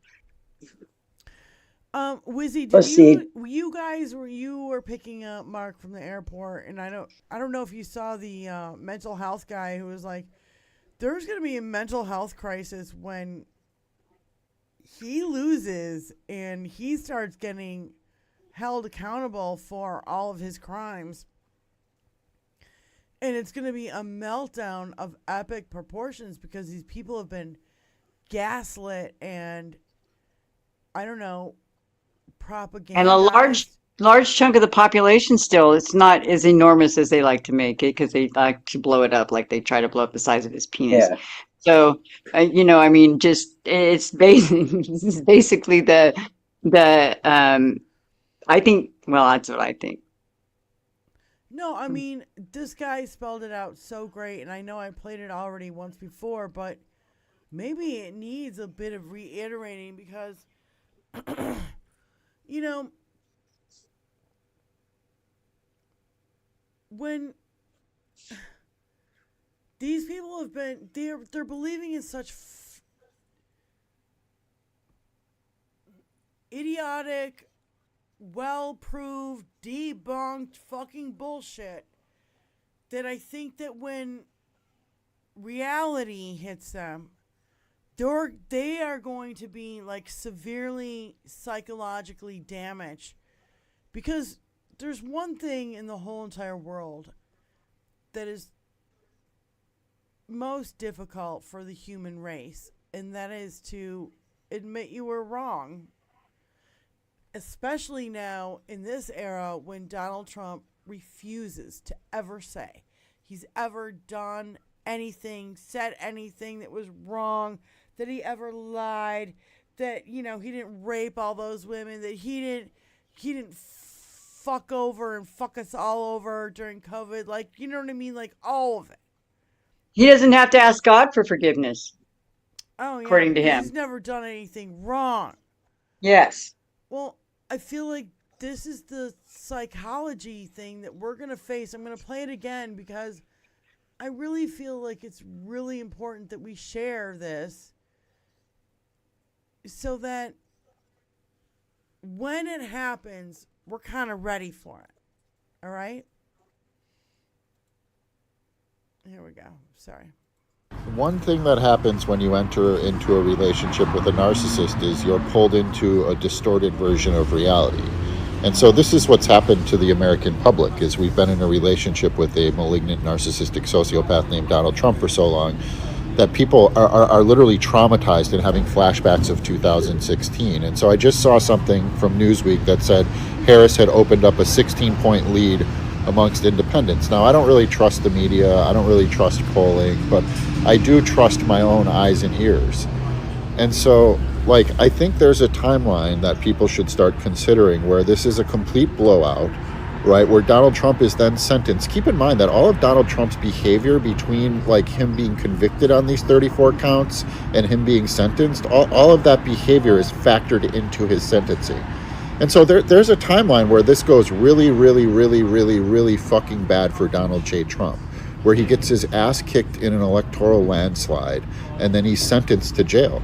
[SPEAKER 8] Wizzy, you guys were picking up Mark from the airport, and I don't know if you saw the mental health guy who was like, there's going to be a mental health crisis when he loses and he starts getting held accountable for all of his crimes. And it's going to be a meltdown of epic proportions because these people have been gaslit and, I don't know, propaganda.
[SPEAKER 4] And a large chunk of the population still, it's not as enormous as they like to make it because they like to blow it up like they try to blow up the size of his penis.
[SPEAKER 2] Yeah.
[SPEAKER 4] So, I mean, it's basically I think, well, that's what I think.
[SPEAKER 8] No, I mean, this guy spelled it out so great, and I know I played it already once before, but maybe it needs a bit of reiterating because, when these people have been, they're believing in such idiotic, well-proved, debunked fucking bullshit that I think that when reality hits them, they are going to be like severely psychologically damaged, because there's one thing in the whole entire world that is most difficult for the human race, and that is to admit you were wrong. Especially now in this era when Donald Trump refuses to ever say he's ever done anything, said anything that was wrong, that he ever lied, that, he didn't rape all those women, that he didn't fuck over and fuck us all over during COVID. Like, you know what I mean? Like, all of it.
[SPEAKER 4] He doesn't have to ask God for forgiveness.
[SPEAKER 8] Oh, yeah.
[SPEAKER 4] According to him.
[SPEAKER 8] He's never done anything wrong.
[SPEAKER 4] Yes.
[SPEAKER 8] Well, I feel like this is the psychology thing that we're going to face. I'm going to play it again because I really feel like it's really important that we share this so that when it happens, we're kind of ready for it. All right? Here we go. Sorry.
[SPEAKER 3] One thing that happens when you enter into a relationship with a narcissist is you're pulled into a distorted version of reality. And so this is what's happened to the American public, is we've been in a relationship with a malignant narcissistic sociopath named Donald Trump for so long that people are literally traumatized and having flashbacks of 2016. And so I just saw something from Newsweek that said Harris had opened up a 16-point lead amongst independents. Now, I don't really trust the media, I don't really trust polling, but I do trust my own eyes and ears. And so, I think there's a timeline that people should start considering where this is a complete blowout, right, where Donald Trump is then sentenced. Keep in mind that all of Donald Trump's behavior between, him being convicted on these 34 counts and him being sentenced, all of that behavior is factored into his sentencing. And so there's a timeline where this goes really, really, really, really, really fucking bad for Donald J. Trump, where he gets his ass kicked in an electoral landslide and then he's sentenced to jail.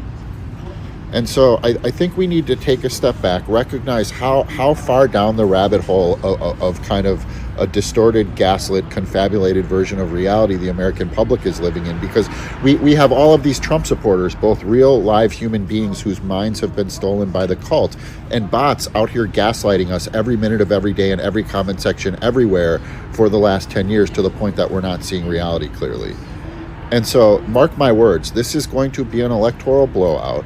[SPEAKER 3] And so I think we need to take a step back, recognize how far down the rabbit hole of kind of a distorted, gaslit, confabulated version of reality the American public is living in, because we have all of these Trump supporters, both real, live human beings whose minds have been stolen by the cult, and bots out here gaslighting us every minute of every day in every comment section everywhere for the last 10 years to the point that we're not seeing reality clearly. And so, mark my words, this is going to be an electoral blowout.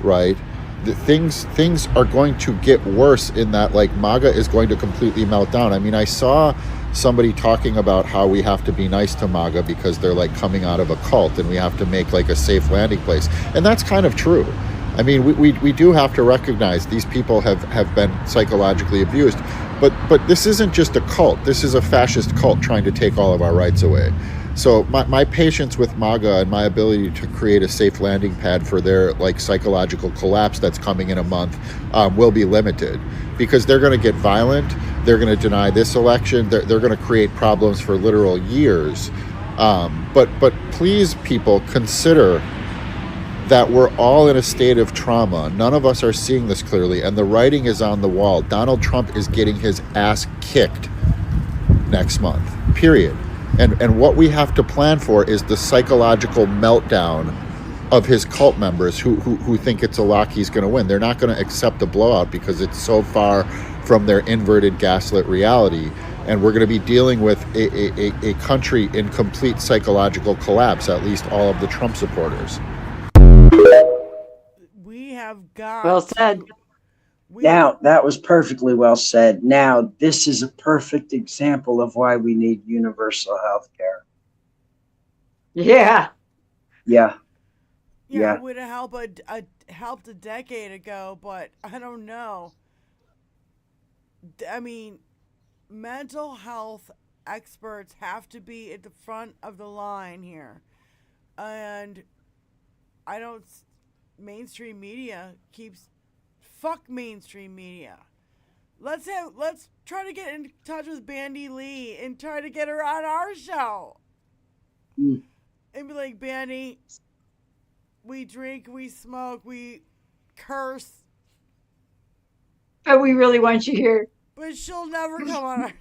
[SPEAKER 3] Right, the things are going to get worse in that MAGA is going to completely melt down. I mean, I saw somebody talking about how we have to be nice to MAGA because they're coming out of a cult and we have to make a safe landing place, and that's kind of true. I mean, we do have to recognize these people have been psychologically abused, but this isn't just a cult. This is a fascist cult trying to take all of our rights away. So my patience with MAGA and my ability to create a safe landing pad for their psychological collapse that's coming in a month will be limited, because they're going to get violent. They're going to deny this election. They're going to create problems for literal years. But please, people, consider that we're all in a state of trauma. None of us are seeing this clearly, and the writing is on the wall. Donald Trump is getting his ass kicked next month, period. And what we have to plan for is the psychological meltdown of his cult members who think it's a lock he's going to win. They're not going to accept a blowout because it's so far from their inverted gaslit reality. And we're going to be dealing with a country in complete psychological collapse, at least all of the Trump supporters.
[SPEAKER 8] We have got...
[SPEAKER 4] Well said.
[SPEAKER 2] Now, that was perfectly well said. Now, this is a perfect example of why we need universal health care.
[SPEAKER 4] Yeah.
[SPEAKER 2] Yeah.
[SPEAKER 8] Yeah, it would have helped a decade ago, but I don't know. I mean, mental health experts have to be at the front of the line here. And mainstream media keeps... Fuck mainstream media. Let's try to get in touch with Bandy Lee and try to get her on our show. and be like, Benny, we drink, we smoke, we curse.
[SPEAKER 4] But we really want you here.
[SPEAKER 8] But she'll never come on our...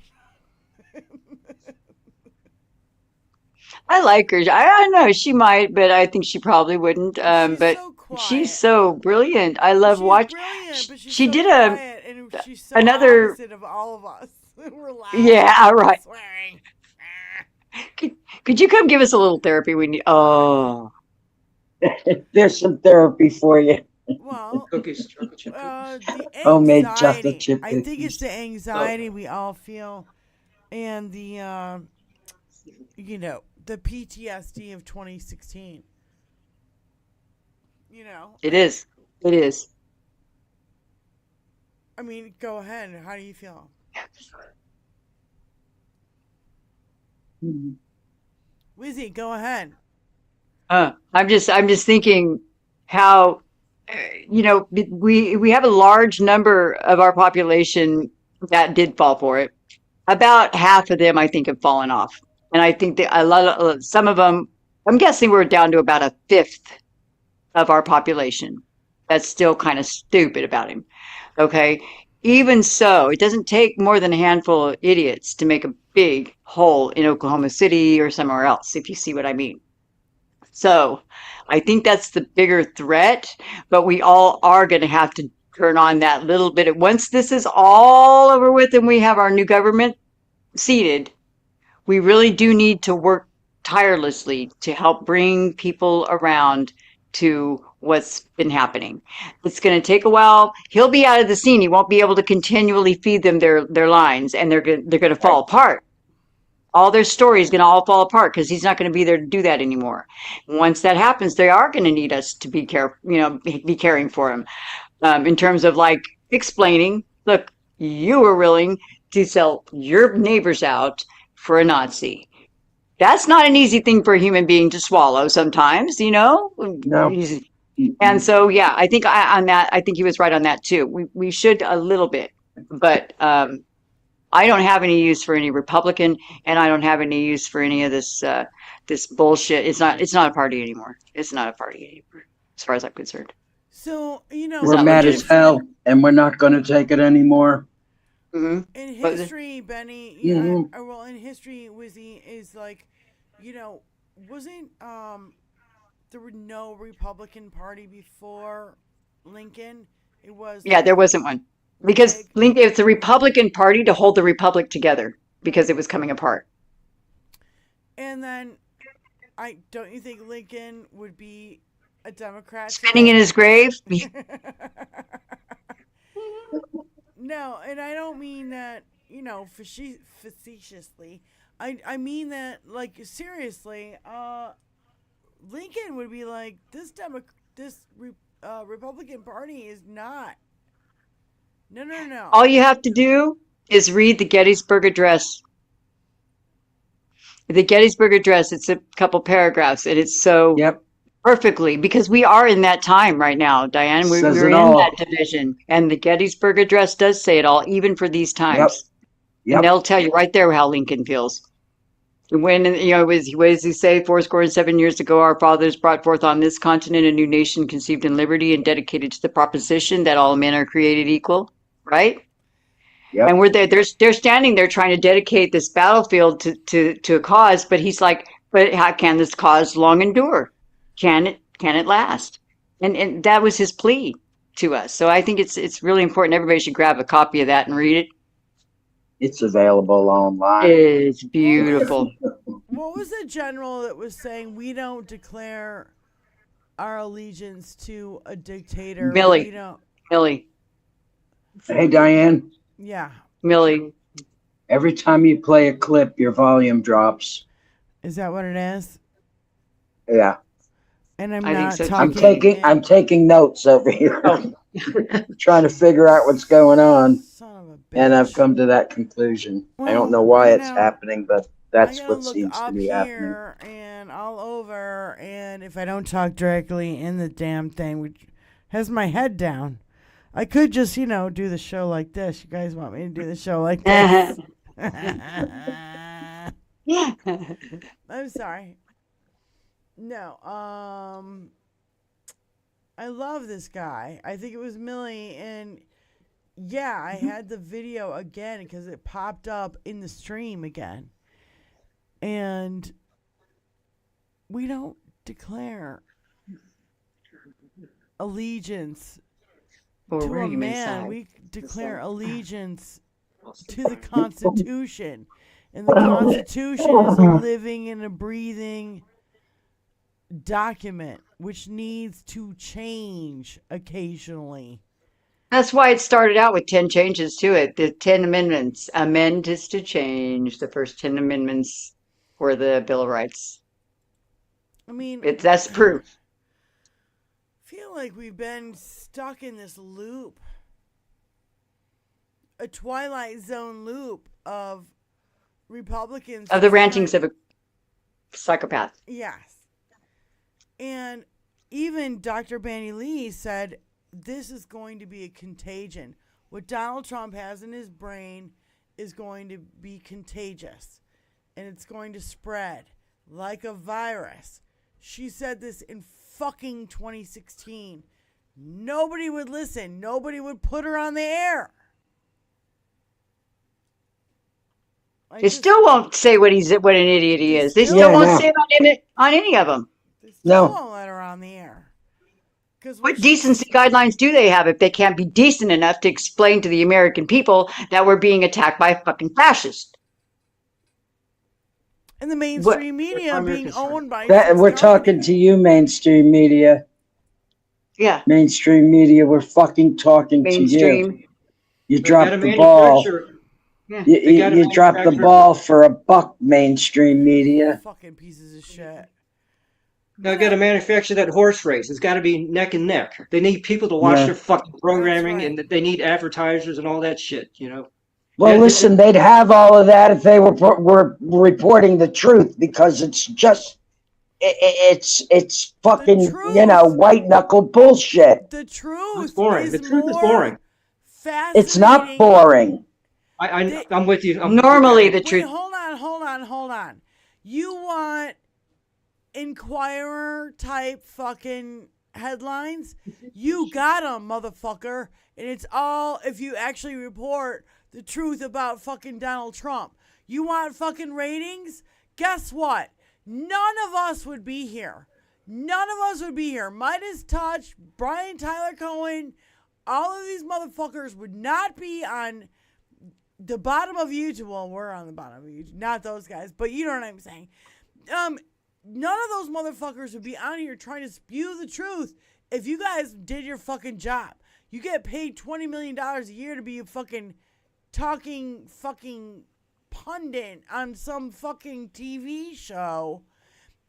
[SPEAKER 4] I like her. I don't know. She might, but I think she probably wouldn't. But she's so brilliant. I love watching. She
[SPEAKER 8] so
[SPEAKER 4] did
[SPEAKER 8] quiet, and she's so
[SPEAKER 4] another.
[SPEAKER 8] Opposite of all of us. We're loud.
[SPEAKER 4] Yeah, right.
[SPEAKER 8] Swearing.
[SPEAKER 4] Could you come give us a little therapy? We need. Oh,
[SPEAKER 2] there's some therapy for you.
[SPEAKER 8] Well,
[SPEAKER 5] cookies, chocolate chip
[SPEAKER 8] the
[SPEAKER 2] homemade
[SPEAKER 8] anxiety.
[SPEAKER 2] chocolate chip cookies.
[SPEAKER 8] I think it's the anxiety we all feel, and the the PTSD of 2016.
[SPEAKER 4] it is. It is.
[SPEAKER 8] I mean, go ahead. How do you feel? Lizzie, go ahead.
[SPEAKER 4] I'm just thinking how, we have a large number of our population that did fall for it. About half of them, I think, have fallen off, and I think that some of them. I'm guessing we're down to about a fifth of our population that's still kind of stupid about him. Okay. Even so, it doesn't take more than a handful of idiots to make a big hole in Oklahoma City or somewhere else, if you see what I mean. So I think that's the bigger threat, but we all are going to have to turn on that little bit. Once this is all over with and we have our new government seated, we really do need to work tirelessly to help bring people around to what's been happening. It's going to take a while. He'll be out of the scene. He won't be able to continually feed them their lines, and they're going to fall apart. All their story is going to all fall apart because he's not going to be there to do that anymore. Once that happens, they are going to need us to be caring for him, in terms of like explaining, look, you were willing to sell your neighbors out for a Nazi. That's not an easy thing for a human being to swallow sometimes,
[SPEAKER 2] No.
[SPEAKER 4] And so, yeah, I think I think he was right on that too. We should a little bit, but I don't have any use for any Republican, and I don't have any use for any of this this bullshit. It's not a party anymore. It's not a party anymore, as far as I'm concerned.
[SPEAKER 8] So
[SPEAKER 2] we're mad as hell, and we're not going to take it anymore.
[SPEAKER 4] Mm-hmm.
[SPEAKER 8] In history, Benny, well, in history, Wizzy is like, wasn't there were no Republican Party before Lincoln? It was
[SPEAKER 4] there wasn't one because Lincoln. It's the Republican Party to hold the republic together because it was coming apart.
[SPEAKER 8] And then, don't you think Lincoln would be a Democrat?
[SPEAKER 4] Standing in his grave.
[SPEAKER 8] No, and I don't mean that, facetiously. I mean that, like, seriously, Lincoln would be like, this Republican Party is not. No.
[SPEAKER 4] All you have to do is read the Gettysburg Address. The Gettysburg Address, it's a couple paragraphs, and it's so perfectly, because we are in that time right now, Diane. We're in that division, and the Gettysburg Address does say it all, even for these times. And they'll tell you right there how Lincoln feels. When, what does he say? 7 years ago, our fathers brought forth on this continent a new nation conceived in liberty and dedicated to the proposition that all men are created equal, right? Yep. And we're there. They're standing there trying to dedicate this battlefield to a cause, but he's like, but how can this cause long endure? Can it last? And that was his plea to us. So I think it's really important. Everybody should grab a copy of that and read it.
[SPEAKER 2] It's available online.
[SPEAKER 4] It's beautiful.
[SPEAKER 8] What was the general that was saying we don't declare our allegiance to a dictator?
[SPEAKER 4] Millie.
[SPEAKER 2] Hey, Diane.
[SPEAKER 8] Yeah.
[SPEAKER 4] Millie.
[SPEAKER 2] Every time you play a clip, your volume drops.
[SPEAKER 8] Is that what it is?
[SPEAKER 2] Yeah.
[SPEAKER 8] And I'm
[SPEAKER 2] taking notes over here. Trying to figure out what's going on.
[SPEAKER 8] Son of a bitch.
[SPEAKER 2] And I've come to that conclusion. I don't know why it's happening, but that's what seems to be happening.
[SPEAKER 8] And all over, and if I don't talk directly in the damn thing, which has my head down, I could just, do the show like this. You guys want me to do the show like this? I'm sorry. No. I love this guy. I think it was Millie, and yeah, I had the video again because it popped up in the stream again. And we don't declare allegiance to a man. We declare allegiance to the Constitution. And the Constitution is a living and a breathing document which needs to change occasionally.
[SPEAKER 4] That's why it started out with 10 changes to it. The 10 amendments. Amend is to change. The first 10 amendments for the Bill of Rights.
[SPEAKER 8] I mean,
[SPEAKER 4] that's proof.
[SPEAKER 8] I feel like we've been stuck in this loop, a Twilight Zone loop of Republicans.
[SPEAKER 4] Of the rantings of a psychopath.
[SPEAKER 8] Yes. And even Dr. Banny Lee said this is going to be a contagion. What Donald Trump has in his brain is going to be contagious. And it's going to spread like a virus. She said this in fucking 2016. Nobody would listen. Nobody would put her on the air.
[SPEAKER 4] They still won't say what an idiot he is. They still won't say it on any of them.
[SPEAKER 8] Still won't let her on the air.
[SPEAKER 4] What decency guidelines do they have if they can't be decent enough to explain to the American people that we're being attacked by a fucking fascist?
[SPEAKER 8] And the mainstream media being owned by...
[SPEAKER 2] We're talking to you, mainstream media.
[SPEAKER 4] Yeah.
[SPEAKER 2] Mainstream media, we're fucking talking to you. You dropped the ball.
[SPEAKER 4] Yeah.
[SPEAKER 2] You dropped the ball for a buck, mainstream media.
[SPEAKER 8] Fucking pieces of shit.
[SPEAKER 5] Now, got to manufacture that horse race. It's got to be neck and neck. They need people to watch their fucking programming, and they need advertisers and all that shit, you know?
[SPEAKER 2] Well, listen, they'd have all of that if they were reporting the truth, because it's just, it's fucking, white knuckle bullshit.
[SPEAKER 8] The truth.
[SPEAKER 5] It's boring. The truth is boring.
[SPEAKER 2] It's not boring.
[SPEAKER 5] I'm with you.
[SPEAKER 4] Normally, the truth.
[SPEAKER 8] Wait, hold on. You want Inquirer type fucking headlines? You got them, motherfucker. And it's all if you actually report the truth about fucking Donald Trump. You want fucking ratings? Guess what? None of us would be here. Midas Touch, Brian Tyler Cohen, all of these motherfuckers would not be on the bottom of YouTube. Well, we're on the bottom of YouTube. Not those guys, but you know what I'm saying. None of those motherfuckers would be on here trying to spew the truth if you guys did your fucking job. You get paid $20 million a year to be a fucking talking fucking pundit on some fucking TV show,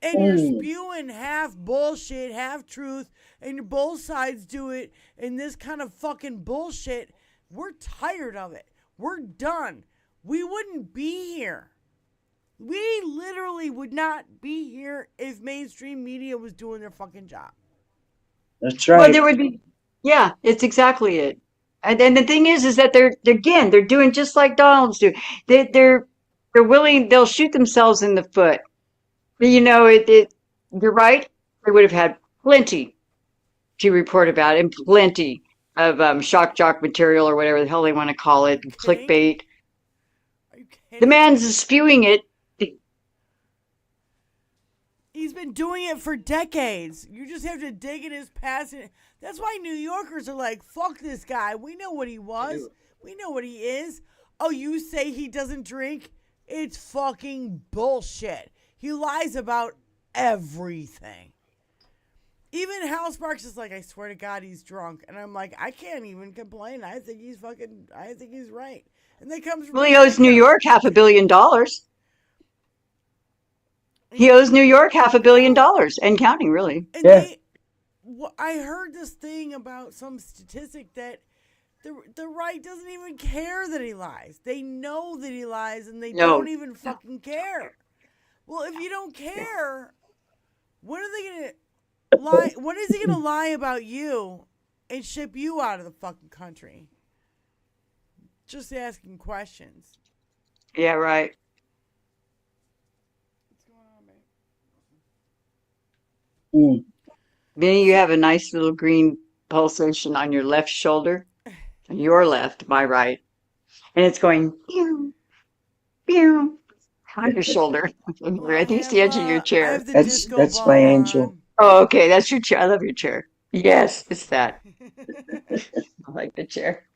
[SPEAKER 8] and you're spewing half bullshit, half truth, and both sides do it in this kind of fucking bullshit. We're tired of it. We're done. We wouldn't be here. We literally would not be here if mainstream media was doing their fucking job.
[SPEAKER 2] That's right.
[SPEAKER 4] Well, there would be, yeah, it's exactly it. And then the thing is that they're doing just like Donald's do. They're willing, they'll shoot themselves in the foot. But, you're right. They would have had plenty to report about and plenty of shock jock material or whatever the hell they want to call it, clickbait. The man's spewing it.
[SPEAKER 8] He's been doing it for decades. You just have to dig in his past. That's why New Yorkers are like, fuck this guy. We know what he was. We know what he is. Oh, you say he doesn't drink? It's fucking bullshit. He lies about everything. Even Hal Sparks is like, I swear to God, he's drunk. And I'm like, I can't even complain. I think he's right. And they comes from...
[SPEAKER 4] Well, he owes New York $500 million. He owes New York $500 million and counting, really.
[SPEAKER 8] And I heard this thing about some statistic that the right doesn't even care that he lies. They know that he lies, and they don't even fucking care. Well, if you don't care, when are they gonna lie? When is he gonna lie about you and ship you out of the fucking country? Just asking questions.
[SPEAKER 4] Yeah, right.
[SPEAKER 2] Mm.
[SPEAKER 4] Vinny, you have a nice little green pulsation on your left shoulder. Your left, my right. And it's going pew, pew on your shoulder. I think it's the edge of your
[SPEAKER 8] I
[SPEAKER 4] chair.
[SPEAKER 8] have the disco
[SPEAKER 2] That's my
[SPEAKER 8] ball
[SPEAKER 2] angel.
[SPEAKER 8] on.
[SPEAKER 4] Oh, okay. That's your chair. I love your chair. Yes, it's that. I like the chair.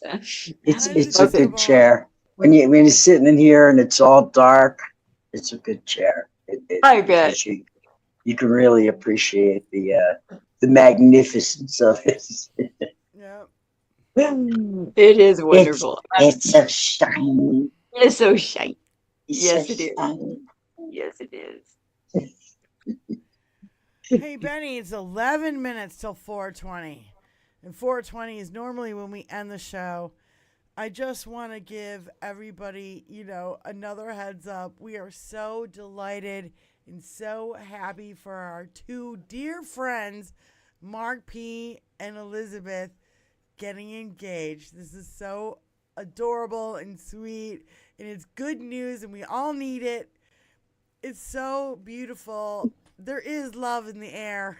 [SPEAKER 2] It's a good chair. When you're sitting in here and it's all dark, it's a good chair.
[SPEAKER 4] I bet.
[SPEAKER 2] You can really appreciate the magnificence of it.
[SPEAKER 4] It is wonderful.
[SPEAKER 2] It's so shiny.
[SPEAKER 4] It's so shiny.
[SPEAKER 2] It's
[SPEAKER 4] Yes,
[SPEAKER 2] so
[SPEAKER 4] it is.
[SPEAKER 2] shiny.
[SPEAKER 4] Yes, it is.
[SPEAKER 8] Hey, Benny, it's 11 minutes till 4:20. And 4:20 is normally when we end the show. I just want to give everybody, another heads up. We are so delighted and so happy for our two dear friends, Mark P. and Elizabeth, getting engaged. This is so adorable and sweet, and it's good news, and we all need it. It's so beautiful. There is love in the air.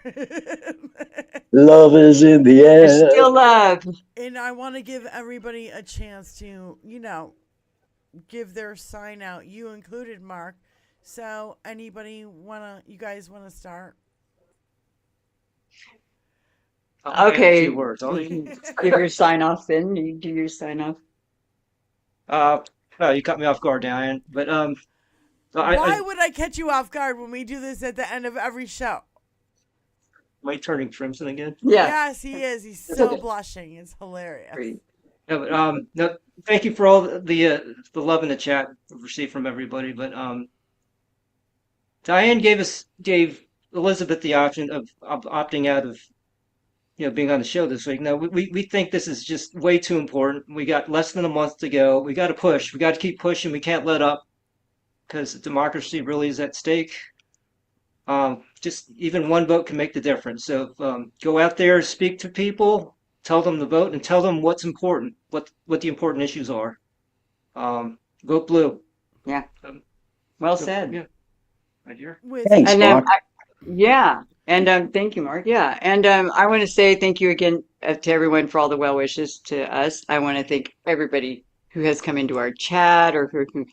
[SPEAKER 2] Love is in the air.
[SPEAKER 4] There's still love.
[SPEAKER 8] And I want to give everybody a chance to, give their sign out. You included, Mark. So anybody you guys want to start?
[SPEAKER 4] Okay.
[SPEAKER 5] Words.
[SPEAKER 4] Give your sign off then. You do your sign off.
[SPEAKER 5] Well, you cut me off guard, Diane. But
[SPEAKER 8] why would I catch you off guard when we do this at the end of every show?
[SPEAKER 5] Am I turning crimson again?
[SPEAKER 4] Yeah.
[SPEAKER 8] Yes, he is. He's so blushing. It's hilarious.
[SPEAKER 5] Yeah, but no, thank you for all the love in the chat we've received from everybody. But Diane gave Elizabeth the option of opting out of being on the show this week. Now we think this is just way too important. We got less than a month to go. We got to push. We got to keep pushing. We can't let up because democracy really is at stake. Just even one vote can make the difference. So go out there, speak to people, tell them to vote, and tell them what's important, what the important issues are. Vote blue.
[SPEAKER 4] Yeah. Well said.
[SPEAKER 5] Yeah. Right here.
[SPEAKER 2] Thanks, Mark.
[SPEAKER 4] And thank you, Mark. Yeah. And I want to say thank you again to everyone for all the well wishes to us. I want to thank everybody who has come into our chat or who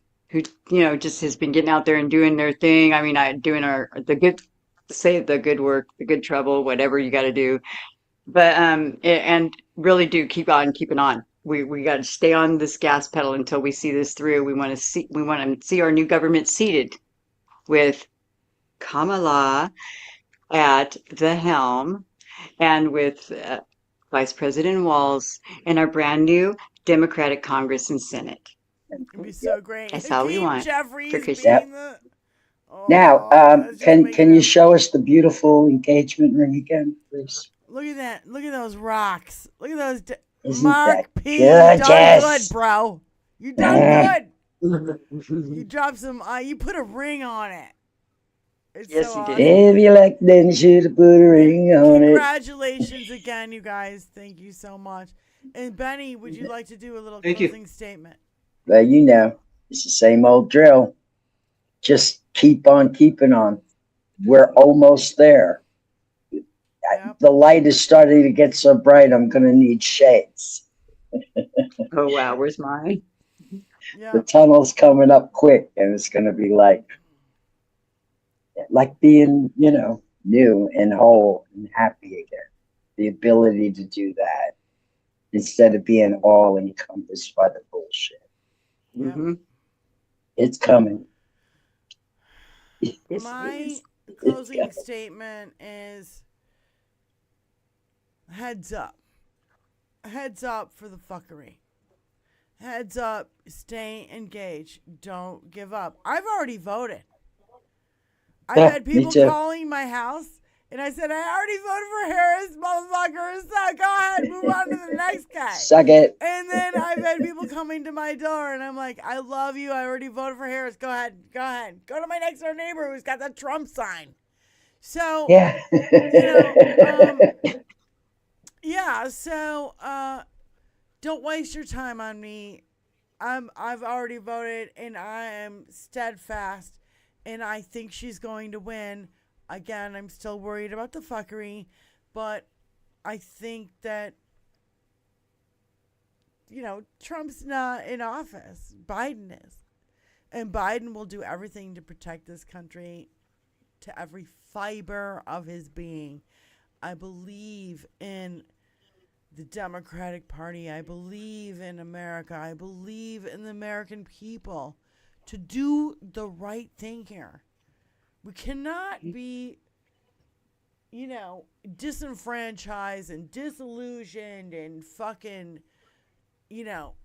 [SPEAKER 4] just has been getting out there and doing their thing. I mean, doing the good work, the good trouble, whatever you got to do. But and really do keep on keeping on. We got to stay on this gas pedal until we see this through. We want to see our new government seated with Kamala at the helm and with Vice President Walz and our brand new Democratic Congress and Senate.
[SPEAKER 8] It'd be so great.
[SPEAKER 4] That's all we want.
[SPEAKER 2] Now, can you show us the beautiful engagement ring again, please?
[SPEAKER 8] Look at that. Look at those rocks. Look at those.
[SPEAKER 2] Isn't
[SPEAKER 8] Mark
[SPEAKER 2] that
[SPEAKER 8] P. You done
[SPEAKER 2] gorgeous?
[SPEAKER 8] good, bro. You done good. You dropped some. You put a ring on it. It's
[SPEAKER 4] yes,
[SPEAKER 8] so
[SPEAKER 4] you
[SPEAKER 8] awesome.
[SPEAKER 4] did.
[SPEAKER 2] If you like, then should have put a ring on it.
[SPEAKER 8] Congratulations again, you guys. Thank you so much. And Benny, would you like to do a little closing statement?
[SPEAKER 2] Well, it's the same old drill. Just keep on keeping on. We're almost there. The light is starting to get so bright, I'm going to need shades.
[SPEAKER 4] Oh, wow. Where's mine?
[SPEAKER 2] The tunnel's coming up quick, and it's going to be like being, new and whole and happy again. The ability to do that instead of being all encompassed by the bullshit.
[SPEAKER 4] Mm-hmm.
[SPEAKER 2] It's coming.
[SPEAKER 8] My closing statement is heads up. Heads up for the fuckery. Heads up. Stay engaged. Don't give up. I've already voted. I've had people calling my house, and I said, I already voted for Harris, motherfucker. So go ahead, move on to the next guy.
[SPEAKER 2] Suck it.
[SPEAKER 8] And then I've had people coming to my door, and I'm like, I love you. I already voted for Harris. Go ahead. Go ahead. Go to my next door neighbor who's got the Trump sign. So,
[SPEAKER 2] yeah.
[SPEAKER 8] Don't waste your time on me. I've already voted, and I am steadfast, and I think she's going to win. Again, I'm still worried about the fuckery, but I think that, Trump's not in office. Biden is. And Biden will do everything to protect this country to every fiber of his being. I believe in the Democratic Party. I believe in America. I believe in the American people to do the right thing here. We cannot be, disenfranchised and disillusioned and fucking, I don't know.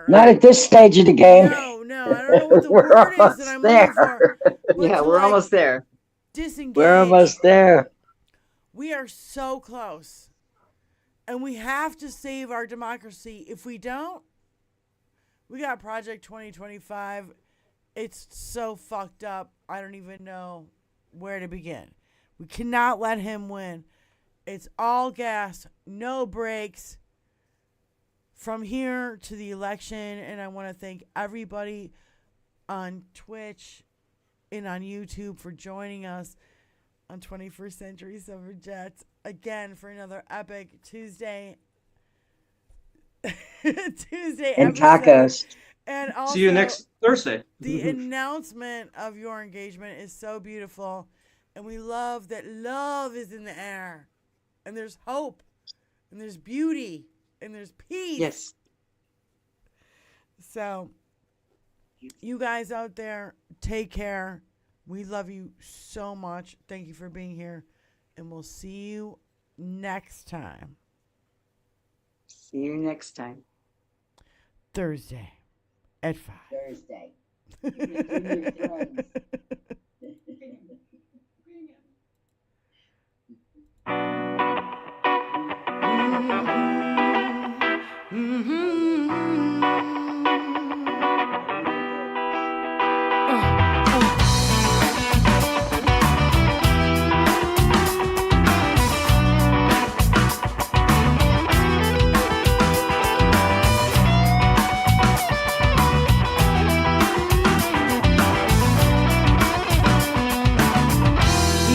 [SPEAKER 2] Not at this stage of the game.
[SPEAKER 8] No, I don't know what the word is that I'm looking for.
[SPEAKER 4] Yeah, we're almost there.
[SPEAKER 8] Disengage.
[SPEAKER 2] We're almost there.
[SPEAKER 8] We are so close. And we have to save our democracy. If we don't, we got Project 2025. It's so fucked up. I don't even know where to begin. We cannot let him win. It's all gas, no brakes from here to the election. And I want to thank everybody on Twitch and on YouTube for joining us on 21st Century Suffragettes again for another epic Tuesday
[SPEAKER 2] And
[SPEAKER 8] episode.
[SPEAKER 2] tacos.
[SPEAKER 8] And also,
[SPEAKER 5] see you next Thursday.
[SPEAKER 8] The announcement of your engagement is so beautiful, and we love that love is in the air, and there's hope, and there's beauty, and there's peace.
[SPEAKER 4] Yes.
[SPEAKER 8] So, you guys out there, take care. We love you so much. Thank you for being here, and we'll see you next time.
[SPEAKER 4] See you next time.
[SPEAKER 8] Thursday at 5.
[SPEAKER 2] Thursday.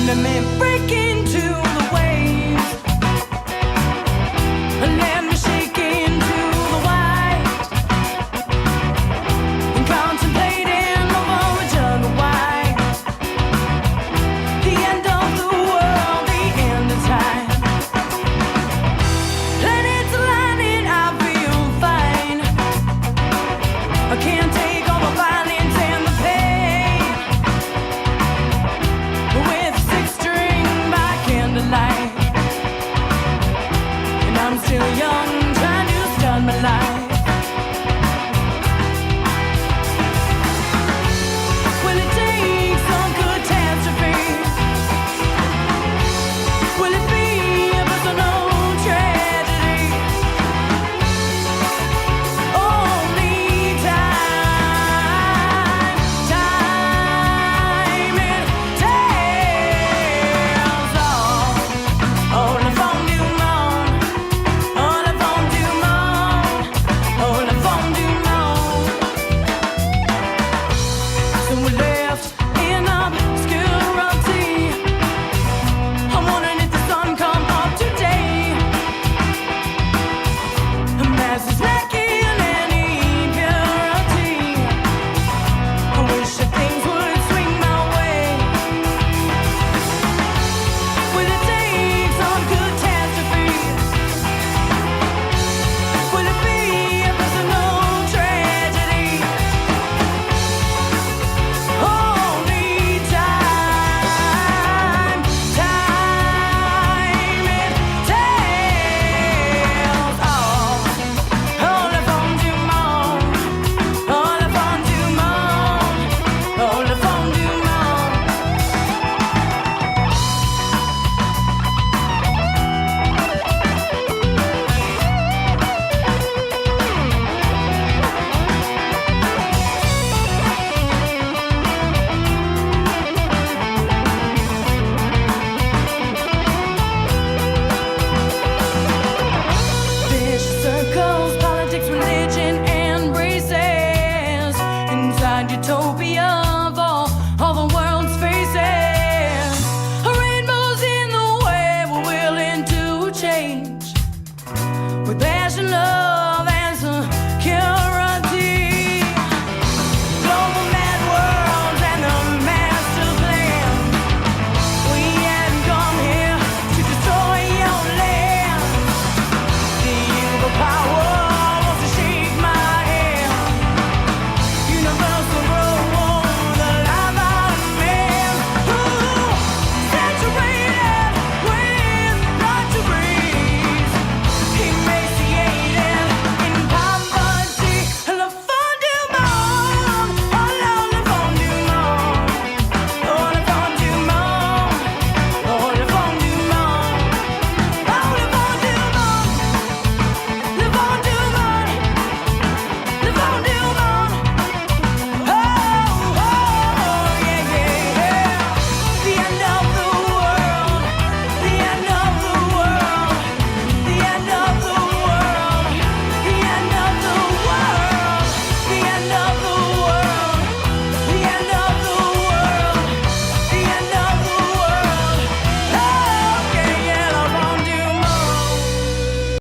[SPEAKER 6] Let me break into the waves and let me shake into the white and contemplating over a jug of wine. The end of the world, the end of time. Planets aligning, I feel fine. I can't take all the violence and the pain. With six-string by candlelight, and I'm still young, trying to start my life. Will it take some catastrophe? Will it